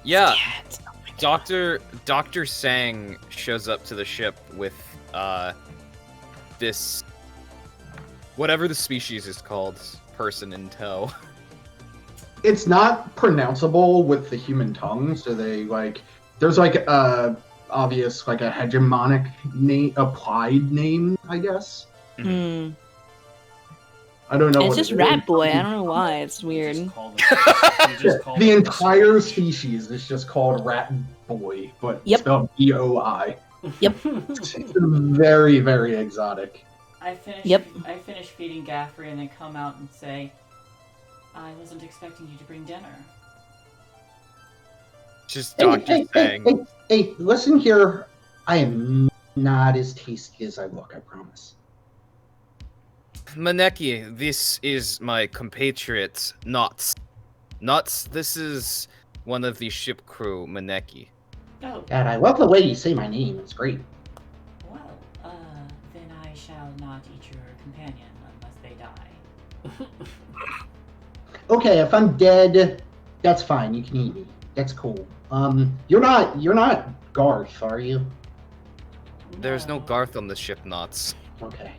Speaker 2: yeah,
Speaker 4: Cat.
Speaker 2: Dr. Sang shows up to the ship with this whatever the species is called, person in tow.
Speaker 3: It's not pronounceable with the human tongue, so they there's obvious a hegemonic name, applied name, I guess.
Speaker 4: Hmm.
Speaker 3: I don't know.
Speaker 4: It's
Speaker 3: what
Speaker 4: just
Speaker 3: it is.
Speaker 4: Rat Boy. I don't know why. It's
Speaker 1: You
Speaker 4: weird.
Speaker 1: just call them- you just call
Speaker 3: The
Speaker 1: them-
Speaker 3: entire species is just called Rat Boy, but
Speaker 4: Yep.
Speaker 3: spelled B-O-I.
Speaker 4: Yep.
Speaker 3: It's very, very exotic.
Speaker 6: I finish.
Speaker 4: Yep.
Speaker 6: I finish feeding Gaffrey and then come out and say, "I wasn't expecting you to bring dinner."
Speaker 2: Just
Speaker 3: Hey,
Speaker 2: Dr.
Speaker 3: hey, hey,
Speaker 2: Sang.
Speaker 3: hey, listen here. I am not as tasty as I look, I promise.
Speaker 2: Maneki, this is my compatriot, Knots. Knots, this is one of the ship crew, Maneki.
Speaker 6: Oh,
Speaker 3: God, I love the way you say my name. It's great.
Speaker 6: well, then I shall not eat your companion unless they die.
Speaker 3: Okay, if I'm dead, that's fine. You can eat me. That's cool. You're not Garth, are you?
Speaker 2: There's no Garth on the ship, Knots.
Speaker 3: Okay.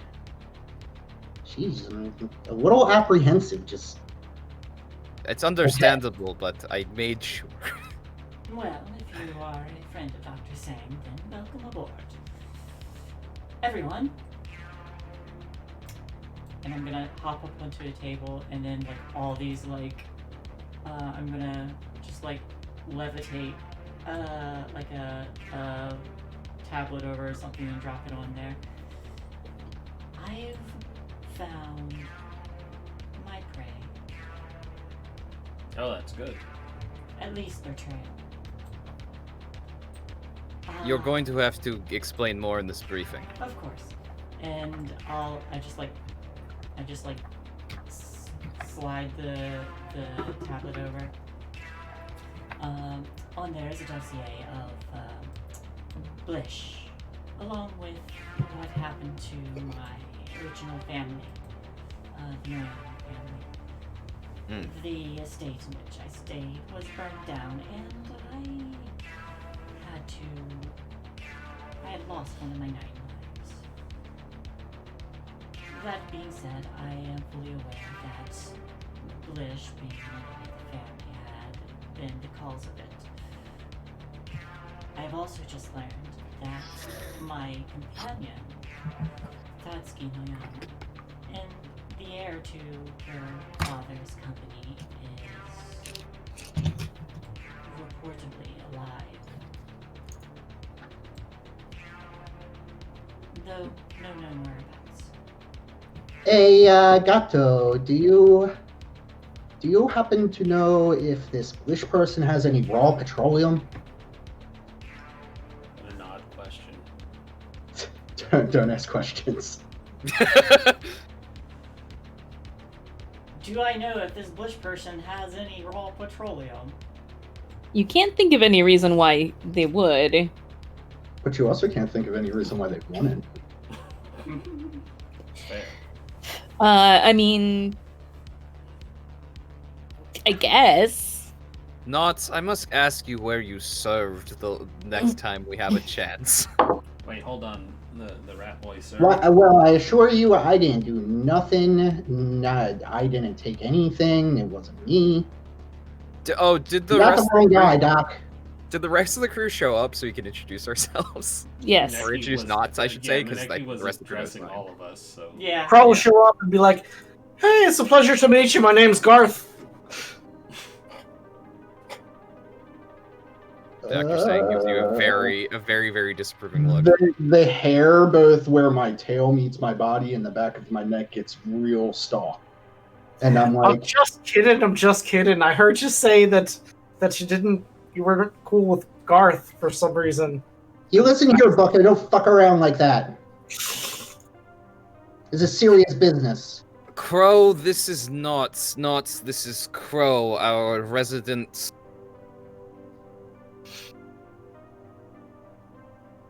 Speaker 3: Jeez, I'm a little apprehensive. Just
Speaker 2: It's understandable, but I made sure.
Speaker 6: Well, if you are a friend of Dr. Sang, then welcome aboard. Everyone. And I'm gonna hop up onto a table, and then all these I'm gonna just levitate a tablet over or something and drop it on there. I've found my prey.
Speaker 1: Oh, that's good.
Speaker 6: At least their trail.
Speaker 2: You're going to have to explain more in this briefing.
Speaker 6: Of course. And I just slide the tablet over. On there is a dossier of Blish, along with what happened to my original family, the Marion family. The estate in which I stayed was burned down, and I had lost one of my 9 lives. That being said, I am fully aware that Blish, being a member of the family, had been the cause of it. I have also just learned that my companion, Tatsuki no Yama, and the heir to her father's company is reportedly alive. Though no known whereabouts.
Speaker 3: hey, Gato, do you Do you happen to know if this Blish person has any raw petroleum?
Speaker 1: An odd question.
Speaker 3: Don't ask questions.
Speaker 6: Do I know if this bush person has any raw petroleum?
Speaker 4: You can't think of any reason why they would.
Speaker 3: But you also can't think of any reason why they wouldn't.
Speaker 1: Fair.
Speaker 4: I mean, I guess.
Speaker 2: Not. I must ask you where you served the next time we have a chance.
Speaker 1: Wait, hold on. The rat boy, sir.
Speaker 3: Well, I assure you, I didn't do nothing. I didn't take anything. It wasn't me.
Speaker 2: Did the
Speaker 3: Not
Speaker 2: rest
Speaker 3: the wrong
Speaker 2: of the
Speaker 3: guy,
Speaker 2: crew,
Speaker 3: Doc.
Speaker 2: did the rest of the crew show up so we can introduce ourselves?
Speaker 4: Yes.
Speaker 2: Or introduce knots, I should say, because
Speaker 1: Maneki
Speaker 2: the
Speaker 1: was
Speaker 2: rest of the crew is
Speaker 1: addressing
Speaker 2: fine.
Speaker 1: all of us. So
Speaker 6: Yeah.
Speaker 5: Crow will show up and be like, "Hey, it's a pleasure to meet you. My name's Garth."
Speaker 2: Dr. Sang gives you a very, very disapproving look.
Speaker 3: The hair, both where my tail meets my body and the back of my neck, gets real stalk. And I'm
Speaker 5: I'm
Speaker 3: like,
Speaker 5: just kidding. I'm just kidding. I heard you say that you weren't cool with Garth for some reason.
Speaker 3: you listen here, Buck. I don't fuck around like that. This is serious business.
Speaker 2: Crow, this is Knots. Knots, this is Crow, our resident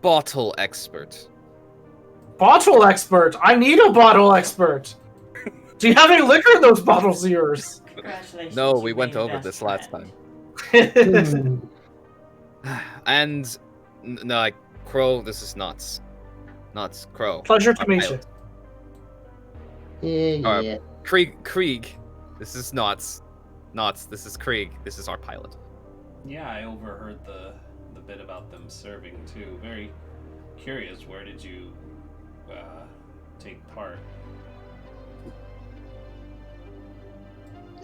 Speaker 2: bottle expert.
Speaker 5: Bottle expert. I need a bottle expert. Do you have any liquor in those bottles of yours?
Speaker 6: Congratulations.
Speaker 2: No,
Speaker 6: you
Speaker 2: we went
Speaker 6: made
Speaker 2: over
Speaker 6: best
Speaker 2: this last
Speaker 6: friend.
Speaker 2: time.
Speaker 3: Hmm.
Speaker 2: And no, Crow, this is Knots. Knots, Crow.
Speaker 5: Pleasure to
Speaker 2: our
Speaker 5: meet you.
Speaker 2: pilot.
Speaker 3: Yeah.
Speaker 2: Krieg, this is Knots. Knots, this is Krieg. This is our pilot.
Speaker 1: yeah, I overheard the bit about them serving too. Very curious. Where did you take part?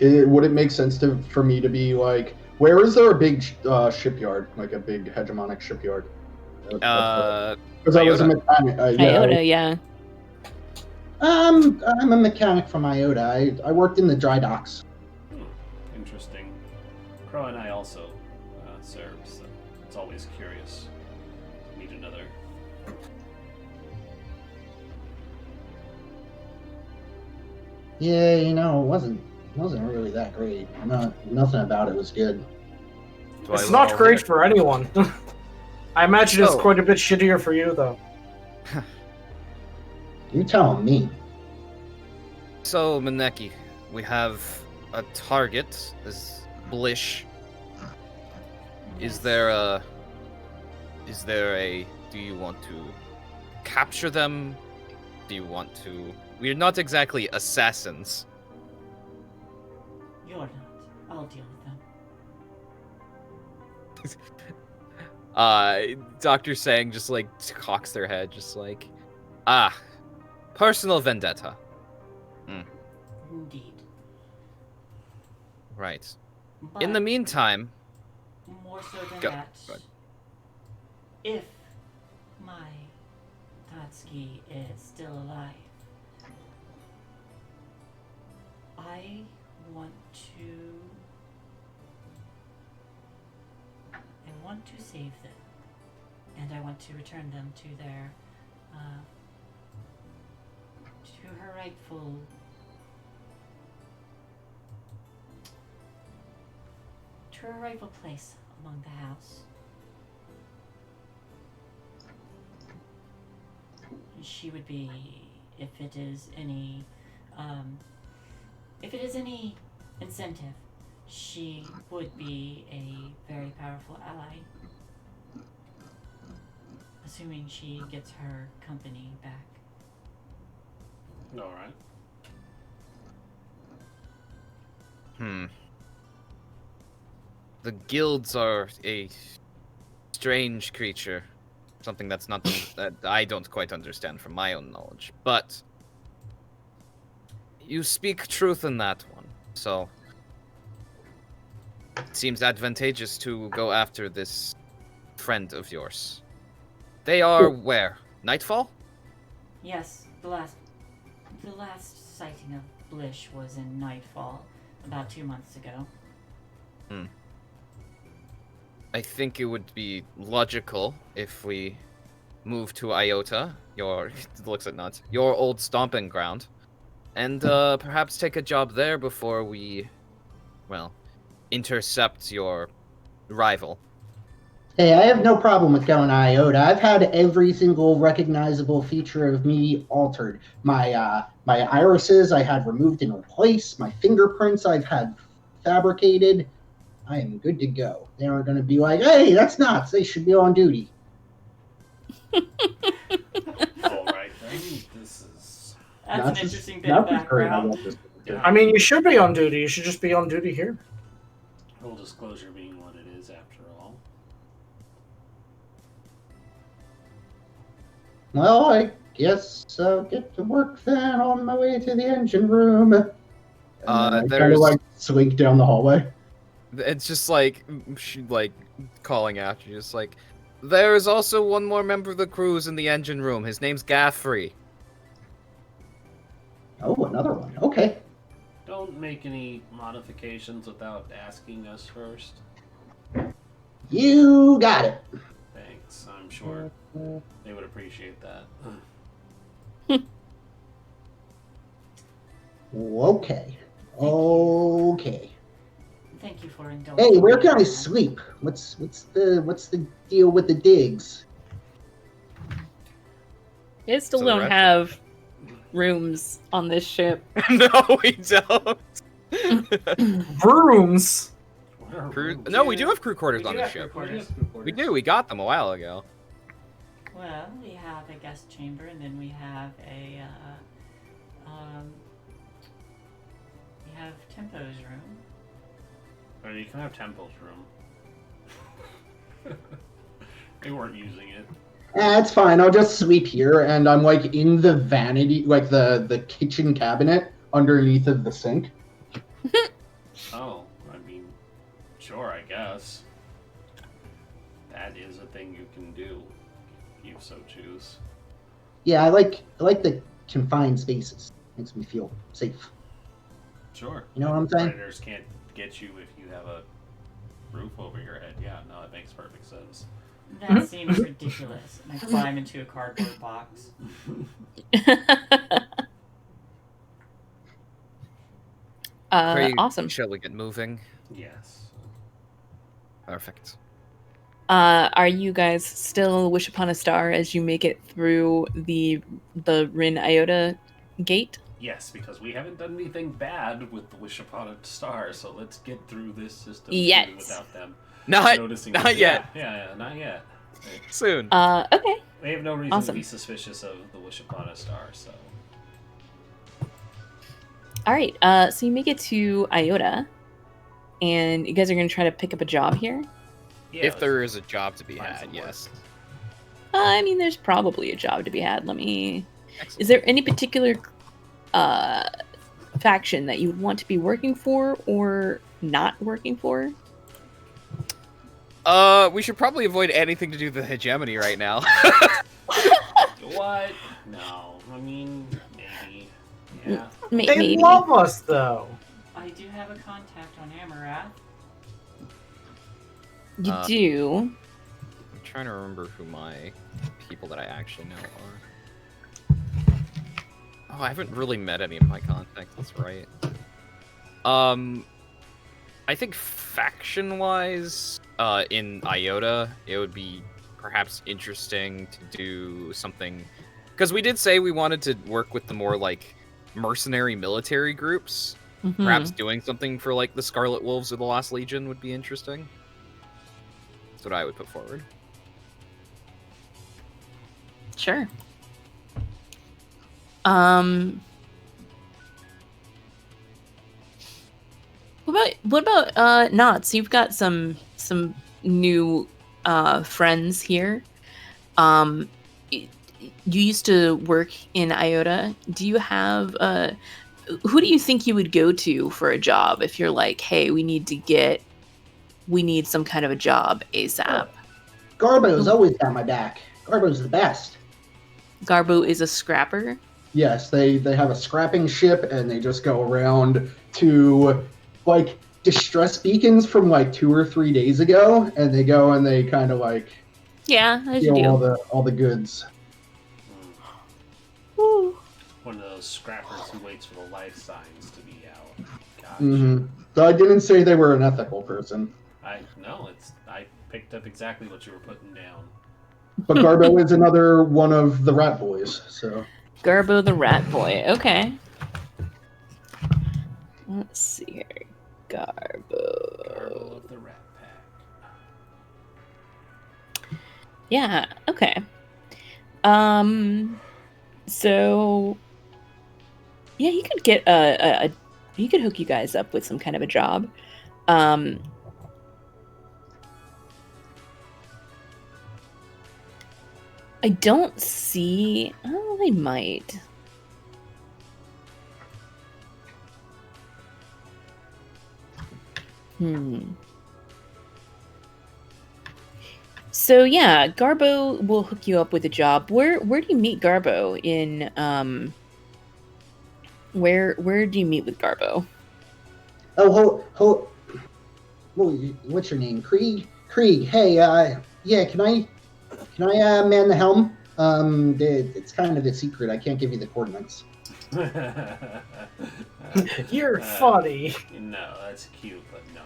Speaker 3: Would it make sense for me to be like, where is there a big shipyard, like a big hegemonic shipyard? Because I was a mechanic.
Speaker 4: Iota, yeah.
Speaker 3: I'm a mechanic from Iota. I worked in the dry docks.
Speaker 1: Interesting. Crow and I also served, so it's always curious to meet another.
Speaker 3: Yeah, it wasn't really that great. Nothing about it was good.
Speaker 5: It's not great for anyone. I imagine it's quite a bit shittier for you, though.
Speaker 3: You tell me.
Speaker 2: So, Maneki, we have a target, this Blish. Is there a... Do you want to capture them? Do you want to... We're not exactly assassins.
Speaker 6: You're not. I'll deal with them.
Speaker 2: Dr. Sang just, cocks their head, just personal vendetta.
Speaker 6: Indeed.
Speaker 2: Right.
Speaker 6: But
Speaker 2: In the meantime...
Speaker 6: more so than
Speaker 2: Go.
Speaker 6: that,
Speaker 2: Go ahead.
Speaker 6: if my Tatsuki is still alive, I want to save them, and I want to return them to their to her rightful place among the house. She would be, if it is any incentive, she would be a very powerful ally, assuming she gets her company back.
Speaker 1: All right.
Speaker 2: The guilds are a strange creature. Something that I don't quite understand from my own knowledge. But you speak truth in that one. So it seems advantageous to go after this friend of yours. They are where? Nightfall?
Speaker 6: Yes, the last sighting of Blish was in Nightfall. about 2 months ago.
Speaker 2: I think it would be logical if we move to Iota, your looks at nuts, your old stomping ground, and perhaps take a job there before we, well, intercept your rival.
Speaker 3: Hey, I have no problem with going to Iota. I've had every single recognizable feature of me altered. My irises I had removed and replaced. My fingerprints I've had fabricated. I am good to go. They aren't going to be like, hey, that's nuts. They should be on duty.
Speaker 1: All right, then. This is...
Speaker 6: That's an interesting bit of background.
Speaker 1: Yeah.
Speaker 5: I mean, you should be on duty. You should just be on duty here.
Speaker 1: Full disclosure being what it is, after all.
Speaker 3: Well, I guess I'll get to work then on my way to the engine room. And I kind of like slink down the hallway.
Speaker 2: It's just like, she, like, calling out you, just like, there is also one more member of the crew who's in the engine room. His name's Gaffrey.
Speaker 3: Oh, another one. Okay.
Speaker 1: Don't make any modifications without asking us first.
Speaker 3: You got it.
Speaker 1: Thanks. I'm sure they would appreciate that.
Speaker 3: Okay. Okay.
Speaker 6: Thank you for indulging.
Speaker 3: Hey, where can I sleep? What's the deal with the digs?
Speaker 4: You still
Speaker 2: So
Speaker 4: don't have rooms on this ship.
Speaker 2: No, we don't.
Speaker 5: Rooms.
Speaker 2: No, we do have crew quarters
Speaker 6: We
Speaker 2: on
Speaker 6: do
Speaker 2: the
Speaker 6: have
Speaker 2: ship.
Speaker 6: crew quarters.
Speaker 2: We do. We got them a while ago.
Speaker 6: Well, we have a guest chamber, and then we have we have Tempo's room.
Speaker 1: Or you can have Temple's room. They weren't using it.
Speaker 3: That's fine. I'll just sleep here, and I'm like in the vanity, like the kitchen cabinet underneath of the sink.
Speaker 1: Oh, I mean, sure, I guess. That is a thing you can do, if you so choose.
Speaker 3: Yeah, I like the confined spaces. Makes me feel safe.
Speaker 1: Sure.
Speaker 3: You know what I'm saying?
Speaker 1: Predators can't get you if you have a roof over your head. Yeah, no, that makes perfect sense.
Speaker 6: That seems ridiculous. And I climb into a cardboard box.
Speaker 4: Awesome.
Speaker 2: Shall we get moving?
Speaker 1: Yes.
Speaker 2: Perfect.
Speaker 4: Are you guys still wish upon a star as you make it through the Rin Iota gate?
Speaker 1: Yes, because we haven't done anything bad with the Wish Upon a Star, so let's get through this system
Speaker 4: Yet.
Speaker 1: too without them
Speaker 2: Not
Speaker 1: noticing.
Speaker 2: yet.
Speaker 1: Yeah, not yet.
Speaker 2: Soon.
Speaker 4: Okay.
Speaker 1: We have no reason
Speaker 4: Awesome.
Speaker 1: to be suspicious of the Wish Upon a Star, so.
Speaker 4: All right. So you make it to Iota, and you guys are going to try to pick up a job here.
Speaker 1: Yeah,
Speaker 2: If there is a job to be
Speaker 1: find
Speaker 2: had,
Speaker 1: some
Speaker 2: yes.
Speaker 4: I mean, there's probably a job to be had. Let me.
Speaker 2: Excellent.
Speaker 4: Is there any particular faction that you would want to be working for or not working for?
Speaker 2: We should probably avoid anything to do with the hegemony right now.
Speaker 1: What? No. I mean, maybe. Yeah.
Speaker 5: They
Speaker 4: Maybe.
Speaker 5: love us, though.
Speaker 6: I do have a contact on Amarath.
Speaker 4: You do.
Speaker 2: I'm trying to remember who my people that I actually know are. Oh, I haven't really met any of my contacts, that's right. I think faction-wise, in Iota, it would be perhaps interesting to do something... Because we did say we wanted to work with the more, like, mercenary military groups.
Speaker 4: Mhm.
Speaker 2: Perhaps doing something for, like, the Scarlet Wolves or the Lost Legion would be interesting. That's what I would put forward.
Speaker 4: Sure. What about Knots? You've got some new friends here. You used to work in Iota. Do you have who do you think you would go to for a job if you're like, hey, we need some kind of a job ASAP?
Speaker 3: Garbo's always got my back. Garbo's the best.
Speaker 4: Garbo is a scrapper.
Speaker 3: Yes, they have a scrapping ship, and they just go around to like distress beacons from like 2 or 3 days ago, and they go and they kind of like
Speaker 4: Yeah, as you
Speaker 3: steal
Speaker 4: do.
Speaker 3: all the goods.
Speaker 4: Woo.
Speaker 1: One of those scrappers who waits for the life signs to be out. Gosh.
Speaker 3: Mm-hmm. So I didn't say they were an ethical person.
Speaker 1: I picked up exactly what you were putting down.
Speaker 3: But Garbo is another one of the rat boys, so.
Speaker 4: Garbo the rat boy. Okay. Let's see here.
Speaker 1: Garbo of the Rat Pack.
Speaker 4: Yeah, okay. So yeah, he could get he could hook you guys up with some kind of a job. I don't see. Oh, they might. So yeah, Garbo will hook you up with a job. Where do you meet Garbo in where do you meet with Garbo?
Speaker 3: Oh, what's your name? Krieg? Hey, yeah, can I man the helm? It's kind of a secret. I can't give you the coordinates.
Speaker 5: You're funny.
Speaker 1: No, that's cute, but no.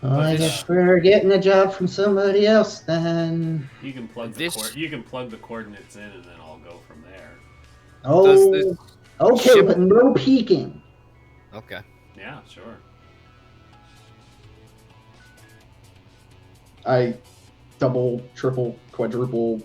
Speaker 3: I guess we're getting a job from somebody else then.
Speaker 1: You can plug the coordinates in, and then I'll go from there.
Speaker 3: Oh, okay, but no peeking.
Speaker 2: Okay.
Speaker 1: Yeah, sure.
Speaker 3: I double, triple, quadruple,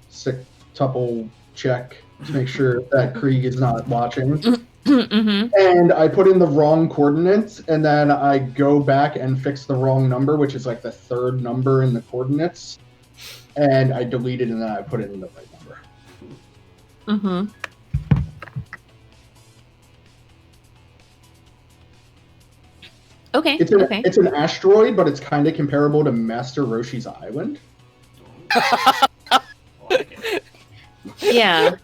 Speaker 3: sextuple check to make sure that Krieg is not watching.
Speaker 4: Mm-hmm.
Speaker 3: And I put in the wrong coordinates, and then I go back and fix the wrong number, which is like the third number in the coordinates. And I delete it, and then I put it in the right number.
Speaker 4: Mm-hmm. Okay.
Speaker 3: It's an asteroid, but it's kind of comparable to Master Roshi's Island.
Speaker 4: Yeah.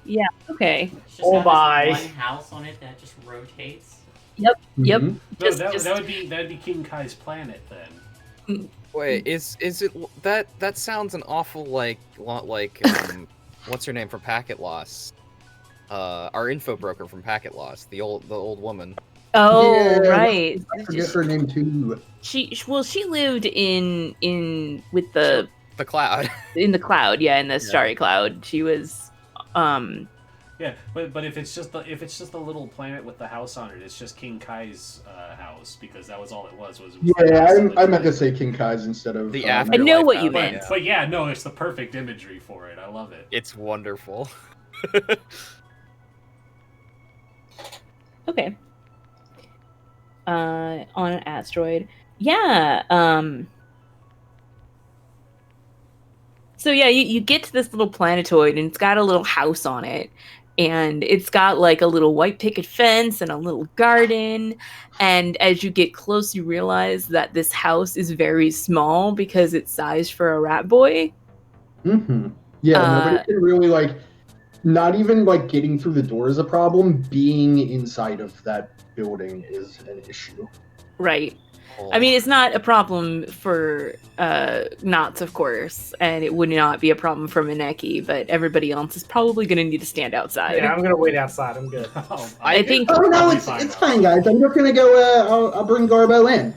Speaker 4: Okay.
Speaker 6: It's just got
Speaker 5: my.
Speaker 6: this one house on it that just rotates.
Speaker 4: Yep.
Speaker 3: Mhm.
Speaker 1: No, that would be King Kai's planet then.
Speaker 2: Wait, is it that sounds an awful like what's her name from Packet Loss? Our info broker from Packet Loss, the old woman.
Speaker 4: Oh,
Speaker 3: Yeah,
Speaker 4: right.
Speaker 3: I forget her name too.
Speaker 4: She lived in with the
Speaker 2: cloud.
Speaker 4: In the cloud, yeah, in the starry cloud. She was
Speaker 1: Yeah, but if it's just a little planet with the house on it, it's just King Kai's house, because that was all it was.
Speaker 3: Yeah, I meant to say King Kai's instead of
Speaker 2: The
Speaker 4: I know what you
Speaker 2: But-
Speaker 4: meant.
Speaker 1: But yeah, no, it's the perfect imagery for it. I love it.
Speaker 2: It's wonderful.
Speaker 4: Okay. On an asteroid. Yeah. So yeah, you get to this little planetoid, and it's got a little house on it. And it's got like a little white picket fence and a little garden. And as you get close, you realize that this house is very small because it's sized for a rat boy.
Speaker 3: Mm-hmm. Yeah, nobody can really not even getting through the door is a problem. Being inside of that building is an issue.
Speaker 4: Right. I mean, it's not a problem for Knots, of course, and it would not be a problem for Maneki, but everybody else is probably going to need to stand outside.
Speaker 5: Yeah, I'm gonna wait outside. I'm good.
Speaker 4: I think.
Speaker 3: Oh no, it's fine, guys. I'm just gonna go. I'll bring Garbo in.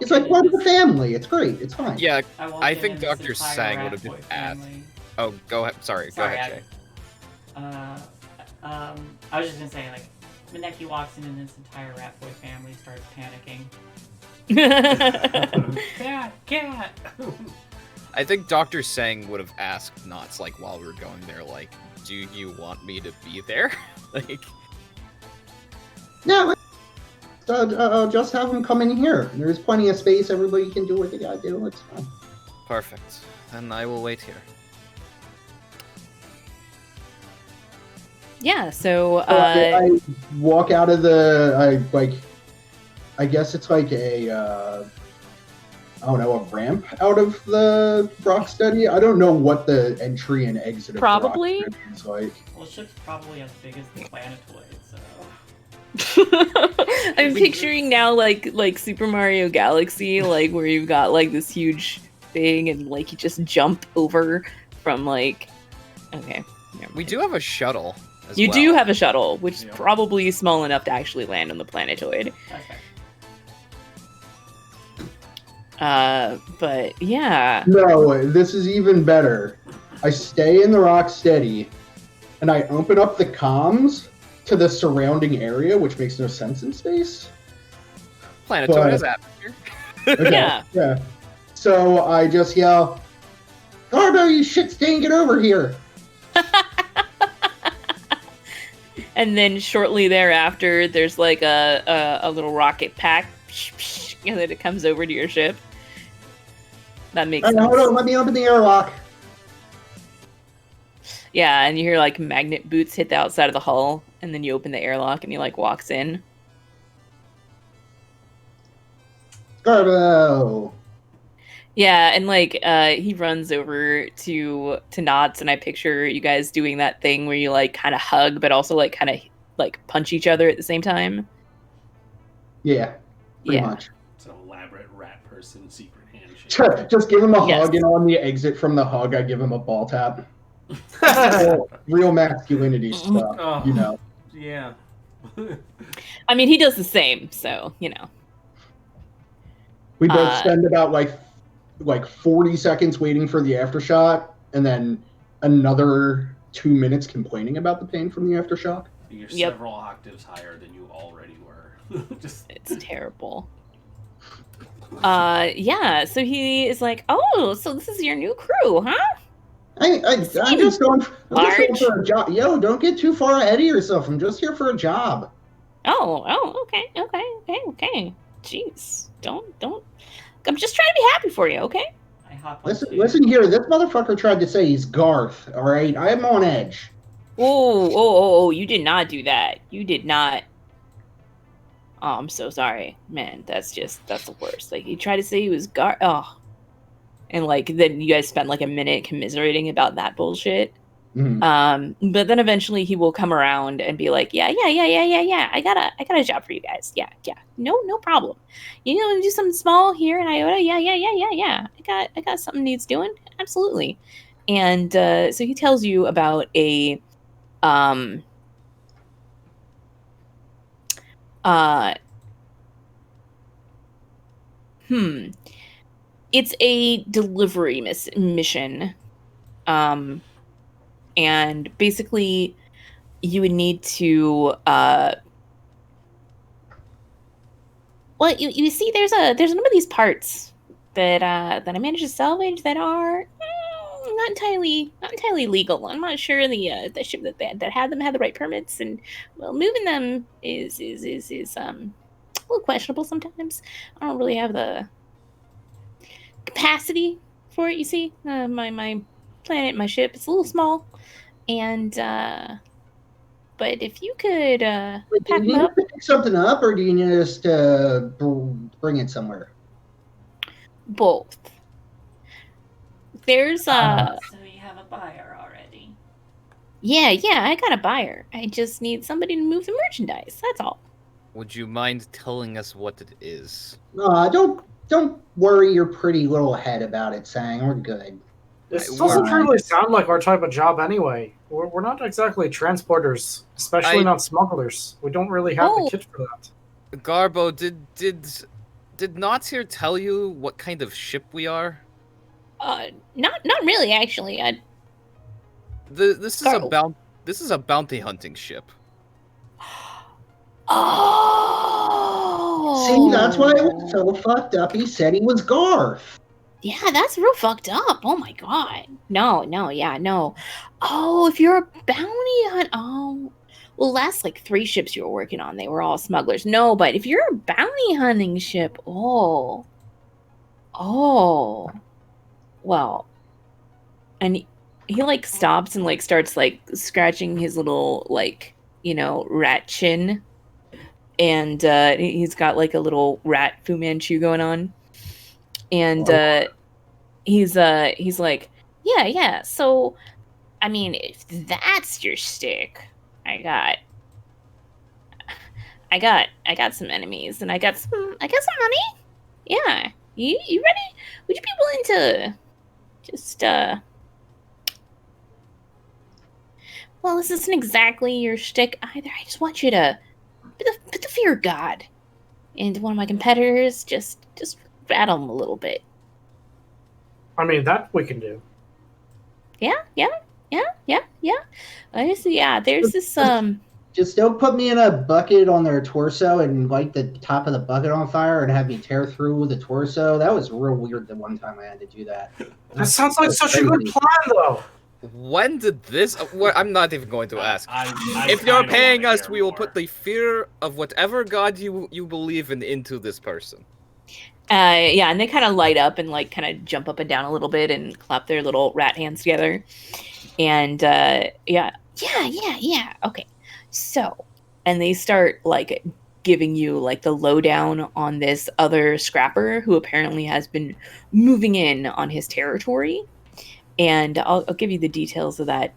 Speaker 3: It's like one of the family. It's great. It's fine.
Speaker 2: Yeah, I
Speaker 6: in
Speaker 2: think
Speaker 6: and this
Speaker 2: Dr.
Speaker 6: entire
Speaker 2: Sang
Speaker 6: rat
Speaker 2: would have been
Speaker 6: boy
Speaker 2: asked.
Speaker 6: family-
Speaker 2: Oh, go ahead. Sorry, go ahead, Shae.
Speaker 6: I was just gonna say, like, Maneki walks in and this entire rat boy family starts panicking. Cat!
Speaker 2: I think Dr. Sang would have asked Knots, while we were going there, do you want me to be there?
Speaker 3: No, I'll just have them come in here. There's plenty of space. Everybody can do what they gotta do. It's fine.
Speaker 2: Perfect. Then I will wait here.
Speaker 4: Yeah, so
Speaker 3: I walk out of the. I guess it's like a. I don't know, a ramp out of the Rocksteady. I don't know what the entry and exit of
Speaker 4: Probably.
Speaker 3: the Rocksteady is like.
Speaker 6: Well, the ship's probably as big as the planetoid, so.
Speaker 4: I'm picturing now like Super Mario Galaxy, like where you've got like this huge thing and like you just jump over from like. Okay.
Speaker 2: We do have a shuttle.
Speaker 4: You do have a shuttle, which is probably small enough to actually land on the planetoid.
Speaker 6: Okay.
Speaker 4: But yeah.
Speaker 3: No, this is even better. I stay in the Rocksteady, and I open up the comms to the surrounding area, which makes no sense in space.
Speaker 2: Planetoid has atmosphere.
Speaker 3: Okay, yeah. So I just yell, "Garbo, you shit stain, get over here!"
Speaker 4: And then shortly thereafter, there's like a little rocket pack, and then it comes over to your ship. That makes sense.
Speaker 3: Hold on, let me open the airlock.
Speaker 4: Yeah, and you hear like magnet boots hit the outside of the hull, and then you open the airlock and he like walks in.
Speaker 3: Garbo.
Speaker 4: Yeah, and like he runs over to Knots, and I picture you guys doing that thing where you like kind of hug, but also like kind of like punch each other at the same time.
Speaker 3: Yeah, pretty much.
Speaker 1: It's an elaborate rat person secret handshake.
Speaker 3: Just give him a hug, and on the exit from the hug, I give him a ball tap. Real masculinity stuff, you know.
Speaker 1: Yeah.
Speaker 4: I mean, he does the same, so you know.
Speaker 3: We both spend about like 40 seconds waiting for the aftershock, and then another 2 minutes complaining about the pain from the aftershock.
Speaker 1: You're several octaves higher than you already were.
Speaker 4: It's terrible. Yeah, so he is like, "Oh, so this is your new crew, huh?"
Speaker 3: I'm just going for a job. Yo, don't get too far ahead of yourself. I'm just here for a job.
Speaker 4: Oh, okay. Jeez, don't. I'm just trying to be happy for you, okay?
Speaker 6: I hop
Speaker 3: Listen here. This motherfucker tried to say he's Garth. All right, I'm on edge.
Speaker 4: Oh! You did not do that. You did not. Oh, I'm so sorry, man. That's the worst. Like he tried to say he was Garth. Oh. And like then you guys spent like a minute commiserating about that bullshit.
Speaker 3: Mm-hmm.
Speaker 4: But then eventually he will come around and be like, yeah. I got a job for you guys. Yeah. No problem. You know, do something small here in Iota. Yeah. I got something needs doing. Absolutely. And so he tells you about a it's a delivery mission. And basically you would need to well, you see there's a number of these parts that I managed to salvage that are not entirely legal. I'm not sure the ship that had them had the right permits, and well, moving them is a little questionable sometimes. I don't really have the capacity for it, you see. My planet, my ship, it's a little small, and but if you could pack
Speaker 3: do you
Speaker 4: them up,
Speaker 3: need to pick something up, or do you just bring it somewhere?
Speaker 4: both. There's
Speaker 6: So you have a buyer already.
Speaker 4: yeah, I got a buyer. I just need somebody to move the merchandise. That's all.
Speaker 2: Would you mind telling us what it is?
Speaker 3: Don't worry your pretty little head about it, Sang. We're good.
Speaker 5: This doesn't really sound like our type of job anyway. We're not exactly transporters, especially not smugglers. We don't really have the kit for that.
Speaker 2: Garbo, did Knots here tell you what kind of ship we are?
Speaker 4: Not really, actually.
Speaker 2: This is a bounty hunting ship.
Speaker 4: Oh.
Speaker 3: See, that's why it was so fucked up. He said he was Garth.
Speaker 4: Yeah, that's real fucked up. Oh my god. No. Oh, if you're a bounty hunt, well, last like 3 ships you were working on, they were all smugglers. No, but if you're a bounty hunting ship, well, and he like stops and like starts like scratching his little like rat chin, and he's got like a little rat Fu Manchu going on. And he's like, yeah. So, I mean, if that's your stick, I I got some enemies, and I got some money. Yeah, you ready? Would you be willing to just Well, this isn't exactly your shtick either. I just want you to put the fear of God into one of my competitors. Just rattle him a little bit.
Speaker 5: I mean, that we can do.
Speaker 4: Yeah. There's this
Speaker 3: Just don't put me in a bucket on their torso and light the top of the bucket on fire and have me tear through the torso. That was real weird the one time I had to do that.
Speaker 5: That sounds like such a good plan, though.
Speaker 2: When did this? I'm not even going to ask.
Speaker 1: I
Speaker 2: If you're
Speaker 1: kinda
Speaker 2: paying
Speaker 1: wanna
Speaker 2: us,
Speaker 1: hear
Speaker 2: we will
Speaker 1: more.
Speaker 2: put the fear of whatever god you believe in into this person.
Speaker 4: and they kind of light up and like kind of jump up and down a little bit and clap their little rat hands together. And yeah. Okay. So, and they start like giving you like the lowdown on this other scrapper who apparently has been moving in on his territory. And I'll give you the details of that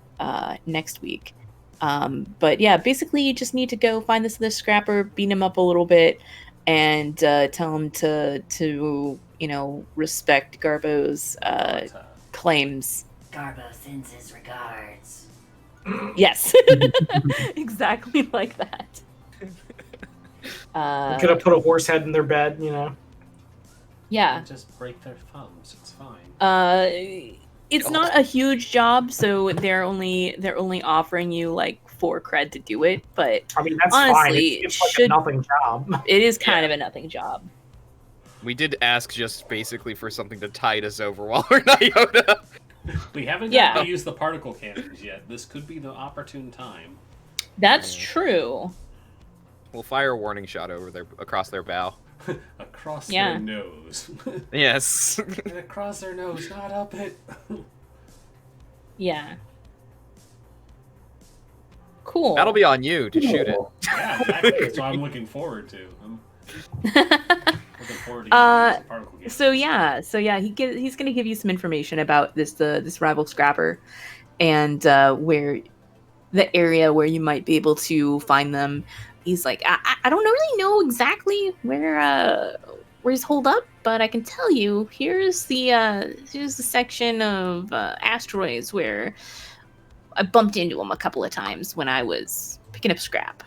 Speaker 4: next week. But yeah, basically you just need to go find this other scrapper, beat him up a little bit, and tell him to respect Garbo's claims.
Speaker 6: Garbo sends his regards.
Speaker 4: Yes, exactly like that.
Speaker 5: We could have put a horse head in their bed,
Speaker 4: Yeah.
Speaker 1: Just break their thumbs. It's fine.
Speaker 4: It's not a huge job, so they're only offering you like 4 cred to do it. But
Speaker 5: I mean, that's
Speaker 4: honestly,
Speaker 5: fine. It's like a nothing job.
Speaker 4: It is kind of a nothing job.
Speaker 2: We did ask just basically for something to tide us over while we're not Yoda.
Speaker 1: We haven't gotten to use the particle cannons yet. This could be the opportune time.
Speaker 4: That's true.
Speaker 2: We'll fire a warning shot across their bow.
Speaker 1: Across their nose.
Speaker 2: Yes.
Speaker 1: Across their nose, not up it.
Speaker 4: Yeah. Cool.
Speaker 2: That'll be on you to shoot it.
Speaker 1: Yeah, exactly. That's what I'm looking forward to. I'm looking forward to using the particle cannons.
Speaker 4: So yeah, he's gonna give you some information about this rival scrapper, and where the area where you might be able to find them. He's like, I don't really know exactly where he's holed up, but I can tell you here's the section of asteroids where I bumped into him a couple of times when I was picking up scrap.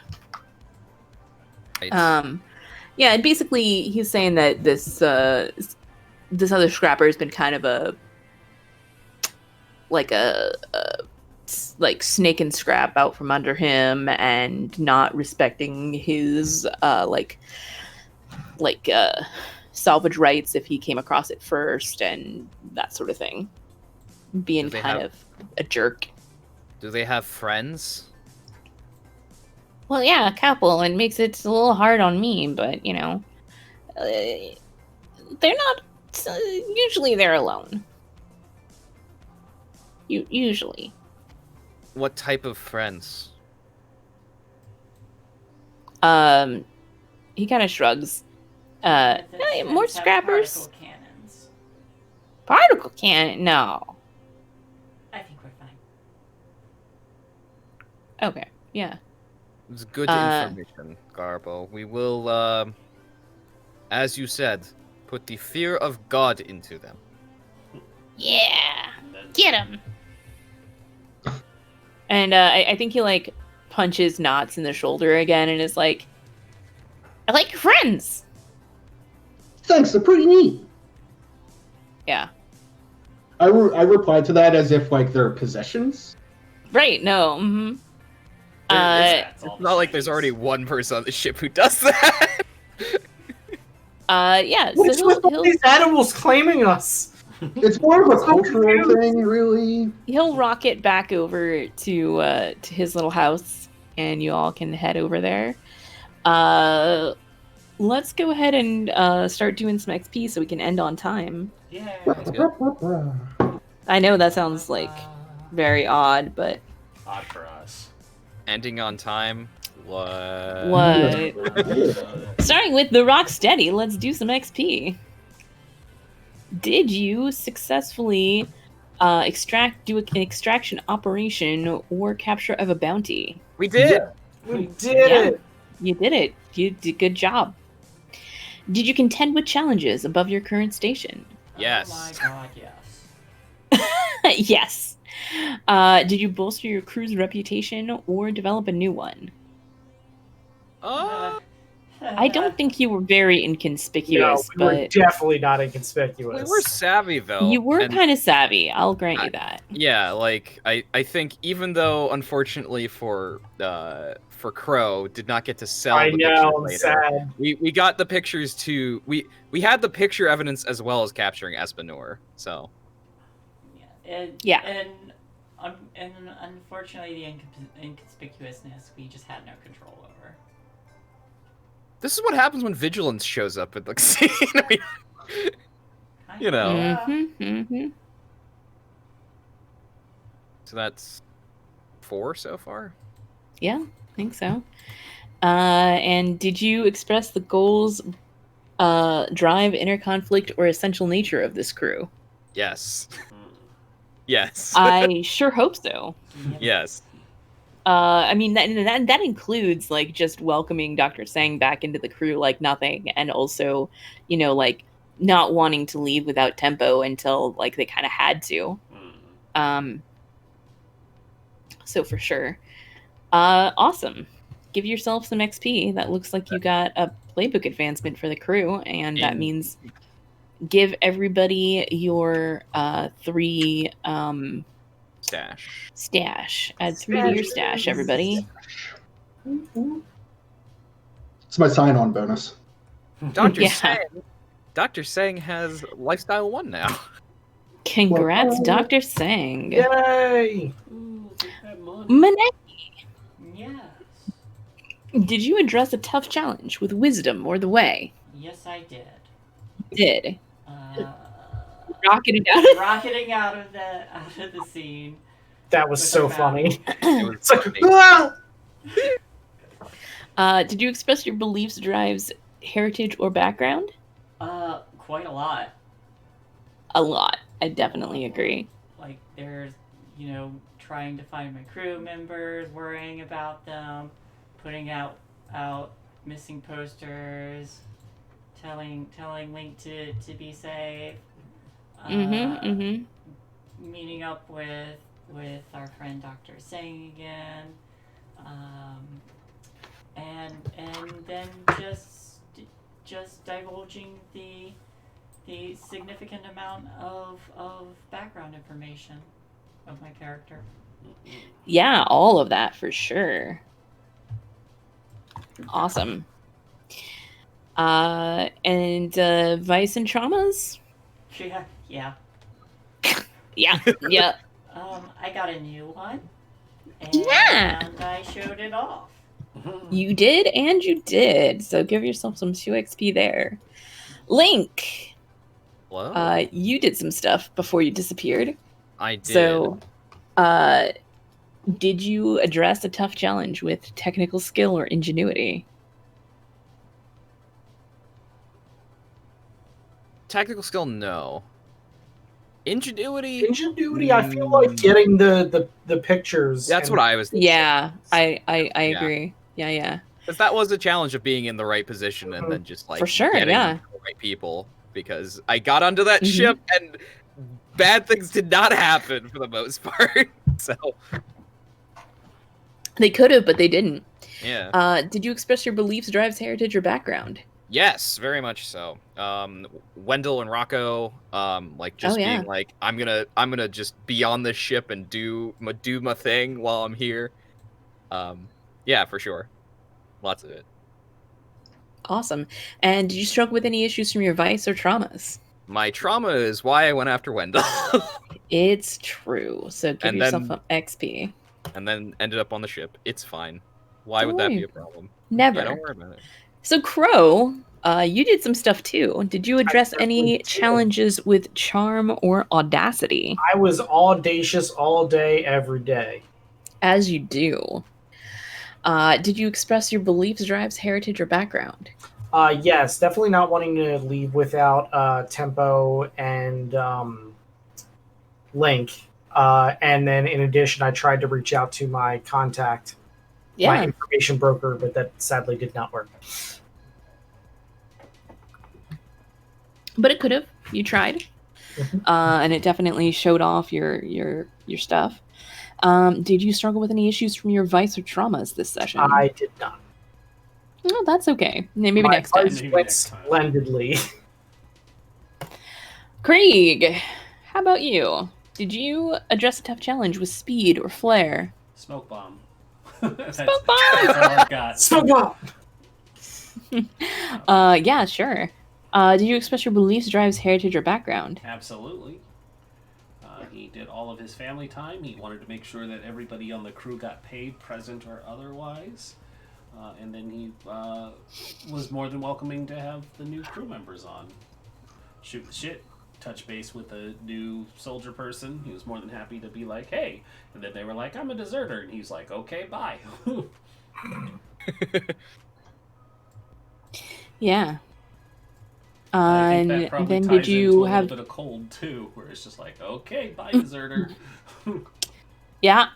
Speaker 2: Right.
Speaker 4: Yeah, and basically he's saying that this other scrapper has been kind of a snake and scrap out from under him and not respecting his salvage rights if he came across it first and that sort of thing. Being kind of a jerk.
Speaker 2: Do they have friends?
Speaker 4: Well, yeah, a couple, and makes it a little hard on me, but they're not. Usually, they're alone. Usually.
Speaker 2: What type of friends?
Speaker 4: He kind of shrugs. More scrappers.
Speaker 6: Particle cannons.
Speaker 4: Particle cannon? No.
Speaker 6: I think we're fine.
Speaker 4: Okay. Yeah.
Speaker 2: It's good information, Garbo. We will, as you said, put the fear of God into them.
Speaker 4: Yeah. Get him. And I think he punches Knots in the shoulder again and is like, I like your friends.
Speaker 3: Thanks, they're pretty neat.
Speaker 4: Yeah.
Speaker 3: I replied to that as if they're possessions.
Speaker 4: Right. No. Mm-hmm.
Speaker 2: It's not like there's already one person on the ship who does that.
Speaker 4: Yeah.
Speaker 5: What's
Speaker 4: So
Speaker 5: with all these animals claiming us?
Speaker 3: It's more of a cultural thing, really.
Speaker 4: He'll rocket back over to his little house, and you all can head over there. Let's go ahead and start doing some XP so we can end on time.
Speaker 6: Yeah.
Speaker 4: I know that sounds very odd, but
Speaker 1: Odd for us.
Speaker 2: Ending on time. What?
Speaker 4: Starting with the Rocksteady, let's do some XP. Did you successfully do an extraction operation or capture of a bounty?
Speaker 2: We did.
Speaker 5: We did it.
Speaker 4: You did it. You did good job. Did you contend with challenges above your current station?
Speaker 2: Yes.
Speaker 6: Oh my god, yes.
Speaker 4: Yes. Did you bolster your crew's reputation or develop a new one? I don't think you were very
Speaker 5: No,
Speaker 4: inconspicuous,
Speaker 5: we were
Speaker 4: but
Speaker 5: definitely not inconspicuous.
Speaker 2: We were savvy though.
Speaker 4: you were
Speaker 2: and-
Speaker 4: kind of savvy. I'll grant you that.
Speaker 2: Yeah, like I think even though unfortunately for Crow did not get to sell
Speaker 5: I
Speaker 2: the
Speaker 5: know,
Speaker 2: pictures
Speaker 5: I'm
Speaker 2: later.
Speaker 5: sad.
Speaker 2: We got the pictures to we had the picture evidence as well as capturing Espanor. So
Speaker 4: Yeah.
Speaker 6: And unfortunately, the inconspicuousness we just had no control over.
Speaker 2: this is what happens when vigilance shows up at the scene. You know.
Speaker 4: Mm-hmm, mm-hmm.
Speaker 2: So that's 4 so far.
Speaker 4: Yeah, I think so. And did you express the goals, drive, inner conflict, or essential nature of this crew?
Speaker 2: Yes. Yes.
Speaker 4: I sure hope so.
Speaker 2: Yes.
Speaker 4: I mean, that includes like just welcoming Dr. Sang back into the crew like nothing, and also, like not wanting to leave without tempo until like they kind of had to. So for sure. Awesome. Give yourself some XP. That looks like you got a playbook advancement for the crew, and that means give everybody your 3 stash. Add 3 to your stash, everybody.
Speaker 3: It's my sign-on bonus.
Speaker 2: Dr.
Speaker 4: Yeah.
Speaker 2: Sang has lifestyle 1 now.
Speaker 4: Congrats,
Speaker 3: Well,
Speaker 4: Dr. Sang.
Speaker 5: Yay!
Speaker 6: Ooh, take that money.
Speaker 4: Maneki,
Speaker 6: Yes.
Speaker 4: did you address a tough challenge with wisdom or the way?
Speaker 6: Yes, I did.
Speaker 4: Did.
Speaker 6: Uh,
Speaker 4: Rocketed out of
Speaker 6: the scene.
Speaker 5: That was so funny.
Speaker 2: It was
Speaker 5: It's like,
Speaker 2: funny.
Speaker 5: ah!
Speaker 4: Did you express your beliefs, drives, heritage, or background?
Speaker 6: Quite a lot.
Speaker 4: A lot. I definitely agree.
Speaker 6: Like, there's, trying to find my crew members, worrying about them, putting out missing posters, telling Link to be safe. Meeting up with our friend Dr. Sang again, and then just divulging the significant amount of background information of my character.
Speaker 4: Yeah, all of that for sure. Awesome. And vice and traumas?
Speaker 6: Yeah.
Speaker 4: Yeah. Yeah.
Speaker 6: I got a new one. And
Speaker 4: Yeah.
Speaker 6: I showed it off.
Speaker 4: You did, and you did. So give yourself some 2 XP there. Link,
Speaker 2: Hello?
Speaker 4: you did some stuff before you disappeared.
Speaker 2: I did.
Speaker 4: So, did you address a tough challenge with technical skill or ingenuity?
Speaker 2: Technical skill, no. Ingenuity?
Speaker 5: Ingenuity, I feel like getting the pictures.
Speaker 2: That's
Speaker 5: and-
Speaker 2: what I was thinking.
Speaker 4: Yeah, I agree. Yeah.
Speaker 2: Because that was a challenge of being in the right position and then just like
Speaker 4: For sure,
Speaker 2: getting
Speaker 4: yeah.
Speaker 2: the right people. Because I got onto that
Speaker 4: Mhm.
Speaker 2: ship and bad things did not happen for the most part. So
Speaker 4: They could have, but they didn't.
Speaker 2: yeah.
Speaker 4: Did you express your beliefs, drives, heritage, or background?
Speaker 2: Yes, very much so. Wendell and Rocco, like just
Speaker 4: Oh, yeah.
Speaker 2: being like, I'm gonna just be on this ship and do my thing while I'm here. Yeah, for sure. Lots of it.
Speaker 4: Awesome. And did you struggle with any issues from your vice or traumas?
Speaker 2: My trauma is why I went after Wendell.
Speaker 4: It's true. So give
Speaker 2: And
Speaker 4: yourself
Speaker 2: then-
Speaker 4: an XP.
Speaker 2: And then ended up on the ship. It's fine. Why
Speaker 4: Don't
Speaker 2: would that
Speaker 4: worry.
Speaker 2: be a problem?
Speaker 4: Never.
Speaker 2: Yeah, don't worry about it.
Speaker 4: So Crow, you did some stuff too. Did you address any
Speaker 5: definitely did.
Speaker 4: challenges with charm or audacity?
Speaker 5: I was audacious all day, every day.
Speaker 4: As you do. Did you express your beliefs, drives, heritage, or background?
Speaker 5: Yes, definitely not wanting to leave without Tempo and Link. And then in addition, I tried to reach out to my contact my information broker, but that sadly did not work.
Speaker 4: But it could have. You tried. And it definitely showed off your stuff. Did you struggle with any issues from your vice or traumas this session?
Speaker 5: I did not.
Speaker 4: No, that's okay. Maybe
Speaker 5: My
Speaker 4: next time.
Speaker 5: vice went splendidly.
Speaker 4: Craig, how about you? Did you address a tough challenge with speed or flair?
Speaker 1: Smoke bomb.
Speaker 4: Smoke bomb!
Speaker 1: That's all I've got.
Speaker 5: Smoke bomb!
Speaker 4: Yeah, sure. Did you express your beliefs, drives, heritage, or background?
Speaker 1: Absolutely. He did all of his family time. He wanted to make sure that everybody on the crew got paid, present or otherwise. And then he was more than welcoming to have the new crew members on. Shoot the shit, touch base with a new soldier person. He was more than happy to be like, hey. And then they were like, I'm a deserter. And he's like, okay, bye.
Speaker 4: Yeah.
Speaker 1: I think that
Speaker 4: And
Speaker 1: probably
Speaker 4: then
Speaker 1: ties
Speaker 4: did you
Speaker 1: into a
Speaker 4: have...
Speaker 1: little bit of cold, too, where it's just like, okay, bye, deserter.
Speaker 4: Yeah.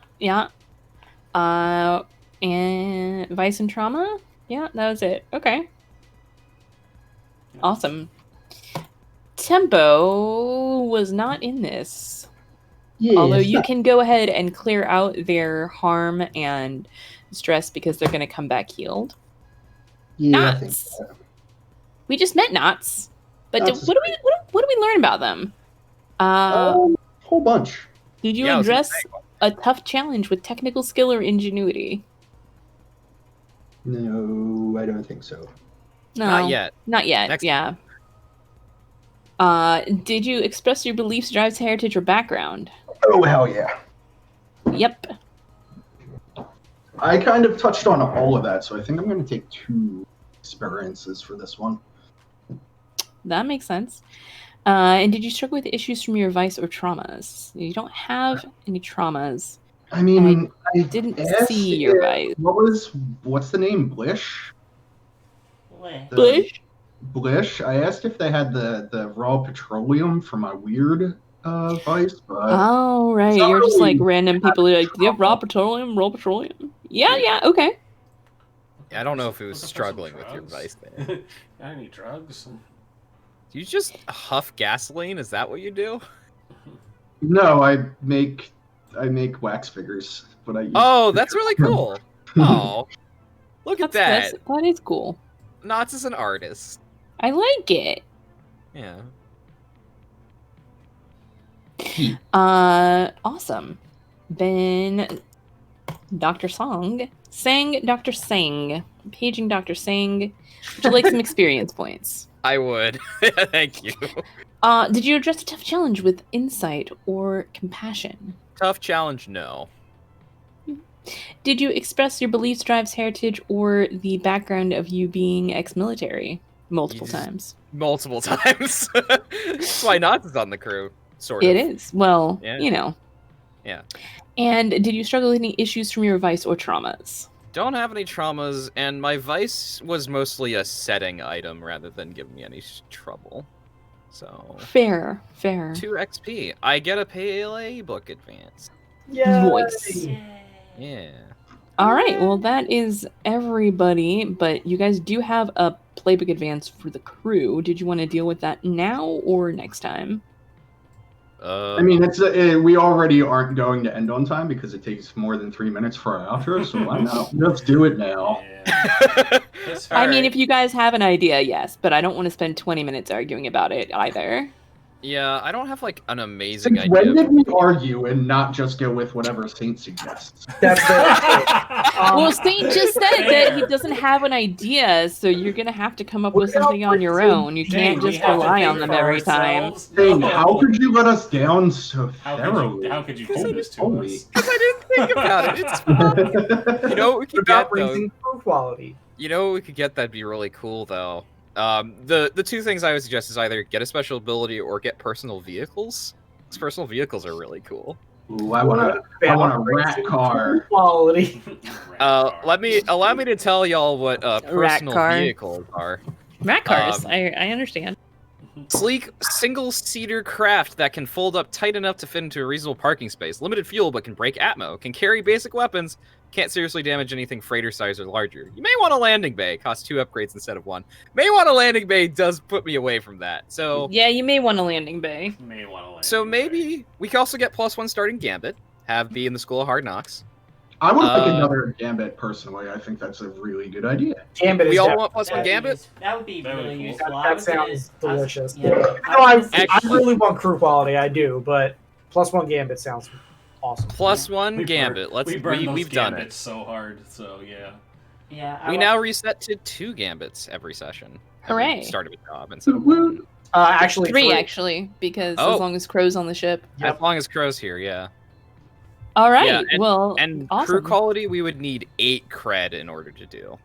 Speaker 4: And vice and trauma? Yeah, that was it. Okay. Awesome. Tempo was not in this.
Speaker 3: Yeah,
Speaker 4: Although you can go ahead and clear out their harm and stress because they're going to come back healed.
Speaker 3: Yeah, I think
Speaker 4: Knots.
Speaker 3: so.
Speaker 4: We just met Knots. But
Speaker 3: Knots is
Speaker 4: what do we learn about them?
Speaker 3: Whole bunch.
Speaker 4: Did you
Speaker 2: Yeah, I was gonna
Speaker 4: address a tough challenge with technical skill or ingenuity?
Speaker 3: No, I don't think so.
Speaker 4: No.
Speaker 2: Not yet.
Speaker 4: Not yet,
Speaker 2: Next
Speaker 4: yeah. Did you express your beliefs, drives, heritage, or background?
Speaker 3: Oh, hell yeah.
Speaker 4: Yep.
Speaker 3: I kind of touched on all of that, so I think I'm going to take 2 experiences for this one.
Speaker 4: That makes sense. And did you struggle with issues from your vice or traumas? You don't have any traumas.
Speaker 3: I mean, I
Speaker 4: Didn't
Speaker 3: asked
Speaker 4: see your
Speaker 3: if-
Speaker 4: vice.
Speaker 3: What's the name? Blish?
Speaker 6: Bleh.
Speaker 3: The-
Speaker 4: Blish?
Speaker 3: Blish. I asked if they had the raw petroleum for my weird vice, but
Speaker 4: Oh, right.
Speaker 3: it's not
Speaker 4: You're just
Speaker 3: really
Speaker 4: like random people who are like,
Speaker 3: trauma.
Speaker 4: yeah, raw petroleum. Yeah, okay.
Speaker 2: Yeah, I don't know if it was
Speaker 1: Looking for some
Speaker 2: struggling with your
Speaker 1: drugs?
Speaker 2: vice there.
Speaker 1: Got any drugs?
Speaker 2: Do you just huff gasoline? Is that what you do?
Speaker 3: no, I make wax figures, but I use
Speaker 2: Oh, that's really cool. Oh, look at that.
Speaker 4: That is cool.
Speaker 2: Knots is an artist.
Speaker 4: I like it.
Speaker 2: Yeah.
Speaker 4: Awesome. Then Dr. Sang Dr. Sang. Paging Dr. Sang. Would you like some experience points?
Speaker 2: I would. Thank you.
Speaker 4: Did you address a tough challenge with insight or compassion?
Speaker 2: Tough challenge, no.
Speaker 4: Did you express your beliefs, drives, heritage, or the background of you being ex-military multiple
Speaker 2: You just-
Speaker 4: times?
Speaker 2: Multiple times. That's why Knots is on the crew, sort of.
Speaker 4: It is. Well,
Speaker 2: Yeah.
Speaker 4: you know.
Speaker 2: Yeah.
Speaker 4: And did you struggle with any issues from your vice or traumas?
Speaker 2: Don't have any traumas, and my vice was mostly a setting item rather than giving me any trouble. So,
Speaker 4: Fair.
Speaker 2: 2 XP. I get a PLA book advance.
Speaker 4: Voice.
Speaker 2: Yeah.
Speaker 4: All right. Well, that is everybody, but you guys do have a playbook advance for the crew. Did you want to deal with that now or next time?
Speaker 3: I mean, it's we already aren't going to end on time because it takes more than 3 minutes for our outro, so why not? Let's do it now.
Speaker 1: Yeah.
Speaker 4: I mean, if you guys have an idea, yes, but I don't want to spend 20 minutes arguing about it either.
Speaker 2: Yeah, I don't have like an amazing
Speaker 3: Since
Speaker 2: idea.
Speaker 3: when did we argue and not just go with whatever Saint suggests?
Speaker 5: That's it.
Speaker 4: Well, Saint just said that he doesn't have an idea, so you're gonna have to come up with something on your own. You can't
Speaker 1: We
Speaker 4: just
Speaker 1: have to
Speaker 4: rely
Speaker 1: think
Speaker 4: on them
Speaker 1: for
Speaker 4: every time.
Speaker 1: ourselves?
Speaker 3: Saint,
Speaker 1: No.
Speaker 3: how could you let us down so
Speaker 1: How
Speaker 3: thoroughly?
Speaker 1: could you do this to
Speaker 3: Holy.
Speaker 1: us?
Speaker 2: Because I didn't think about it. It's fine. You know what we could
Speaker 5: About
Speaker 2: get though?
Speaker 5: raising crew quality.
Speaker 2: You know what we could get that'd be really cool though? The 2 things I would suggest is either get a special ability or get personal vehicles. These personal vehicles are really cool.
Speaker 3: Ooh, I want a rat
Speaker 5: Raising
Speaker 3: car.
Speaker 5: crew quality.
Speaker 2: Allow me to tell y'all what personal
Speaker 4: car.
Speaker 2: vehicles are.
Speaker 4: Rat cars,
Speaker 2: Um,
Speaker 4: I understand.
Speaker 2: Sleek single-seater craft that can fold up tight enough to fit into a reasonable parking space. Limited fuel but can break atmo. Can carry basic weapons. Can't seriously damage anything freighter size or larger. You may want a landing bay. Costs 2 upgrades instead of 1. May want a landing bay does put me away from that. So
Speaker 4: Yeah, you may want a landing bay.
Speaker 1: May want to land.
Speaker 2: So maybe we can also get +1 starting Gambit. Have be in the School of Hard Knocks.
Speaker 3: I would like another Gambit personally. I think that's a really good idea.
Speaker 5: Gambit
Speaker 2: We
Speaker 5: is
Speaker 2: all want +1 Gambit?
Speaker 6: That would be
Speaker 1: That would
Speaker 6: really
Speaker 1: be
Speaker 6: useful.
Speaker 1: cool.
Speaker 6: I
Speaker 5: That
Speaker 6: was gonna-
Speaker 5: sounds delicious.
Speaker 6: Yeah.
Speaker 5: No, I really want crew quality. I do, but +1 Gambit sounds awesome.
Speaker 2: +1 Gambit. We've done it.
Speaker 1: so hard. So yeah.
Speaker 6: Yeah.
Speaker 2: We now reset to 2 Gambits every session.
Speaker 4: Hooray.
Speaker 2: Every start of a job instead of 1.
Speaker 5: Actually,
Speaker 4: 3 actually, because
Speaker 2: Oh.
Speaker 4: as long as Crow's on the ship.
Speaker 2: As long as Crow's here, yeah.
Speaker 4: All right.
Speaker 2: Yeah,
Speaker 4: well,
Speaker 2: And
Speaker 4: awesome.
Speaker 2: crew quality, we would need 8 cred in order to do.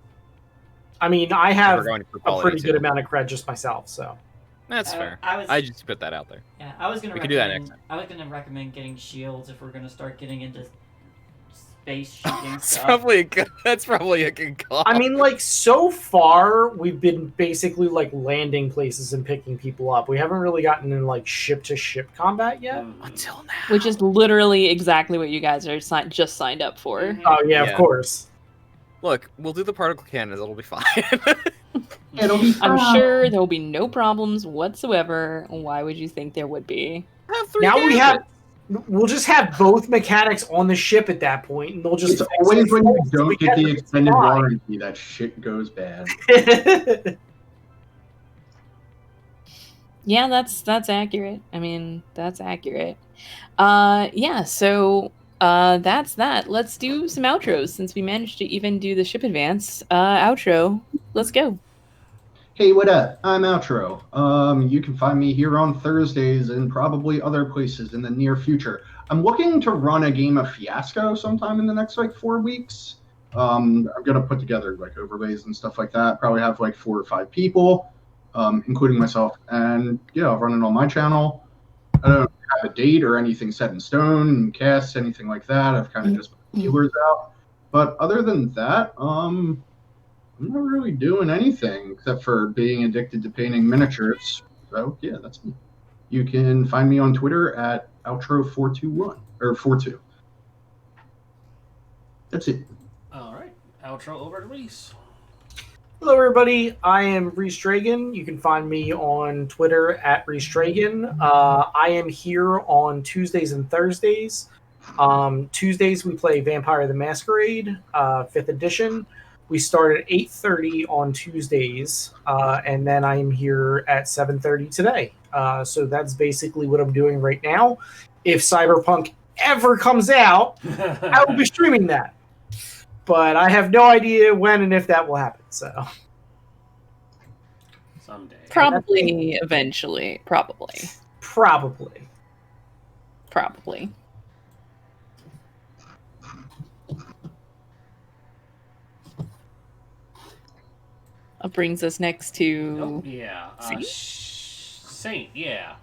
Speaker 5: I mean, I have
Speaker 2: We're going to crew
Speaker 5: a
Speaker 2: quality
Speaker 5: pretty
Speaker 2: too.
Speaker 5: good amount of cred just myself, so.
Speaker 2: That's fair.
Speaker 6: I
Speaker 2: just put that out there.
Speaker 6: Yeah, I was gonna.
Speaker 2: We could do that
Speaker 6: recommend-
Speaker 2: next time.
Speaker 6: I was gonna recommend getting shields if we're gonna start getting into space shooting
Speaker 2: That's
Speaker 6: stuff.
Speaker 2: probably a good call.
Speaker 5: I mean, like, so far, we've been basically, like, landing places and picking people up. We haven't really gotten in, like, ship-to-ship combat yet.
Speaker 2: until now.
Speaker 4: Which is literally exactly what you guys are just signed up for.
Speaker 6: Mhm.
Speaker 5: Oh, yeah,
Speaker 2: Yeah.
Speaker 5: of course.
Speaker 2: Look, we'll do the particle cannons. It'll be fine.
Speaker 3: It'll be
Speaker 4: I'm
Speaker 3: fun.
Speaker 4: sure there will be no problems whatsoever. Why would you think there would be?
Speaker 2: Have 3
Speaker 5: Now we
Speaker 2: Gambits.
Speaker 5: have... We'll just have both mechanics on the ship at that point, and they'll just...
Speaker 3: It's
Speaker 5: fix
Speaker 3: always
Speaker 5: it
Speaker 3: when
Speaker 5: for
Speaker 3: you
Speaker 5: us so we
Speaker 3: don't get the
Speaker 5: can
Speaker 3: extended
Speaker 5: fly.
Speaker 3: warranty that shit goes bad.
Speaker 4: Yeah, that's accurate. I mean, that's accurate. Yeah, so that's that. Let's do some outros since we managed to even do the ship advance. Outro. Let's go.
Speaker 3: Hey, what up? I'm Outro. You can find me here on Thursdays and probably other places in the near future. I'm looking to run a game of Fiasco sometime in the next, 4 weeks. I'm going to put together, overlays and stuff like that. Probably have, 4 or 5 people, including myself. And, yeah, I'll run it on my channel. I don't have a date or anything set in stone, casts, anything like that. I've kind of just put feelers out. But other than that, I'm not really doing anything except for being addicted to painting miniatures. So, yeah, that's me. You can find me on Twitter at Outro421, or 42. That's it.
Speaker 1: All right. Outro over to Rhys.
Speaker 5: Hello, everybody. I am Rhys Dragon. You can find me on Twitter at Rhys Dragon. I am here on Tuesdays and Thursdays. Tuesdays, we play Vampire the Masquerade, 5th edition. We start at 8:30 on Tuesdays, and then I am here at 7:30 today. So that's basically what I'm doing right now. If Cyberpunk ever comes out, I will be streaming that. But I have no idea when and if that will happen. So
Speaker 1: Someday.
Speaker 4: Probably eventually. Probably. Brings us next to
Speaker 1: Oh, yeah. Saint, yeah.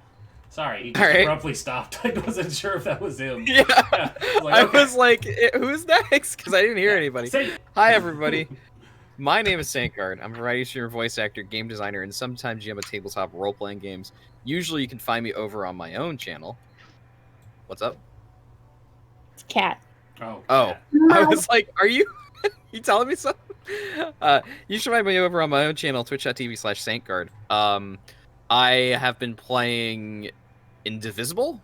Speaker 1: Sorry, he just
Speaker 2: All right.
Speaker 1: abruptly stopped. I wasn't sure if that was him.
Speaker 2: Yeah. I
Speaker 1: okay.
Speaker 2: was like, who's next? Because I didn't hear anybody.
Speaker 1: Saint.
Speaker 2: Hi, everybody. My name is Saintguard. I'm a variety streamer, voice actor, game designer, and sometimes GM of tabletop role-playing games. Usually you can find me over on my own channel. What's up?
Speaker 4: Cat.
Speaker 1: Oh.
Speaker 2: Oh, I was like, are you you telling me something? You should find me over on my own channel, twitch.tv/Saintguard. I have been playing Indivisible,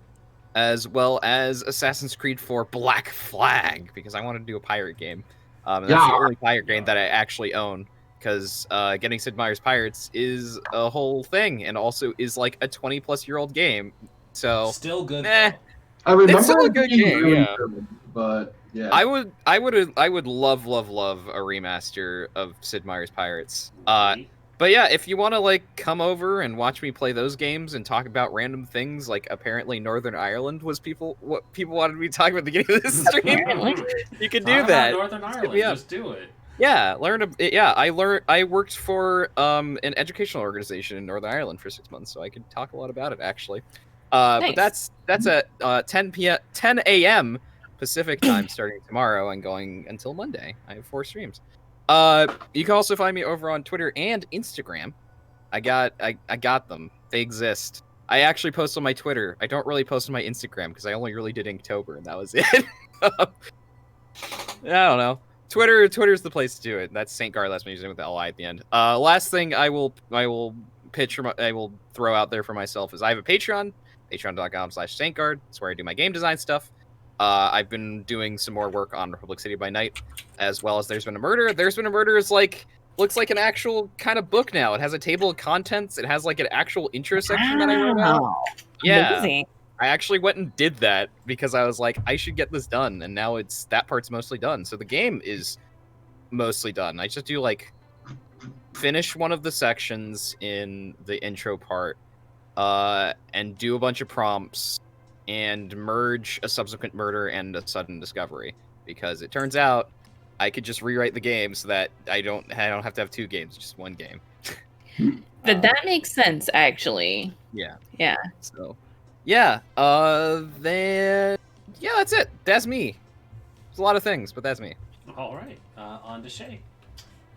Speaker 2: as well as Assassin's Creed 4 Black Flag, because I wanted to do a pirate game. And that's the only pirate game that I actually own, because getting Sid Meier's Pirates is a whole thing, and also is like a 20-plus-year-old game. So
Speaker 1: Still good.
Speaker 2: eh.
Speaker 1: though.
Speaker 3: I remember
Speaker 2: still a
Speaker 3: it
Speaker 2: good
Speaker 3: being
Speaker 2: game,
Speaker 3: really
Speaker 2: yeah.
Speaker 3: good, but yeah.
Speaker 2: I would love a remaster of Sid Meier's Pirates. But yeah, if you want to come over and watch me play those games and talk about random things, like apparently Northern Ireland was what people wanted me to talk about at the beginning of this stream, you can do
Speaker 1: Talk
Speaker 2: that.
Speaker 1: about Northern Ireland.
Speaker 2: me up.
Speaker 1: Just do it.
Speaker 2: Yeah, I worked for an educational organization in Northern Ireland for 6 months, so I could talk a lot about it actually. But
Speaker 4: Nice.
Speaker 2: that's at 10 a.m. Pacific time starting tomorrow and going until Monday. I have 4 streams. You can also find me over on Twitter and Instagram. I got them. They exist. I actually post on my Twitter. I don't really post on my Instagram because I only really did Inktober and that was it. I don't know. Twitter's the place to do it. That's Saintguard last using with the LI at the end. Last thing I will pitch I will throw out there for myself is I have a Patreon, patreon.com/Saintguard. It's where I do my game design stuff. I've been doing some more work on Republic City by Night, as well as There's Been a Murder. There's Been a Murder is like looks like an actual kind of book now. It has a table of contents. It has like an actual intro section that I wrote out.
Speaker 4: Wow.
Speaker 2: Yeah.
Speaker 4: Amazing.
Speaker 2: I actually went and did that because I was like, I should get this done, and now it's that part's mostly done. So the game is mostly done. I just do like finish one of the sections in the intro part, and do a bunch of prompts and merge a subsequent murder and a sudden discovery, because it turns out I could just rewrite the game so that I don't have to have 2 games, just 1 game.
Speaker 4: But that makes sense, actually.
Speaker 2: Yeah.
Speaker 4: Yeah.
Speaker 2: So, yeah. Then yeah, that's it. That's me. There's a lot of things, but that's me.
Speaker 1: All right. On to Shae.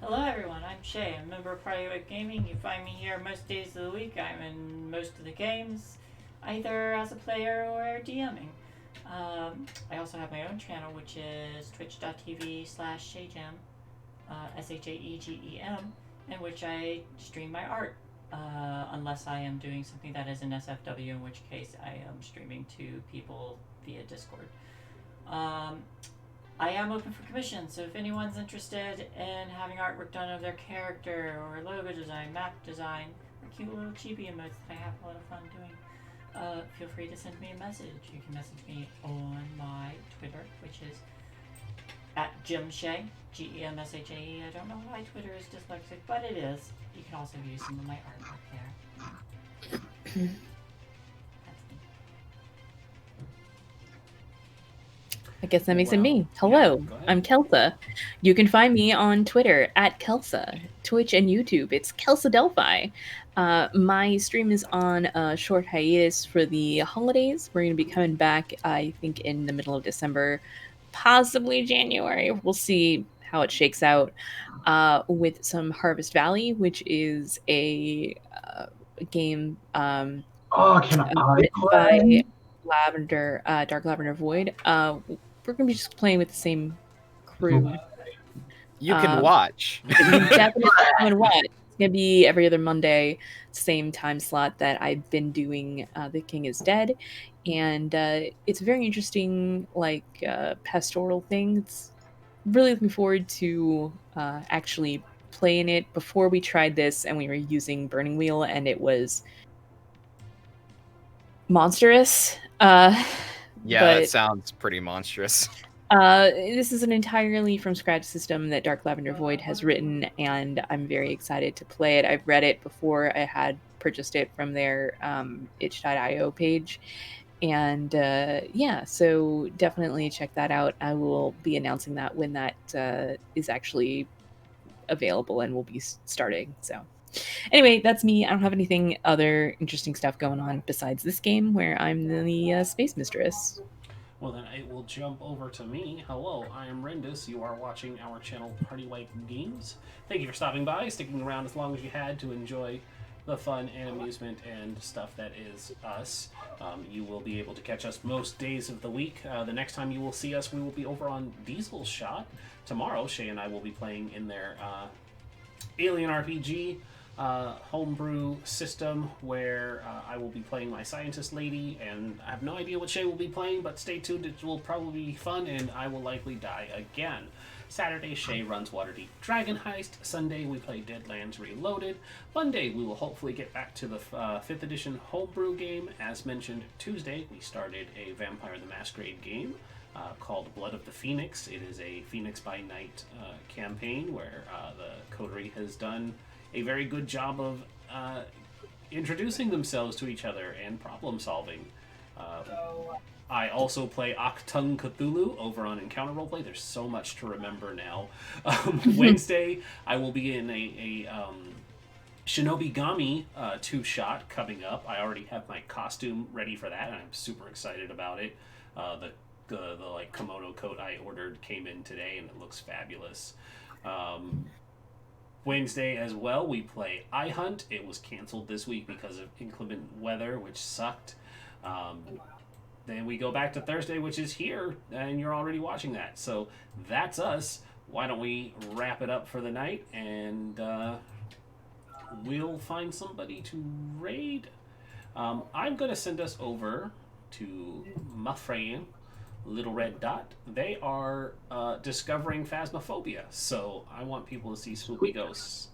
Speaker 6: Hello everyone, I'm Shae, a member of Private Gaming. You find me here most days of the week. I'm in most of the games, either as a player or DMing. I also have my own channel, which is twitch.tv/ShaeGem, ShaeGem, in which I stream my art, unless I am doing something that is an SFW, in which case I am streaming to people via Discord. I am open for commissions, so if anyone's interested in having artwork done of their character, or logo design, map design, or cute little chibi emotes that I have a lot of fun doing, feel free to send me a message. You can message me on my Twitter, which is @GemShae, GEMSHAE. I don't know why Twitter is dyslexic, but it is. You can also view some of my artwork there.
Speaker 4: I guess that makes it me. Hello, I'm Kelsa. You can find me on Twitter @Kelsa, Twitch and YouTube. It's Kelsa Delphi. My stream is on a short hiatus for the holidays. We're going to be coming back, I think, in the middle of December, possibly January. We'll see how it shakes out, with some Harvest Valley, which is a game
Speaker 3: Can I
Speaker 4: written
Speaker 3: play?
Speaker 4: by Dark Lavender Void. We're gonna be just playing with the same crew.
Speaker 2: You can watch.
Speaker 4: You definitely can watch. It's gonna be every other Monday, same time slot that I've been doing The King is Dead. And it's a very interesting, like, pastoral thing. It's really looking forward to actually playing it. Before we tried this and we were using Burning Wheel, and it was monstrous.
Speaker 2: Yeah, that sounds pretty monstrous.
Speaker 4: This is an entirely from scratch system that Dark Lavender Void has written, and I'm very excited to play it. I've read it before I had purchased it from their itch.io page. And yeah, so definitely check that out. I will be announcing that when that is actually available and will be starting. So anyway, that's me. I don't have anything other interesting stuff going on besides this game where I'm the Space Mistress.
Speaker 1: Well, then it will jump over to me. Hello, I am Rendis. You are watching our channel, Party White Games. Thank you for stopping by, sticking around as long as you had to enjoy the fun and amusement and stuff that is us. You will be able to catch us most days of the week. The next time you will see us, we will be over on Diesel's Shot. Tomorrow, Shae and I will be playing in their Alien RPG homebrew system, where I will be playing my scientist lady, and I have no idea what Shae will be playing, but stay tuned, it will probably be fun, and I will likely die again. Saturday, Shae runs Waterdeep Dragon Heist. Sunday, we play Deadlands Reloaded. Monday, we will hopefully get back to the 5th edition homebrew game. As mentioned, Tuesday, we started a Vampire the Masquerade game called Blood of the Phoenix. It is a Phoenix by Night campaign where the coterie has done a very good job of introducing themselves to each other and problem solving. I also play Achtung Cthulhu over on Encounter Roleplay. There's so much to remember now. Wednesday, I will be in a Shinobi Gami 2-shot coming up. I already have my costume ready for that, and I'm super excited about it. The like kimono coat I ordered came in today, and it looks fabulous. Wednesday as well, we play iHunt. It was canceled this week because of inclement weather, which sucked. then we go back to Thursday, which is here, and you're already watching that. So that's us. Why don't we wrap it up for the night, and we'll find somebody to raid. I'm going to send us over to my friend, Little Red Dot. They are discovering phasmophobia, so I want people to see spooky ghosts.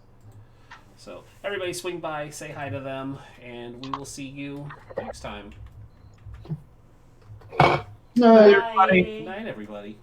Speaker 1: So everybody swing by, say hi to them, and we will see you next time.
Speaker 3: Night.
Speaker 6: Bye.
Speaker 1: Night, everybody.